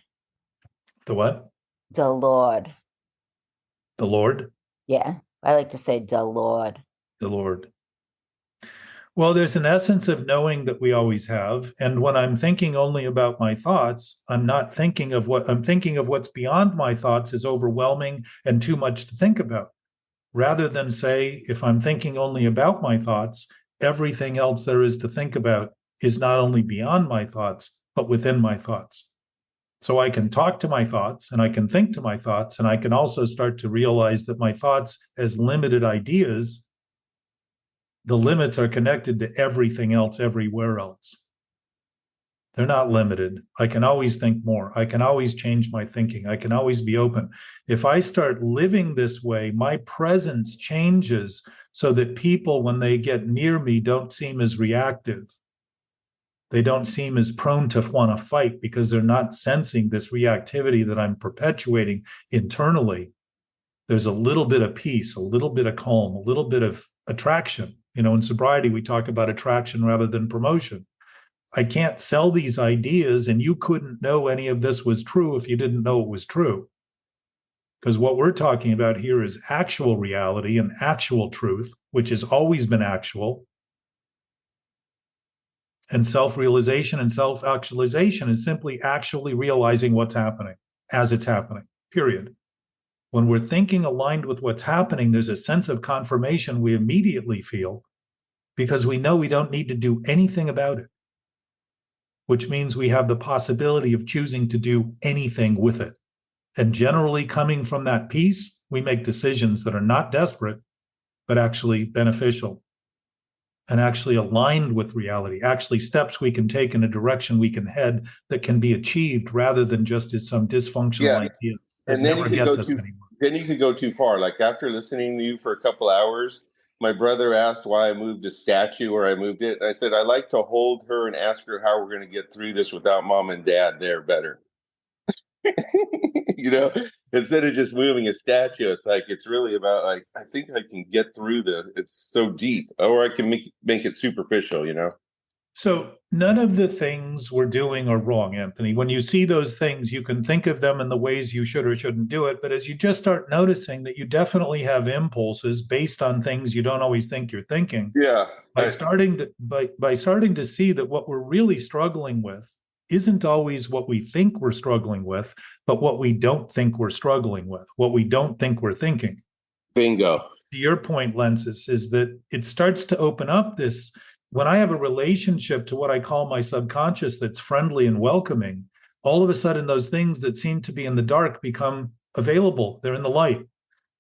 The what? The Lord. The Lord? Yeah, I like to say the Lord. The Lord. Well, there's an essence of knowing that we always have. And when I'm thinking only about my thoughts, I'm not thinking of what I'm thinking of what's beyond my thoughts is overwhelming and too much to think about. Rather than say, if I'm thinking only about my thoughts, everything else there is to think about is not only beyond my thoughts, but within my thoughts. So I can talk to my thoughts and I can think to my thoughts, and I can also start to realize that my thoughts as limited ideas, the limits are connected to everything else, everywhere else. They're not limited. I can always think more. I can always change my thinking. I can always be open. If I start living this way, my presence changes so that people, when they get near me, don't seem as reactive. They don't seem as prone to want to fight because they're not sensing this reactivity that I'm perpetuating internally. There's a little bit of peace, a little bit of calm, a little bit of attraction. You know, in sobriety, we talk about attraction rather than promotion. I can't sell these ideas, and you couldn't know any of this was true if you didn't know it was true. Because what we're talking about here is actual reality and actual truth, which has always been actual. And self-realization and self-actualization is simply actually realizing what's happening as it's happening, period. When we're thinking aligned with what's happening, there's a sense of confirmation we immediately feel because we know we don't need to do anything about it, which means we have the possibility of choosing to do anything with it. And generally coming from that peace, we make decisions that are not desperate, but actually beneficial and actually aligned with reality, actually steps we can take in a direction we can head that can be achieved rather than just as some dysfunctional idea that and then never you could gets go us anywhere. then you could go too far. Like after listening to you for a couple hours, my brother asked why I moved a statue or I moved it. And I said, I like to hold her and ask her how we're going to get through this without mom and dad there better. You know, instead of just moving a statue, it's like, it's really about like, I think I can get through this. It's so deep, or I can make it superficial, you know? So none of the things we're doing are wrong, Anthony. When you see those things, you can think of them in the ways you should or shouldn't do it. But as you just start noticing that you definitely have impulses based on things you don't always think you're thinking, Yeah. by starting to see that what we're really struggling with isn't always what we think we're struggling with, but what we don't think we're struggling with, what we don't think we're thinking. Bingo. To your point, Lenses, is that it starts to open up this. When I have a relationship to what I call my subconscious that's friendly and welcoming, all of a sudden those things that seem to be in the dark become available. They're in the light.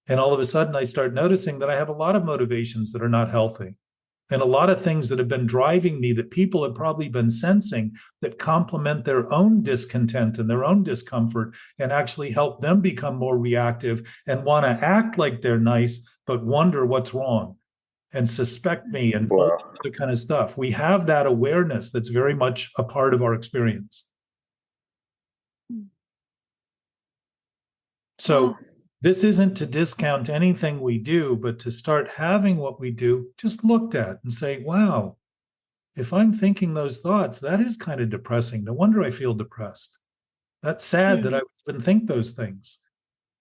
And all of a sudden I start noticing that I have a lot of motivations that are not healthy. And a lot of things that have been driving me that people have probably been sensing that complement their own discontent and their own discomfort and actually help them become more reactive and want to act like they're nice, but wonder what's wrong and suspect me and all the kind of stuff. We have that awareness that's very much a part of our experience. So this isn't to discount anything we do, but to start having what we do just looked at and say, wow, if I'm thinking those thoughts, that is kind of depressing. No wonder I feel depressed. That's sad that I would even think those things.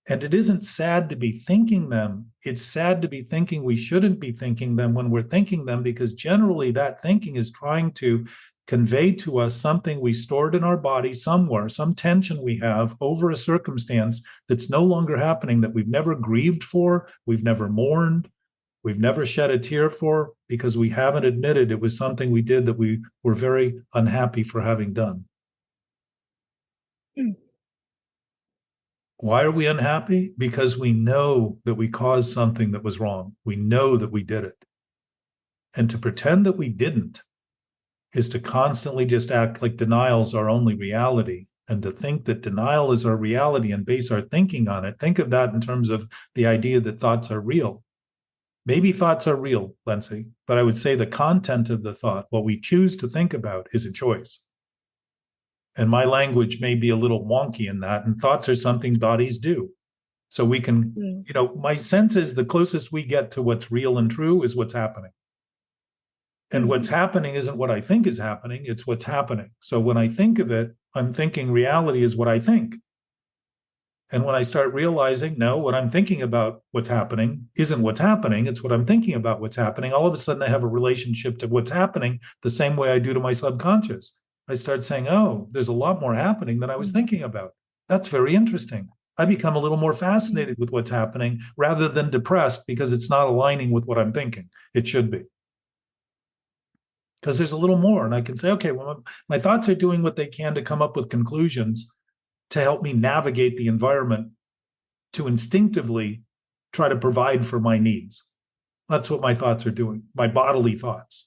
And it isn't sad to be thinking them. It's sad to be thinking we shouldn't be thinking them when we're thinking them, because generally that thinking is trying to convey to us something we stored in our body somewhere, some tension we have over a circumstance that's no longer happening, that we've never grieved for, we've never mourned, we've never shed a tear for, because we haven't admitted it was something we did that we were very unhappy for having done. Mm. Why are we unhappy? Because we know that we caused something that was wrong. We know that we did it. And to pretend that we didn't is to constantly just act like denial's our only reality. And to think that denial is our reality and base our thinking on it. Think of that in terms of the idea that thoughts are real. Maybe thoughts are real, Lindsay, but I would say the content of the thought, what we choose to think about, is a choice. And my language may be a little wonky in that, and thoughts are something bodies do. So we can, my sense is the closest we get to what's real and true is what's happening. And what's happening isn't what I think is happening, it's what's happening. So when I think of it, I'm thinking reality is what I think. And when I start realizing, no, what I'm thinking about what's happening isn't what's happening, it's what I'm thinking about what's happening, all of a sudden I have a relationship to what's happening the same way I do to my subconscious. I start saying, oh, there's a lot more happening than I was thinking about. That's very interesting. I become a little more fascinated with what's happening rather than depressed because it's not aligning with what I'm thinking. It should be. Because there's a little more. And I can say, okay, well, my thoughts are doing what they can to come up with conclusions to help me navigate the environment, to instinctively try to provide for my needs. That's what my thoughts are doing, my bodily thoughts.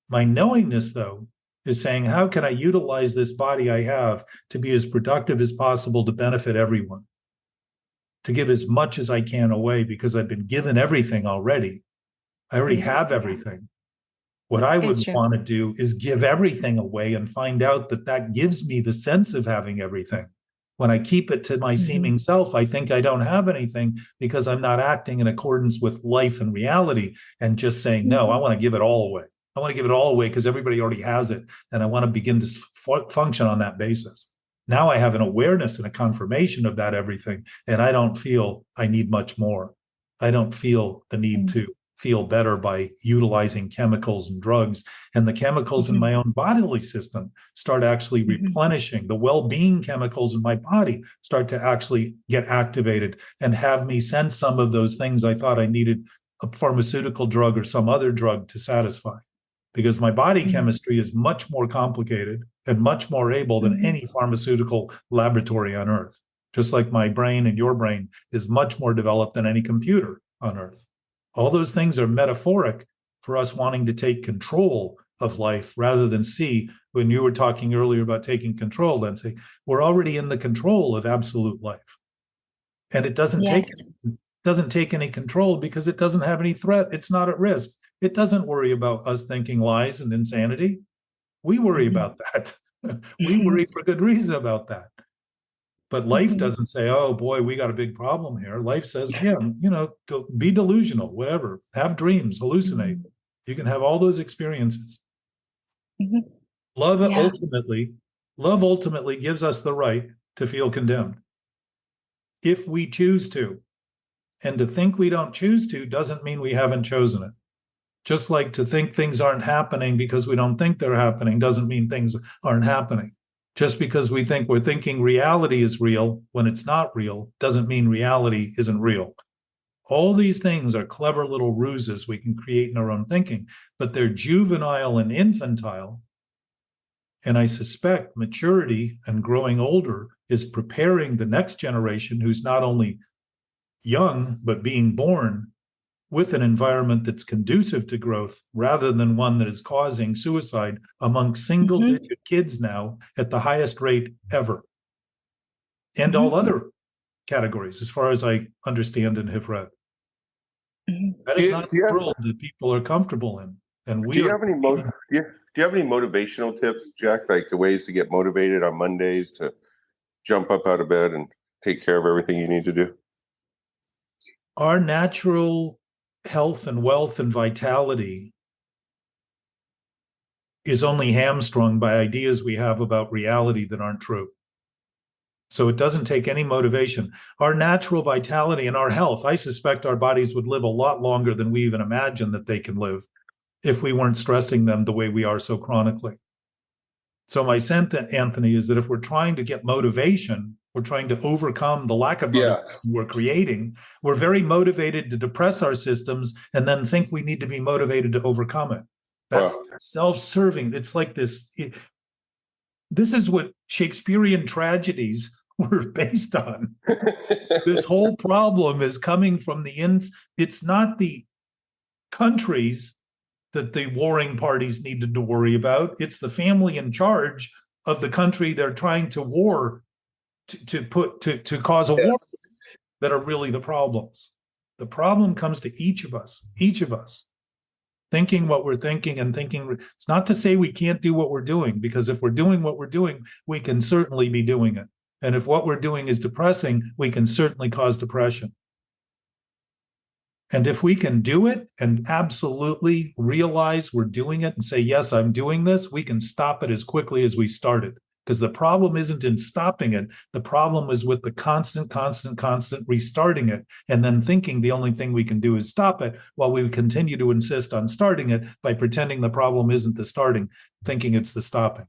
My knowingness, though, is saying, how can I utilize this body I have to be as productive as possible to benefit everyone? To give as much as I can away because I've been given everything already. I already have everything. What I would want to do is give everything away and find out that that gives me the sense of having everything. When I keep it to my seeming self, I think I don't have anything because I'm not acting in accordance with life and reality and just saying, no, I want to give it all away. I want to give it all away because everybody already has it. And I want to begin to function on that basis. Now I have an awareness and a confirmation of that everything. And I don't feel I need much more. I don't feel the need to feel better by utilizing chemicals and drugs. And the chemicals in my own bodily system start actually replenishing. The well-being chemicals in my body start to actually get activated and have me sense some of those things I thought I needed a pharmaceutical drug or some other drug to satisfy. Because my body chemistry is much more complicated and much more able than any pharmaceutical laboratory on Earth. Just like my brain and your brain is much more developed than any computer on Earth. All those things are metaphoric for us wanting to take control of life rather than see, when you were talking earlier about taking control, Lindsay, we're already in the control of absolute life. And it doesn't take any control because it doesn't have any threat. It's not at risk. It doesn't worry about us thinking lies and insanity. We worry about that. We worry for good reason about that. But life doesn't say, oh boy, we got a big problem here. Life says, yeah, be delusional, whatever, have dreams, hallucinate. You can have all those experiences. Love ultimately gives us the right to feel condemned if we choose to. And to think we don't choose to doesn't mean we haven't chosen it. Just like to think things aren't happening because we don't think they're happening doesn't mean things aren't happening. Just because we think we're thinking reality is real when it's not real doesn't mean reality isn't real. All these things are clever little ruses we can create in our own thinking, but they're juvenile and infantile. And I suspect maturity and growing older is preparing the next generation who's not only young, but being born with an environment that's conducive to growth rather than one that is causing suicide among single-digit kids now at the highest rate ever. And all other categories, as far as I understand and have read. That is not the world that people are comfortable in. And do you have any motivational tips, Jack, like the ways to get motivated on Mondays to jump up out of bed and take care of everything you need to do? Our natural health and wealth and vitality is only hamstrung by ideas we have about reality that aren't true. So it doesn't take any motivation. Our natural vitality and our health, I suspect our bodies would live a lot longer than we even imagine that they can live if we weren't stressing them the way we are so chronically. So my sense, Anthony, is that if we're trying to get motivation, we're trying to overcome the lack of motivation we're creating, we're very motivated to depress our systems and then think we need to be motivated to overcome it. That's self-serving. It's like this. This is what Shakespearean tragedies were based on. This whole problem is coming from it's not the countries that the warring parties needed to worry about. It's the family in charge of the country they're trying to war to cause a war that are really the problems. The problem comes to each of us, thinking what we're thinking and thinking. It's not to say we can't do what we're doing, because if we're doing what we're doing, we can certainly be doing it. And if what we're doing is depressing, we can certainly cause depression. And if we can do it and absolutely realize we're doing it and say, yes, I'm doing this, we can stop it as quickly as we started. Because the problem isn't in stopping it. The problem is with the constant restarting it, and then thinking the only thing we can do is stop it, while we continue to insist on starting it by pretending the problem isn't the starting, thinking it's the stopping.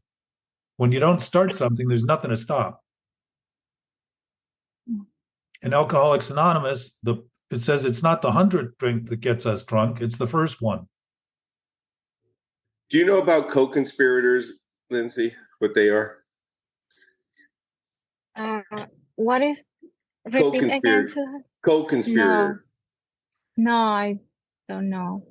When you don't start something, there's nothing to stop. In Alcoholics Anonymous, it says it's not the 100th drink that gets us drunk, it's the first one. Do you know about co-conspirators, Lindsay? What they are? What is, repeat again to her? Co-conspirator. No, I don't know.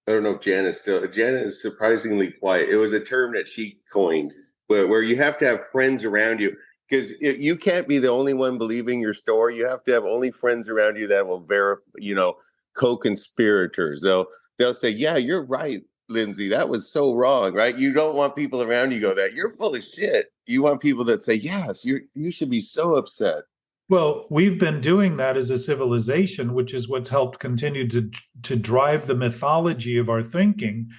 I don't know if Janet is surprisingly quiet. It was a term that she coined, where you have to have friends around you, because you can't be the only one believing your story. You have to have only friends around you that will verify, co-conspirators. They'll say, yeah, you're right, Lindsay, that was so wrong, right? You don't want people around you go that you're full of shit. You want people that say, yes, you should be so upset. Well, we've been doing that as a civilization, which is what's helped continue to drive the mythology of our thinking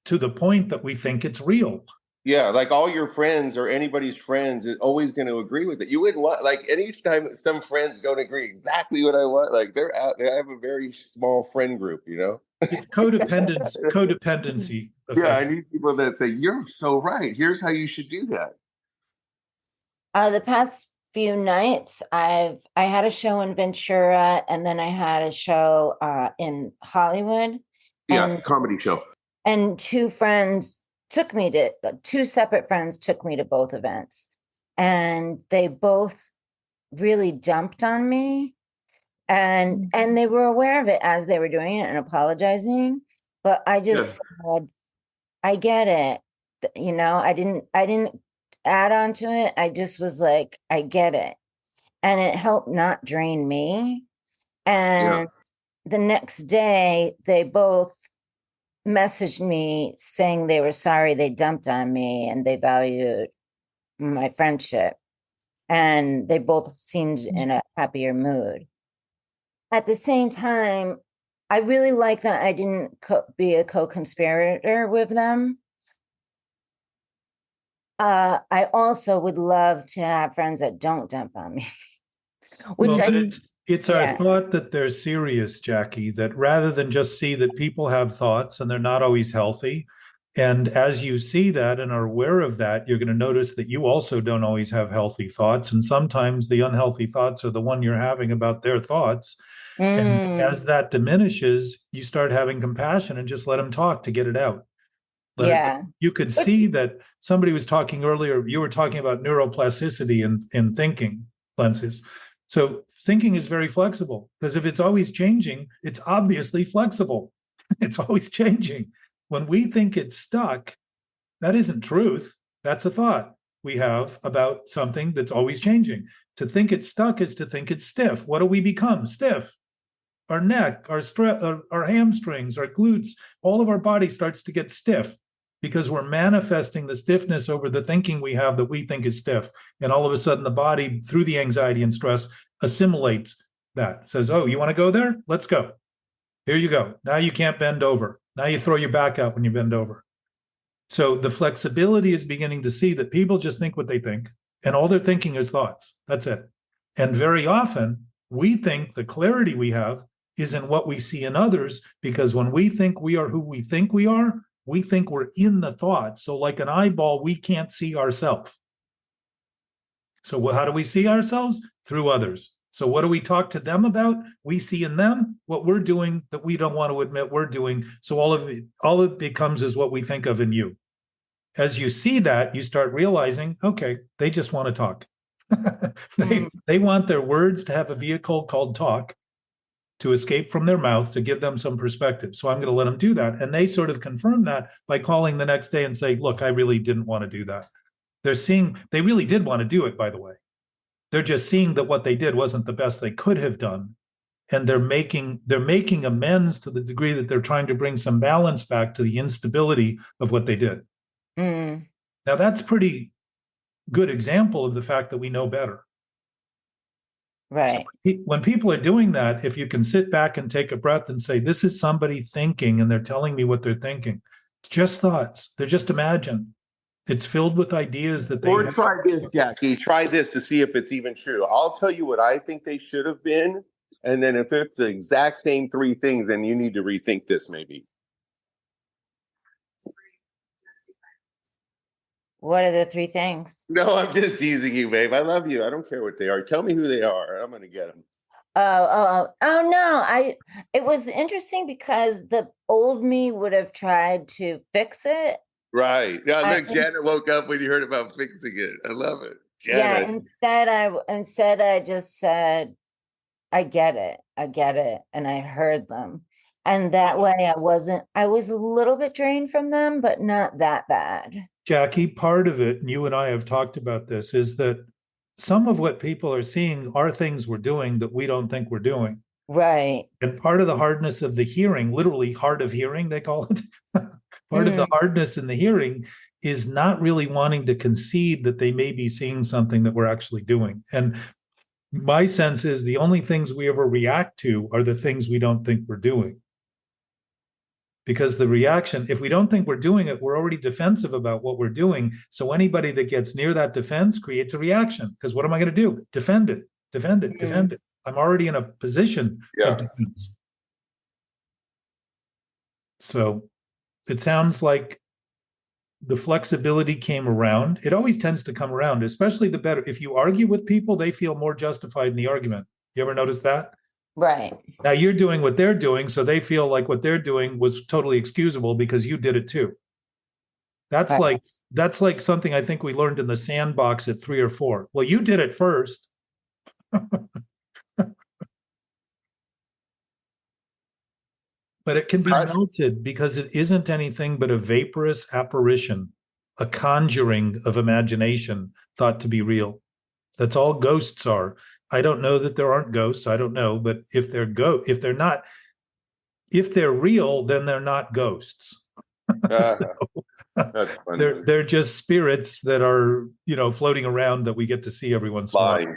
to the point that we think it's real. Yeah, like all your friends or anybody's friends is always going to agree with it. You wouldn't want, like, anytime some friends don't agree exactly what I want, like they're out there. I have a very small friend group, It's codependency. Yeah, I need people that say, you're so right. Here's how you should do that. The past few nights, I had a show in Ventura, and then I had a show in Hollywood. Yeah, comedy show. And two separate friends took me to both events, and they both really dumped on me, and they were aware of it as they were doing it and apologizing. But I just said, I get it. I didn't add on to it. I just was like, I get it. And it helped not drain me. And the next day, they both messaged me saying they were sorry they dumped on me and they valued my friendship. And they both seemed in a happier mood. At the same time, I really like that I didn't be a co-conspirator with them. I also would love to have friends that don't dump on me. It's our thought that they're serious, Jackie, that rather than just see that people have thoughts and they're not always healthy. And as you see that and are aware of that, you're going to notice that you also don't always have healthy thoughts. And sometimes the unhealthy thoughts are the one you're having about their thoughts. And as that diminishes, you start having compassion and just let them talk to get it out. You could see that somebody was talking earlier, you were talking about neuroplasticity in thinking lenses. So thinking is very flexible, because if it's always changing, it's obviously flexible. It's always changing. When we think it's stuck, that isn't truth. That's a thought we have about something that's always changing. To think it's stuck is to think it's stiff. What do we become? Stiff. Our neck, our hamstrings, our glutes, all of our body starts to get stiff because we're manifesting the stiffness over the thinking we have that we think is stiff. And all of a sudden the body, through the anxiety and stress, assimilates that. Says, oh, you want to go there? Let's go. Here you go. Now you can't bend over. Now you throw your back out when you bend over. So the flexibility is beginning to see that people just think what they think. And all they're thinking is thoughts. That's it. And very often we think the clarity we have is in what we see in others, because when we think we are who we think we think we're in the thought. So like an eyeball, we can't see ourselves. So how do we see ourselves? Through others. So what do we talk to them about? We see in them what we're doing that we don't want to admit we're doing. So all it becomes is what we think of in you. As you see that, you start realizing, okay, they just want to talk. They want their words to have a vehicle called talk to escape from their mouth, to give them some perspective. So I'm going to let them do that. And they sort of confirm that by calling the next day and say, look, I really didn't want to do that. They're seeing, they really did want to do it, by the way. They're just seeing that what they did wasn't the best they could have done. And they're making amends to the degree that they're trying to bring some balance back to the instability of what they did. Now, that's pretty good example of the fact that we know better. Right. So when people are doing that, if you can sit back and take a breath and say, this is somebody thinking and they're telling me what they're thinking. It's just thoughts. They're just imagined. It's filled with ideas that they... Or try this, Jackie. Try this to see if it's even true. I'll tell you what I think they should have been. And then if it's the exact same three things, then you need to rethink this maybe. What are the three things? No, I'm just teasing you, babe. I love you. I don't care what they are. Tell me who they are. I'm going to get them. Oh no. It was interesting because the old me would have tried to fix it. Right. Yeah, look, Janet woke up when you heard about fixing it. I love it. Janet. Yeah, instead I just said, I get it. And I heard them. And that way I was a little bit drained from them, but not that bad. Jackie, part of it, and you and I have talked about this, is that some of what people are seeing are things we're doing that we don't think we're doing. Right. And part of the hardness of the hearing, literally hard of hearing, they call it, part of the hardness in the hearing is not really wanting to concede that they may be seeing something that we're actually doing. And my sense is the only things we ever react to are the things we don't think we're doing. Because the reaction, if we don't think we're doing it, we're already defensive about what we're doing. So anybody that gets near that defense creates a reaction. Because what am I going to do? Defend it. I'm already in a position of defense. So it sounds like the flexibility came around. It always tends to come around, especially the better. If you argue with people, they feel more justified in the argument. You ever notice that? Right. Now you're doing what they're doing, so they feel like what they're doing was totally excusable because you did it too. That's like something I think we learned in the sandbox at 3 or 4. Well, you did it first. But it can be melted because it isn't anything but a vaporous apparition, a conjuring of imagination thought to be real. That's all ghosts are. I don't know that there aren't ghosts. I don't know, but if they're real, then they're not ghosts. So, that's funny. They're just spirits that are, floating around that we get to see every once in a while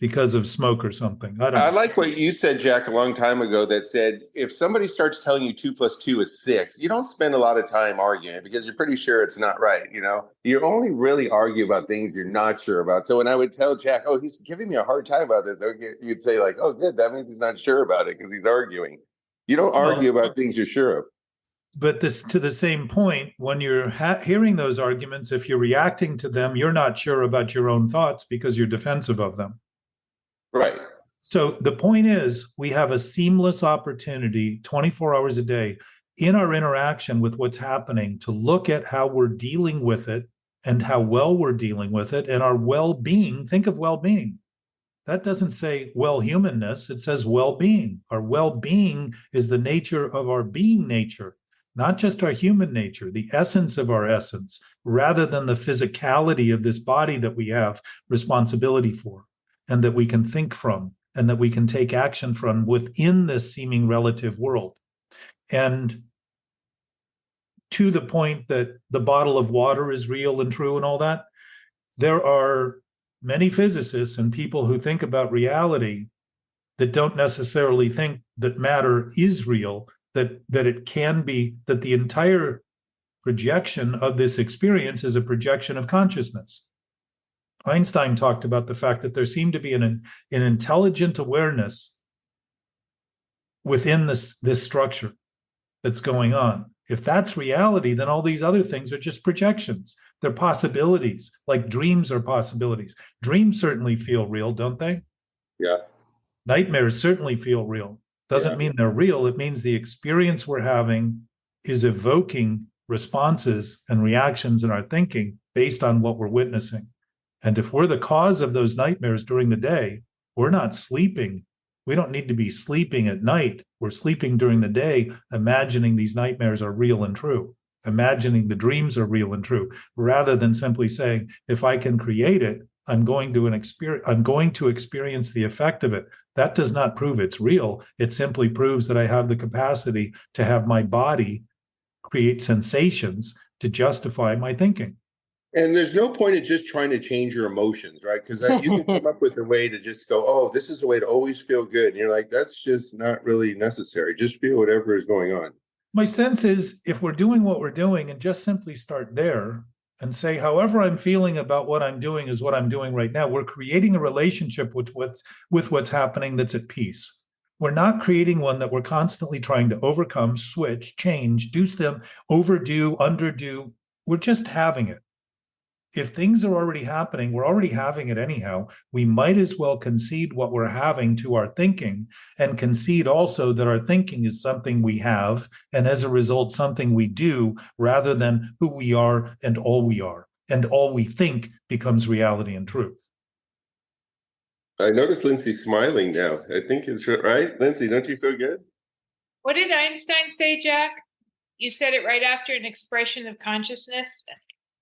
because of smoke or something. I like what you said, Jack, a long time ago that said, if somebody starts telling you 2 + 2 is 6, you don't spend a lot of time arguing because you're pretty sure it's not right. You only really argue about things you're not sure about. So when I would tell Jack, oh, he's giving me a hard time about this, you'd say like, oh, good. That means he's not sure about it because he's arguing. You don't argue about things you're sure of. But to the same point, when you're hearing those arguments, if you're reacting to them, you're not sure about your own thoughts because you're defensive of them. Right. So the point is, we have a seamless opportunity 24 hours a day in our interaction with what's happening to look at how we're dealing with it and how well we're dealing with it and our well-being. Think of well-being. That doesn't say well-humanness. It says well-being. Our well-being is the nature of our being nature, not just our human nature, the essence of our essence, rather than the physicality of this body that we have responsibility for and that we can think from and that we can take action from within this seeming relative world. And to the point that the bottle of water is real and true and all that, there are many physicists and people who think about reality that don't necessarily think that matter is real, that it can be, that the entire projection of this experience is a projection of consciousness. Einstein talked about the fact that there seemed to be an intelligent awareness within this structure that's going on. If that's reality, then all these other things are just projections. They're possibilities, like dreams are possibilities. Dreams certainly feel real, don't they? Yeah. Nightmares certainly feel real. Doesn't mean they're real. It means the experience we're having is evoking responses and reactions in our thinking based on what we're witnessing. And if we're the cause of those nightmares during the day, we're not sleeping. We don't need to be sleeping at night. We're sleeping during the day, imagining these nightmares are real and true, imagining the dreams are real and true, rather than simply saying, if I can create it, I'm going to experience the effect of it. That does not prove it's real. It simply proves that I have the capacity to have my body create sensations to justify my thinking. And there's no point in just trying to change your emotions, right? Because you can come up with a way to just go, oh, this is a way to always feel good. And you're like, that's just not really necessary. Just feel whatever is going on. My sense is if we're doing what we're doing and just simply start there and say, however I'm feeling about what I'm doing is what I'm doing right now, we're creating a relationship with what's happening that's at peace. We're not creating one that we're constantly trying to overcome, switch, change, do them, overdo, underdo. We're just having it. If things are already happening, we're already having it anyhow. We might as well concede what we're having to our thinking and concede also that our thinking is something we have and as a result, something we do rather than who we are and all we are. And all we think becomes reality and truth. I noticed Lindsay smiling now. I think it's right. Lindsay, don't you feel good? What did Einstein say, Jack? You said it right after an expression of consciousness.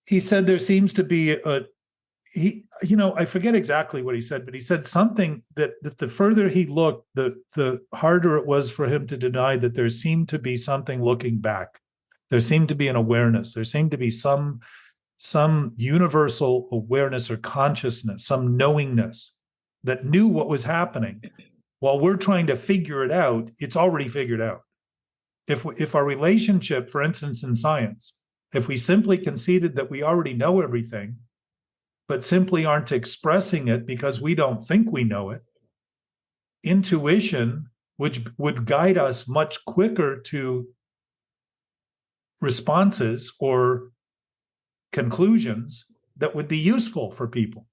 He said there seems to be I forget exactly what he said, but he said something that the further he looked, the harder it was for him to deny that there seemed to be something looking back. There seemed to be an awareness. There seemed to be some universal awareness or consciousness, some knowingness that knew what was happening. While we're trying to figure it out, it's already figured out. If our relationship, for instance, in science, if we simply conceded that we already know everything, but simply aren't expressing it because we don't think we know it, intuition, which would guide us much quicker to responses or conclusions that would be useful for people,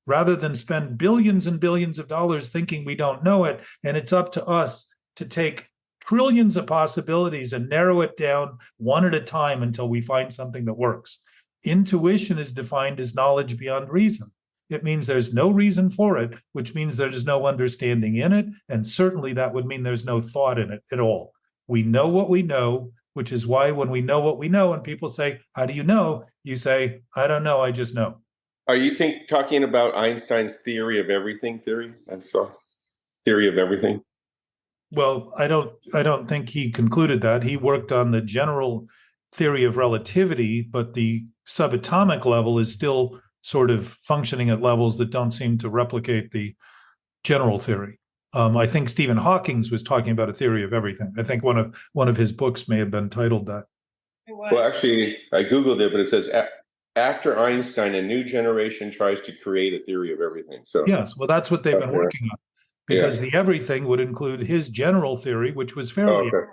rather than spend billions and billions of dollars thinking we don't know it, and it's up to us to take trillions of possibilities and narrow it down one at a time until we find something that works. Intuition is defined as knowledge beyond reason. It means there's no reason for it, which means there's no understanding in it, and certainly that would mean there's no thought in it at all. We know what we know, which is why when we know what we know and people say, how do you know? You say, I don't know, I just know. Are you talking about Einstein's theory of everything theory? That's theory of everything. Well, I don't think he concluded that. He worked on the general theory of relativity, but the subatomic level is still sort of functioning at levels that don't seem to replicate the general theory. I think Stephen Hawking was talking about a theory of everything. I think one of his books may have been titled that. Well, actually, I Googled it, but it says after Einstein, a new generation tries to create a theory of everything. So yes, well, that's what they've been working on. Because the everything would include his general theory, which was fairly accurate,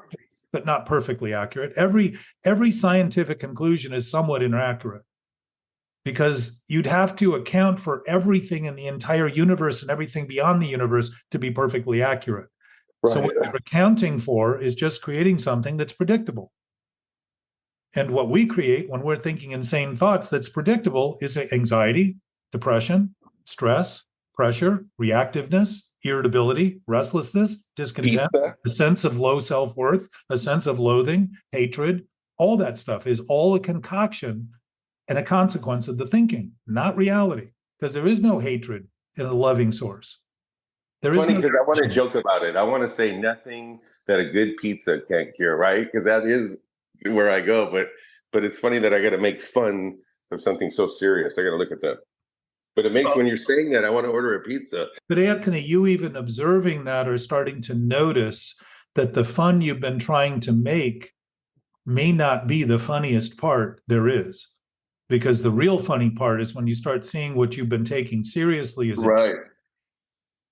but not perfectly accurate. Every scientific conclusion is somewhat inaccurate because you'd have to account for everything in the entire universe and everything beyond the universe to be perfectly accurate. Right. So what you're accounting for is just creating something that's predictable. And what we create when we're thinking insane thoughts that's predictable is anxiety, depression, stress, pressure, reactiveness, irritability, restlessness, discontent, a sense of low self-worth, a sense of loathing, hatred. All that stuff is all a concoction and a consequence of the thinking, not reality, because there is no hatred in a loving source. It's funny because I want to joke about it. I want to say nothing that a good pizza can't cure, right? Because that is where I go. But it's funny that I got to make fun of something so serious. I got to look at that. But it makes, when you're saying that, I want to order a pizza. But Anthony, you even observing that are starting to notice that the fun you've been trying to make may not be the funniest part there is. Because the real funny part is when you start seeing what you've been taking seriously as Right.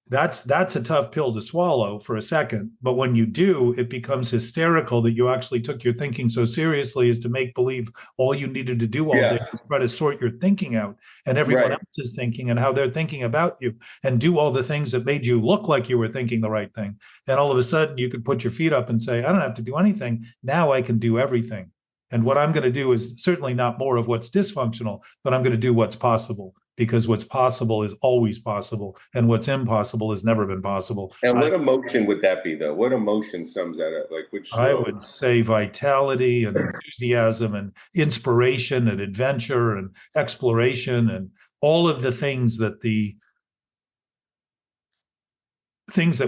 that's a tough pill to swallow for a second. But when you do, it becomes hysterical that you actually took your thinking so seriously as to make believe all you needed to do all day was try to sort your thinking out and everyone else is thinking and how they're thinking about you, and do all the things that made you look like you were thinking the right thing. And all of a sudden you could put your feet up and say, I don't have to do anything. Now I can do everything. And what I'm going to do is certainly not more of what's dysfunctional, but I'm going to do what's possible, because what's possible is always possible, and what's impossible has never been possible. And what emotion would that be, though? What emotion sums that up? Like, which? I would say vitality and enthusiasm and inspiration and adventure and exploration and all of the things that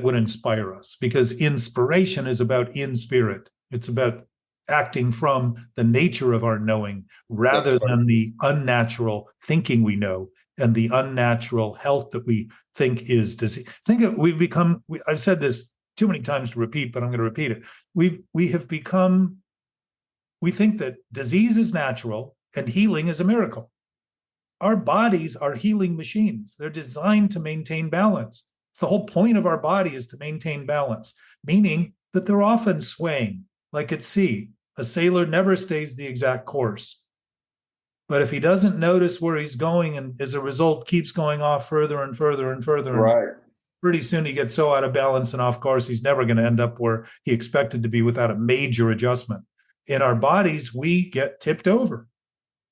would inspire us, because inspiration is about in spirit. It's about acting from the nature of our knowing rather than the unnatural thinking we know and the unnatural health that we think is disease. I've said this too many times to repeat, but I'm going to repeat it. We think that disease is natural and healing is a miracle. Our bodies are healing machines. They're designed to maintain balance. It's the whole point of our body is to maintain balance, meaning that they're often swaying, like at sea. A sailor never stays the exact course. But if he doesn't notice where he's going and as a result keeps going off further and further and further, pretty soon he gets so out of balance and off course, he's never going to end up where he expected to be without a major adjustment. In our bodies, we get tipped over.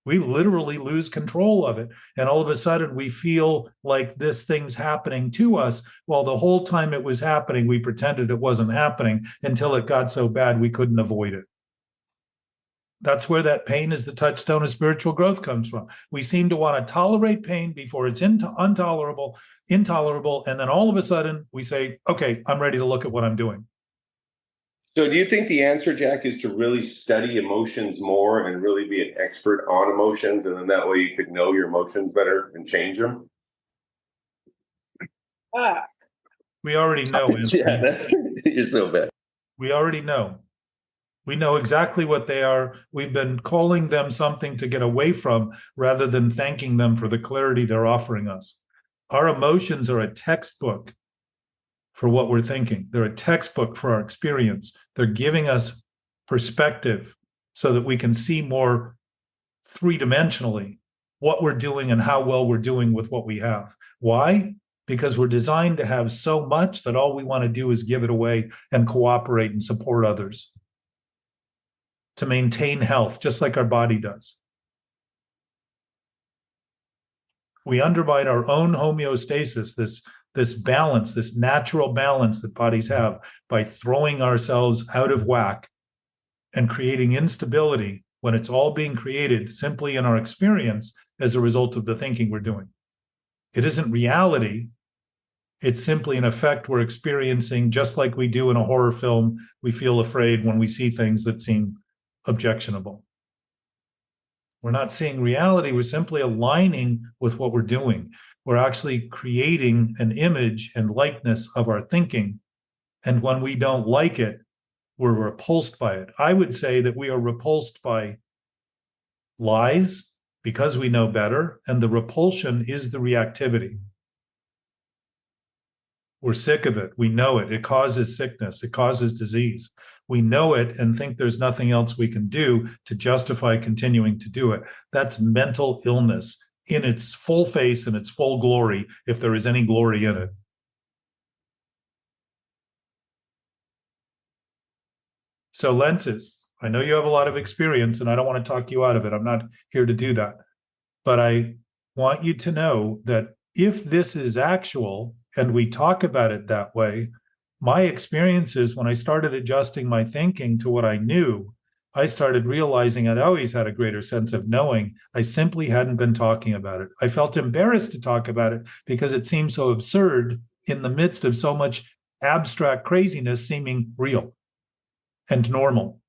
We literally lose control of it. And all of a sudden we feel like this thing's happening to us, while the whole time it was happening, we pretended it wasn't happening until it got so bad we couldn't avoid it. That's where that pain is the touchstone of spiritual growth comes from. We seem to want to tolerate pain before it's intolerable, and then all of a sudden we say, okay, I'm ready to look at what I'm doing. So do you think the answer, Jack, is to really study emotions more and really be an expert on emotions, and then that way you could know your emotions better and change them? We already know. You're so bad. We already know. We know exactly what they are. We've been calling them something to get away from rather than thanking them for the clarity they're offering us. Our emotions are a textbook for what we're thinking. They're a textbook for our experience. They're giving us perspective so that we can see more three-dimensionally what we're doing and how well we're doing with what we have. Why? Because we're designed to have so much that all we want to do is give it away and cooperate and support others, to maintain health, just like our body does. We undermine our own homeostasis, this balance, this natural balance that bodies have, by throwing ourselves out of whack and creating instability when it's all being created simply in our experience as a result of the thinking we're doing. It isn't reality. It's simply an effect we're experiencing, just like we do in a horror film. We feel afraid when we see things that seem objectionable. We're not seeing reality. We're simply aligning with what we're doing. We're actually creating an image and likeness of our thinking. And when we don't like it, we're repulsed by it. I would say that we are repulsed by lies because we know better, and the repulsion is the reactivity. We're sick of it. We know it. It causes sickness. It causes disease. We know it and think there's nothing else we can do to justify continuing to do it. That's mental illness in its full face and its full glory, if there is any glory in it. So lenses, I know you have a lot of experience and I don't want to talk you out of it. I'm not here to do that. But I want you to know that if this is actual and we talk about it that way, my experiences when I started adjusting my thinking to what I knew, I started realizing I'd always had a greater sense of knowing. I simply hadn't been talking about it. I felt embarrassed to talk about it because it seemed so absurd in the midst of so much abstract craziness seeming real and normal.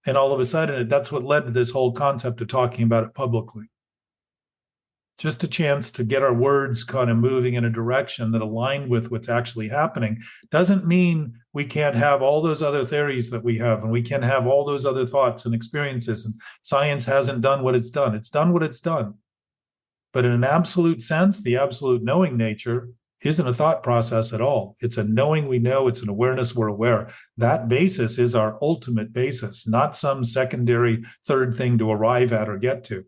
And all of a sudden, that's what led to this whole concept of talking about it publicly. just a chance to get our words kind of moving in a direction that align with what's actually happening. Doesn't mean we can't have all those other theories that we have, and we can have all those other thoughts and experiences, and science hasn't done what it's done. It's done what it's done. But in an absolute sense, the absolute knowing nature isn't a thought process at all. It's a knowing we know, it's an awareness we're aware. That basis is our ultimate basis, not some secondary third thing to arrive at or get to.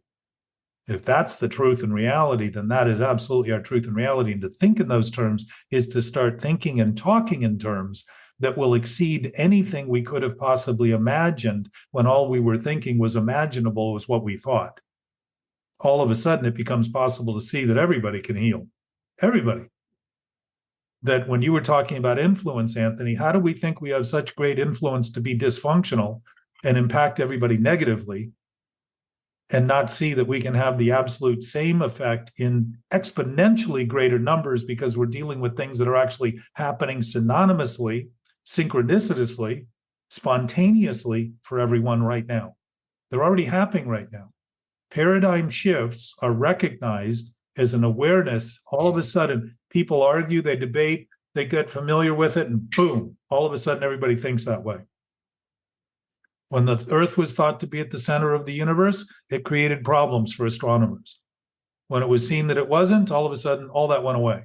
If that's the truth and reality, then that is absolutely our truth and reality. And to think in those terms is to start thinking and talking in terms that will exceed anything we could have possibly imagined when all we were thinking was imaginable was what we thought. All of a sudden, it becomes possible to see that everybody can heal. Everybody. That when you were talking about influence, Anthony, how do we think we have such great influence to be dysfunctional and impact everybody negatively, and not see that we can have the absolute same effect in exponentially greater numbers because we're dealing with things that are actually happening synonymously, synchronicitously, spontaneously for everyone right now. They're already happening right now. Paradigm shifts are recognized as an awareness. All of a sudden, people argue, they debate, they get familiar with it, and boom, all of a sudden everybody thinks that way. When the Earth was thought to be at the center of the universe, it created problems for astronomers. When it was seen that it wasn't, all of a sudden, all that went away.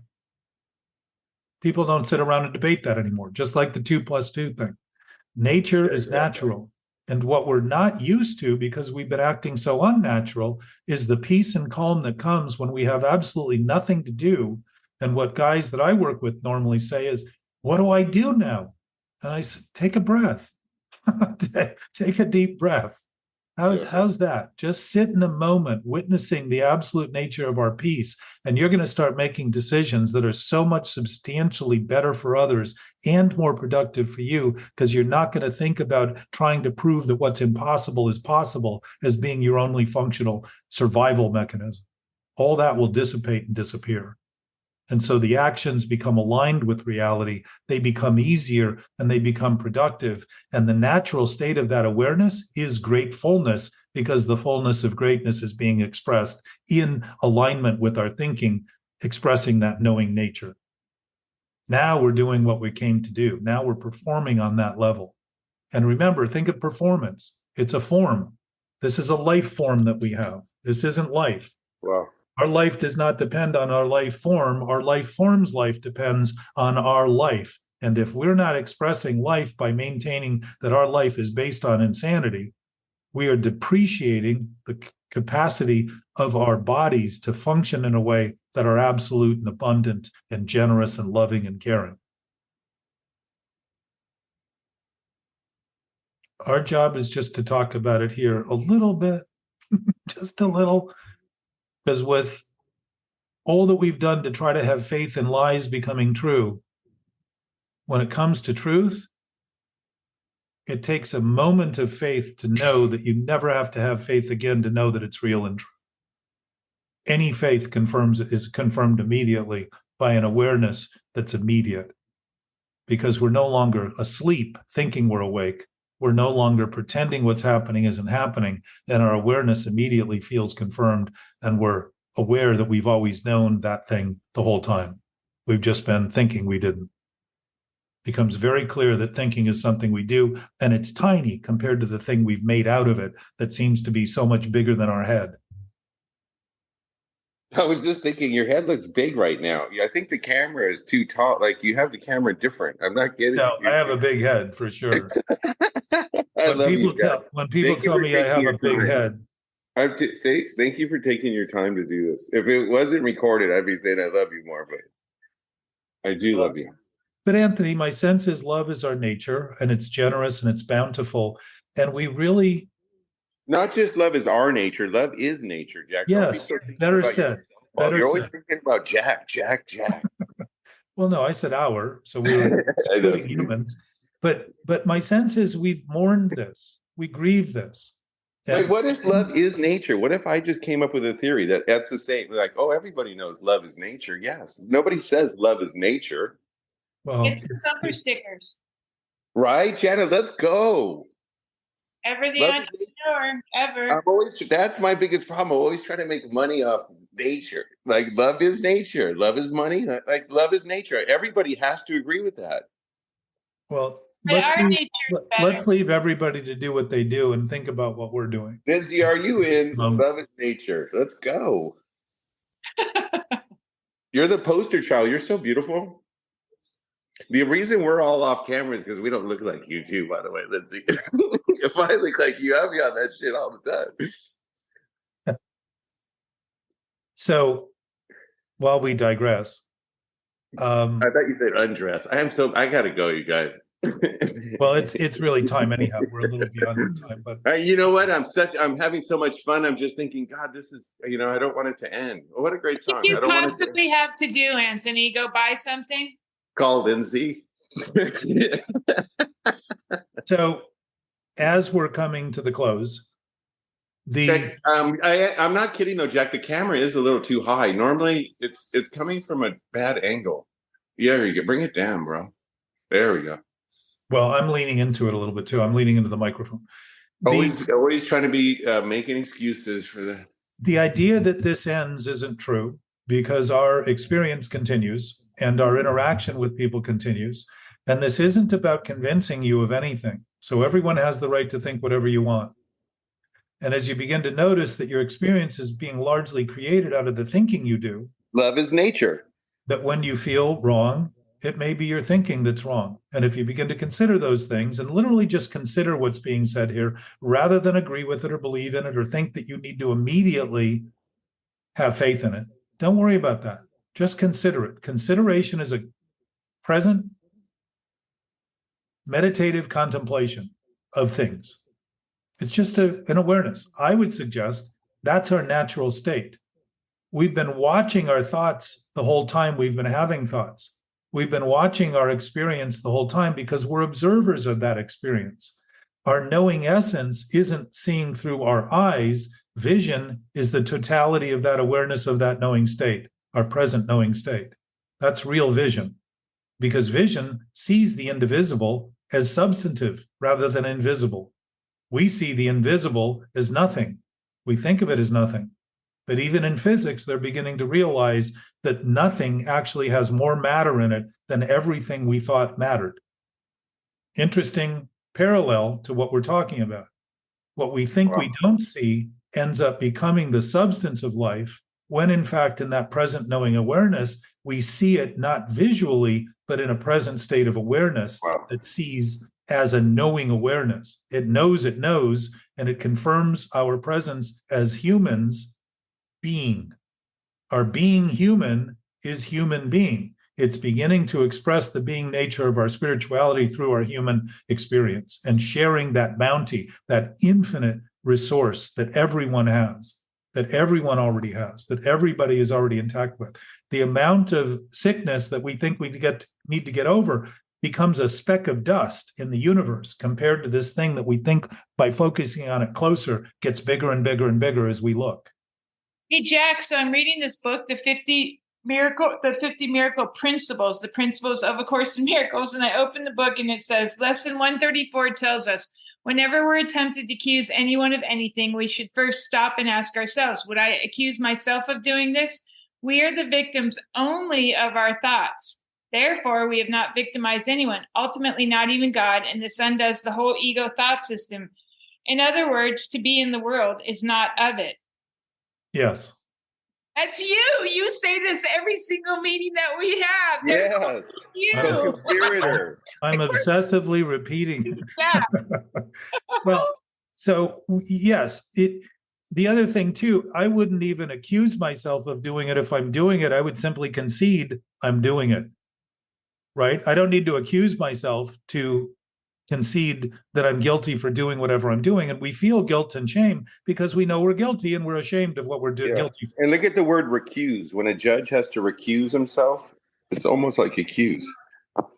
People don't sit around and debate that anymore, just like the 2 + 2 thing. Nature is natural. And what we're not used to, because we've been acting so unnatural, is the peace and calm that comes when we have absolutely nothing to do. And what guys that I work with normally say is, what do I do now? And I say, take a breath. Take a deep breath. How's that? Just sit in a moment, witnessing the absolute nature of our peace, and you're going to start making decisions that are so much substantially better for others and more productive for you, because you're not going to think about trying to prove that what's impossible is possible as being your only functional survival mechanism. All that will dissipate and disappear. And so the actions become aligned with reality, they become easier, and they become productive. And the natural state of that awareness is gratefulness, because the fullness of greatness is being expressed in alignment with our thinking, expressing that knowing nature. Now we're doing what we came to do. Now we're performing on that level. And remember, think of performance. It's a form. This is a life form that we have. This isn't life. Wow. Our life does not depend on our life form. Our life form's life depends on our life. And if we're not expressing life by maintaining that our life is based on insanity, we are depreciating the capacity of our bodies to function in a way that are absolute and abundant and generous and loving and caring. Our job is just to talk about it here a little bit, just a little. Because with all that we've done to try to have faith in lies becoming true, when it comes to truth, it takes a moment of faith to know that you never have to have faith again to know that it's real and true. Any faith is confirmed immediately by an awareness that's immediate, because we're no longer asleep thinking we're awake. We're no longer pretending what's happening isn't happening, and our awareness immediately feels confirmed, and we're aware that we've always known that thing the whole time. We've just been thinking we didn't. Becomes very clear that thinking is something we do, and it's tiny compared to the thing we've made out of it that seems to be so much bigger than our head. I was just thinking, your head looks big right now. I think the camera is too tall. Like, you have the camera different. I'm not getting. No, I have a big head for sure. I love you. When people tell me I have a big head, thank you for taking your time to do this. If it wasn't recorded, I'd be saying I love you more, but I do love you. But Anthony, my sense is love is our nature, and it's generous and it's bountiful, and we really. Not just love is our nature, love is nature, Jack. Yes, better said. You're always thinking about Jack. Well, no, I said our, so we were including humans. But my sense is we've mourned this, we grieve this. Like, what if love is nature? What if I just came up with a theory that's the same? Like, oh, everybody knows love is nature. Yes, nobody says love is nature. Well, get some bumper stickers, right, Janet? Let's go. Ever the entrepreneur, ever. That's my biggest problem. I'm always trying to make money off nature. Like love is nature. Love is money. Like love is nature. Everybody has to agree with that. Well, But our nature is better. let's leave everybody to do what they do and think about what we're doing. Lindsay, are you in? Love is nature. Let's go. You're the poster child. You're so beautiful. The reason we're all off camera is because we don't look like you too, by the way, Lindsay. If I look like you, I'll be on that shit all the time. So while we digress. I thought you said undress. I gotta go, you guys. Well, it's really time anyhow. We're a little beyond our time, but you know what? I'm having so much fun. I'm just thinking, God, this is, I don't want it to end. What a great song. What do you I don't possibly have to do, Anthony? Go buy something? Call Lindsay. So as we're coming to the close, I'm not kidding though, Jack. The camera is a little too high. Normally it's coming from a bad angle. Yeah, there you go. Bring it down, bro. There we go. Well, I'm leaning into it a little bit too. I'm leaning into the microphone. Always trying to be making excuses for that. The idea that this ends isn't true because our experience continues and our interaction with people continues. And this isn't about convincing you of anything. So everyone has the right to think whatever you want. And as you begin to notice that your experience is being largely created out of the thinking you do. Love is nature. That when you feel wrong, it may be your thinking that's wrong. And if you begin to consider those things and literally just consider what's being said here, rather than agree with it or believe in it or think that you need to immediately have faith in it, don't worry about that. Just consider it. Consideration is a present meditative contemplation of things. It's just an awareness. I would suggest that's our natural state. We've been watching our thoughts the whole time we've been having thoughts. We've been watching our experience the whole time because we're observers of that experience. Our knowing essence isn't seeing through our eyes. Vision is the totality of that awareness of that knowing state, our present knowing state. That's real vision, because vision sees the indivisible as substantive rather than invisible. We see the invisible as nothing. We think of it as nothing. But even in physics, they're beginning to realize that nothing actually has more matter in it than everything we thought mattered. Interesting parallel to what we're talking about. What we think we don't see ends up becoming the substance of life, when in fact, in that present knowing awareness, we see it not visually, but in a present state of awareness that sees as a knowing awareness. It knows, and it confirms our presence as humans being. Our being human is human being. It's beginning to express the being nature of our spirituality through our human experience and sharing that bounty, that infinite resource that everyone has, that everyone already has, that everybody is already intact with. The amount of sickness that we think we need to get over becomes a speck of dust in the universe compared to this thing that we think by focusing on it closer gets bigger and bigger and bigger as we look. Hey, Jack, so I'm reading this book, the 50 Miracle Principles, the Principles of A Course in Miracles, and I opened the book and it says, Lesson 134 tells us, whenever we're tempted to accuse anyone of anything, we should first stop and ask ourselves, would I accuse myself of doing this? We are the victims only of our thoughts. Therefore, we have not victimized anyone, ultimately not even God, and this undoes the whole ego thought system. In other words, to be in the world is not of it. Yes. That's you. You say this every single meeting that we have. Yes. You. I'm obsessively repeating. Yeah. Well, so yes, the other thing too, I wouldn't even accuse myself of doing it if I'm doing it. I would simply concede I'm doing it. Right? I don't need to accuse myself to concede that I'm guilty for doing whatever I'm doing. And we feel guilt and shame because we know we're guilty and we're ashamed of what we're guilty for. And look at the word recuse. When a judge has to recuse himself, it's almost like accuse.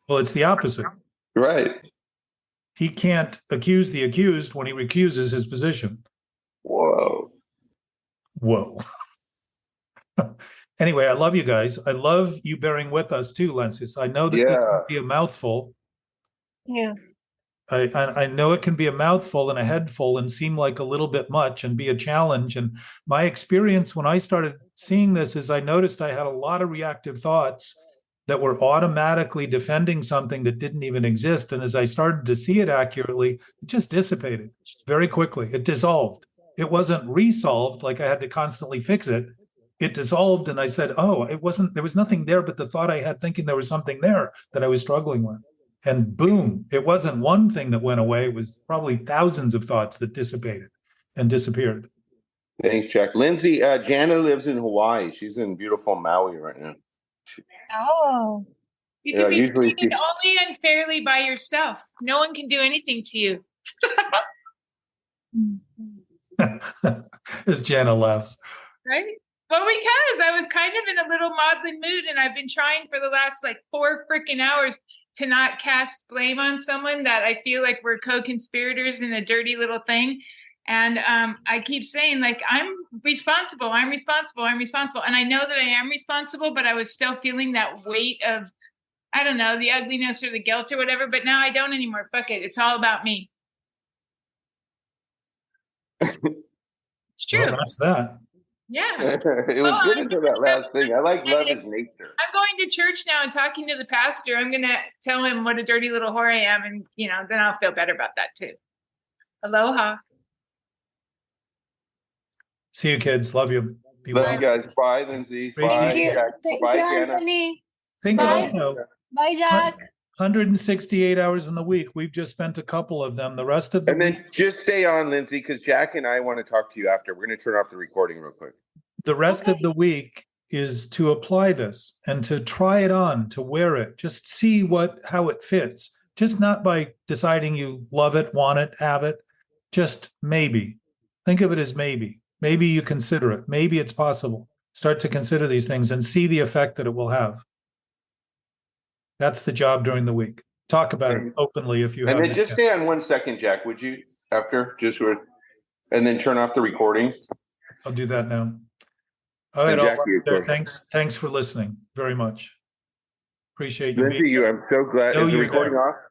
Well, it's the opposite. Right. He can't accuse the accused when he recuses his position. Whoa. Anyway, I love you guys. I love you bearing with us too, Lensis. I know that this can be a mouthful. Yeah. I know it can be a mouthful and a head full and seem like a little bit much and be a challenge. And my experience when I started seeing this is I noticed I had a lot of reactive thoughts that were automatically defending something that didn't even exist. And as I started to see it accurately, it just dissipated very quickly. It dissolved. It wasn't resolved like I had to constantly fix it. It dissolved, and I said, oh, it wasn't, there was nothing there but the thought I had thinking there was something there that I was struggling with. And boom, it wasn't one thing that went away. It was probably thousands of thoughts that dissipated and disappeared. Thanks, Jack. Lindsay, Jana lives in Hawaii. She's in beautiful Maui right now. Oh. You can be usually treated only unfairly by yourself. No one can do anything to you. As Jana laughs. Right? Well, because I was kind of in a little maudlin mood, and I've been trying for the last 4 freaking hours to not cast blame on someone that I feel like we're co-conspirators in a dirty little thing. And I keep saying, I'm responsible. And I know that I am responsible, but I was still feeling that weight of, I don't know, the ugliness or the guilt or whatever. But now I don't anymore. Fuck it. It's all about me. It's true. Well, that's that. Yeah. It was good until that last thing. I like love is nature. I'm going to church now and talking to the pastor. I'm going to tell him what a dirty little whore I am. And, then I'll feel better about that too. Aloha. See you, kids. Love you. Be Love well. you guys. Bye, Lindsay. Thank Bye, you. Jack. Thank Bye, you, Jana. Anthony. Think Bye. also, Bye, Jack. 168 hours in the week. We've just spent a couple of them. The rest of the And then just stay on, Lindsay, because Jack and I want to talk to you after. We're going to turn off the recording real quick. The rest of the week is to apply this and to try it on, to wear it, just see how it fits. Just not by deciding you love it, want it, have it, just maybe. Think of it as maybe. Maybe you consider it. Maybe it's possible. Start to consider these things and see the effect that it will have. That's the job during the week. Talk about it openly if you have. And then just stay on 1 second, Jack, would you? After and then turn off the recording. I'll do that now. All right, Jack, there. Thanks for listening very much. Appreciate you. Lindsay, I'm so glad. Is the recording off?